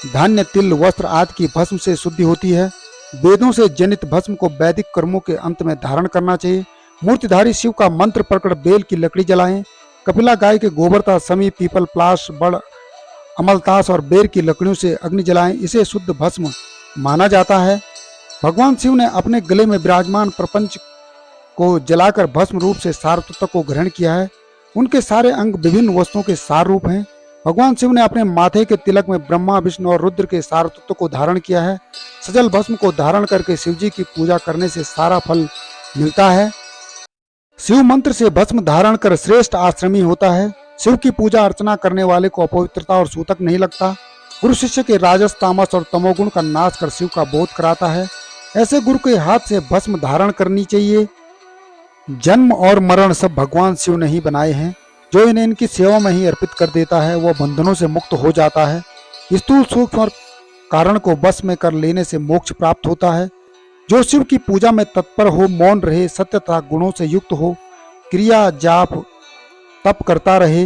धान्य, तिल, वस्त्र आदि की भस्म से शुद्धि होती है। वेदों से जनित भस्म को वैदिक कर्मों के अंत में धारण करना चाहिए। मूर्तिधारी शिव का मंत्र पढ़कर बेल की लकड़ी जलाएं। कपिला गाय के गोबर तथा समी, पीपल, प्लास, बड़, अमलतास और बेर की लकड़ियों से अग्नि जलाएं। इसे शुद्ध भस्म माना जाता है। भगवान शिव ने अपने गले में विराजमान प्रपंच को जलाकर भस्म रूप से सार तत्व को ग्रहण किया है। उनके सारे अंग विभिन्न वस्तुओं के सार रूप हैं। भगवान शिव ने अपने माथे के तिलक में ब्रह्मा, विष्णु और रुद्र के सार तत्व को धारण किया है। सजल भस्म को धारण करके शिव जी की पूजा करने से सारा फल मिलता है। शिव मंत्र से भस्म धारण कर श्रेष्ठ आश्रमी होता है। शिव की पूजा अर्चना करने वाले को अपवित्रता और सूतक नहीं लगता। गुरु शिष्य के राजस, तामस और तमोगुण का नाश कर शिव का बोध कराता है। ऐसे गुरु के हाथ से भस्म धारण करनी चाहिए। जन्म और मरण सब भगवान शिव ने ही बनाए हैं। जो इन्हें इनकी सेवा में ही अर्पित कर देता है वह बंधनों से मुक्त हो जाता है। स्थूल, सूक्ष्म और कारण को बस में कर लेने से मोक्ष प्राप्त होता है। जो शिव की पूजा में तत्पर हो, मौन रहे, सत्य तथा गुणों से युक्त हो, क्रिया, जाप, तप करता रहे,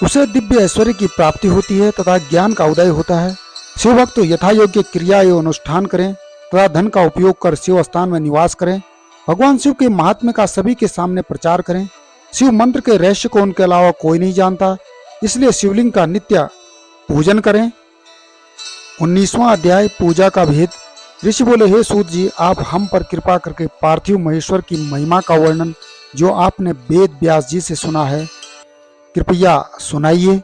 उसे दिव्य ऐश्वर्य की प्राप्ति होती है तथा ज्ञान का उदय होता है। शिव भक्त यथा योग्य क्रिया एवं अनुष्ठान करें तथा धन का उपयोग कर शिव स्थान में निवास करें। भगवान शिव के महात्म्य का सभी के सामने प्रचार करें। शिव मंत्र के रहस्य को उनके अलावा कोई नहीं जानता, इसलिए शिवलिंग का नित्य पूजन करें। 19वां अध्याय, पूजा का भेद। ऋषि बोले, हे सूत जी, आप हम पर कृपा करके पार्थिव महेश्वर की महिमा का वर्णन जो आपने वेद व्यास जी से सुना है कृपया सुनाइए।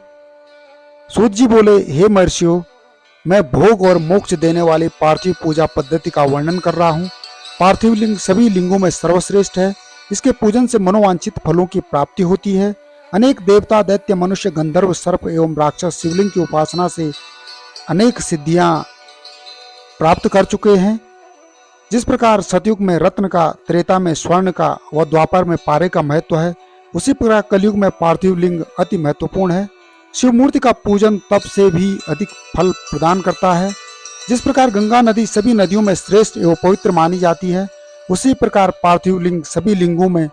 सूत जी बोले, हे महर्षियों, मैं भोग और मोक्ष देने वाली पार्थिव पूजा पद्धति का वर्णन कर रहा हूँ। पार्थिव लिंग सभी लिंगों में सर्वश्रेष्ठ है। इसके पूजन से मनोवांछित फलों की प्राप्ति होती है। अनेक देवता, दैत्य, मनुष्य, गंधर्व, सर्प एवं राक्षस शिवलिंग की उपासना से अनेक सिद्धियां प्राप्त कर चुके हैं। जिस प्रकार सतयुग में रत्न का, त्रेता में स्वर्ण का व द्वापर में पारे का महत्व है, उसी प्रकार कलयुग में पार्थिव लिंग अति महत्वपूर्ण है। शिव मूर्ति का पूजन तप से भी अधिक फल प्रदान करता है। जिस प्रकार गंगा नदी सभी नदियों में श्रेष्ठ एवं पवित्र मानी जाती है, उसी प्रकार पार्थिव लिंग सभी लिंगों में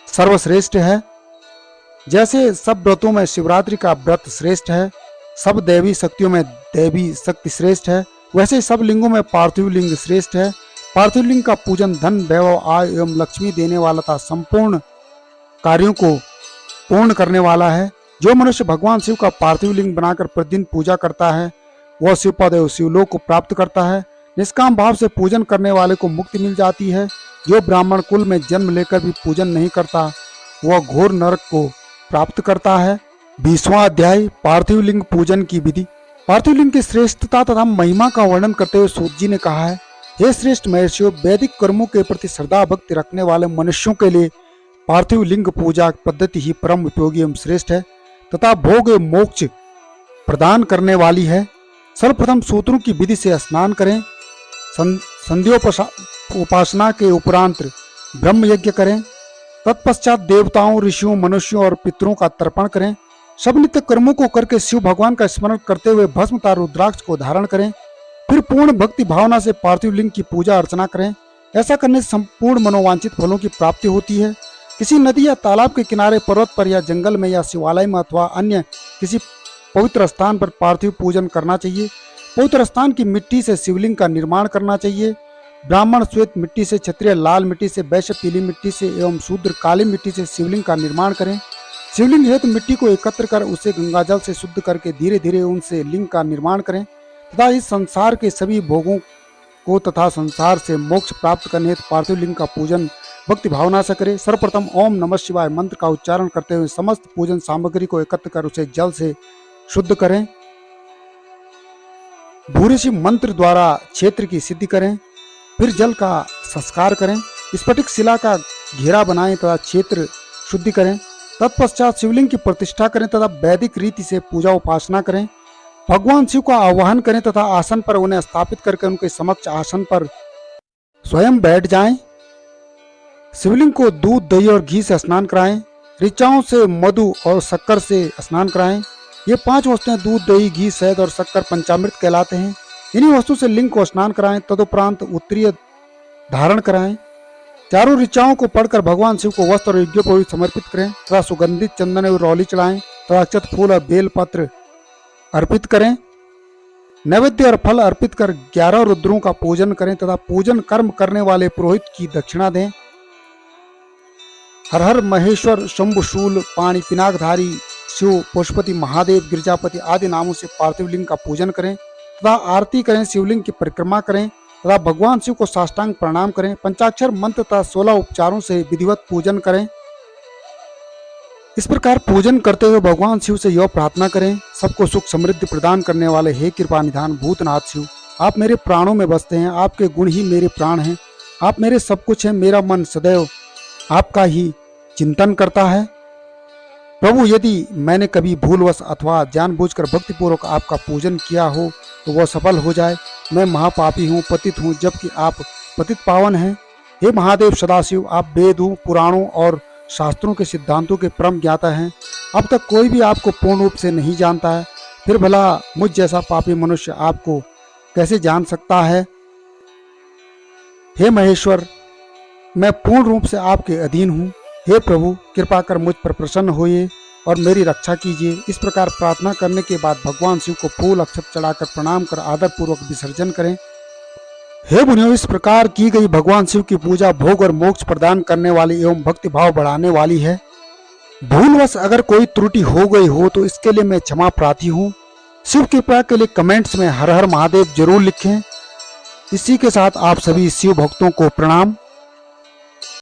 सर्वश्रेष्ठ है। जैसे सब व्रतों में शिवरात्रि का व्रत श्रेष्ठ है, सब दैवी शक्तियों में दैवी शक्ति श्रेष्ठ है, वैसे सब लिंगों में पार्थिव लिंग श्रेष्ठ है। पार्थिव लिंग का पूजन धन, वैभव, आय एवं लक्ष्मी देने वाला था संपूर्ण कार्यों को पूर्ण करने वाला है। जो मनुष्य भगवान शिव का पार्थिव लिंग बनाकर प्रतिदिन पूजा करता है वह शिवपद एवं शिवलोक को प्राप्त करता है। निष्काम भाव से पूजन करने वाले को मुक्ति मिल जाती है। जो ब्राह्मण कुल में जन्म लेकर भी पूजन नहीं करता वह घोर नरक को प्राप्त करता है। 20वां अध्याय, पार्थिव लिंग पूजन की विधि। पार्थिव लिंग की श्रेष्ठता तथा महिमा का वर्णन करते हुए सूत जी ने कहा है, हे श्रेष्ठ महर्षियों, वैदिक कर्मों के प्रति श्रद्धा भक्ति रखने वाले मनुष्यों के लिए पार्थिव लिंग पूजा पद्धति ही परम उपयोगी एवं श्रेष्ठ है तथा भोग एवं मोक्ष प्रदान करने वाली है। सर्वप्रथम सूत्रों की विधि से स्नान करें। संध्योपासना के उपरांत ब्रह्म यज्ञ करें। तत्पश्चात देवताओं, ऋषियों, मनुष्यों और पितरों का तर्पण करें। सब नित्य कर्मों को करके शिव भगवान का स्मरण करते हुए भस्म तथा रुद्राक्ष को धारण करें। फिर पूर्ण भक्ति भावना से पार्थिव लिंग की पूजा अर्चना करें। ऐसा करने से संपूर्ण मनोवांछित फलों की प्राप्ति होती है। किसी नदी या तालाब के किनारे, पर्वत पर या जंगल में या शिवालय में अथवा अन्य किसी पवित्र स्थान पर पार्थिव पूजन करना चाहिए। पवित्र स्थान की मिट्टी से शिवलिंग का निर्माण करना चाहिए। ब्राह्मण श्वेत मिट्टी से, क्षत्रिय लाल मिट्टी से, वैश्य पीली मिट्टी से एवं शूद्र काली मिट्टी से शिवलिंग का निर्माण करें। शिवलिंग हेतु मिट्टी को एकत्र कर उसे गंगाजल से शुद्ध करके धीरे धीरे उनसे लिंग का निर्माण करें तथा इस संसार के सभी भोगों को तथा संसार से मोक्ष प्राप्त करने हेतु पार्थिव लिंग का पूजन भक्ति भावना से करें। सर्वप्रथम ओम नमः शिवाय मंत्र का उच्चारण करते हुए समस्त पूजन सामग्री को एकत्र कर उसे जल से शुद्ध करें। भूरिशी मंत्र द्वारा क्षेत्र की सिद्धि करें, फिर जल का संस्कार करें। स्फटिक शिला का घेरा बनाएं तथा क्षेत्र शुद्धि करें। तत्पश्चात शिवलिंग की प्रतिष्ठा करें तथा वैदिक रीति से पूजा उपासना करें। भगवान शिव का आह्वान करें तथा आसन पर उन्हें स्थापित करके उनके समक्ष आसन पर स्वयं बैठ जाएं। शिवलिंग को दूध, दही और घी से स्नान कराएं। ऋचाओं से, मधु और शक्कर से स्नान कराएं। ये 5 वस्तुएं दूध, दही, घी, शहद और शक्कर पंचामृत कहलाते हैं। इन्हीं वस्तु से लिंग को स्नान कराएं। तदुपरांत उत्तरीय धारण कराएं। चारों ऋचाओं को पढ़कर भगवान शिव को वस्त्र और यज्ञोपवीत समर्पित करें तथा सुगंधित चंदन और रौली चढ़ाएं तथा अक्षत, फूल और बेल पत्र अर्पित करें। नैवेद्य और फल अर्पित कर 11 रुद्रों का पूजन करें तथा पूजन कर्म करने वाले पुरोहित की दक्षिणा दें। हर हर महेश्वर, शंभुशूल, पाणी पिनाकधारी शिव, पशुपति, महादेव, गिरजापति आदि नामों से पार्थिव लिंग का पूजन करें तथा आरती करें। शिवलिंग की परिक्रमा करें तथा भगवान शिव को साष्टांग प्रणाम करें। पंचाक्षर मंत्र तथा 16 उपचारों से विधिवत पूजन करें। इस प्रकार पूजन करते हुए भगवान शिव से यह प्रार्थना करें, सबको सुख समृद्धि प्रदान करने वाले हे कृपा निधान भूतनाथ शिव, आप मेरे प्राणों में बसते हैं, आपके गुण ही मेरे प्राण हैं, आप मेरे सब कुछ हैं। मेरा मन सदैव आपका ही चिंतन करता है। प्रभु, यदि मैंने कभी भूलवश अथवा जानबूझकर भक्तिपूर्वक आपका पूजन किया हो तो वह सफल हो जाए। मैं महापापी हूँ, पतित हूँ, जबकि आप पतित पावन हैं। हे महादेव सदाशिव, आप वेदों, पुराणों और शास्त्रों के सिद्धांतों के परम ज्ञाता हैं। अब तक कोई भी आपको पूर्ण रूप से नहीं जानता है, फिर भला मुझ जैसा पापी मनुष्य आपको कैसे जान सकता है। हे महेश्वर, मैं पूर्ण रूप से आपके अधीन हूँ। हे प्रभु, कृपा कर मुझ पर प्रसन्न होइए और मेरी रक्षा कीजिए। इस प्रकार प्रार्थना करने के बाद भगवान शिव को फूल अक्षत चढ़ाकर प्रणाम कर आदर पूर्वक विसर्जन करें। हे मुनियों, इस प्रकार की गई भगवान शिव की पूजा भोग और मोक्ष प्रदान करने वाली एवं भक्ति भाव बढ़ाने वाली है। भूलवश अगर कोई त्रुटि हो गई हो तो इसके लिए मैं क्षमा प्रार्थी हूँ। शिव कृपा के लिए कमेंट्स में हर हर महादेव जरूर लिखें। इसी के साथ आप सभी शिव भक्तों को प्रणाम।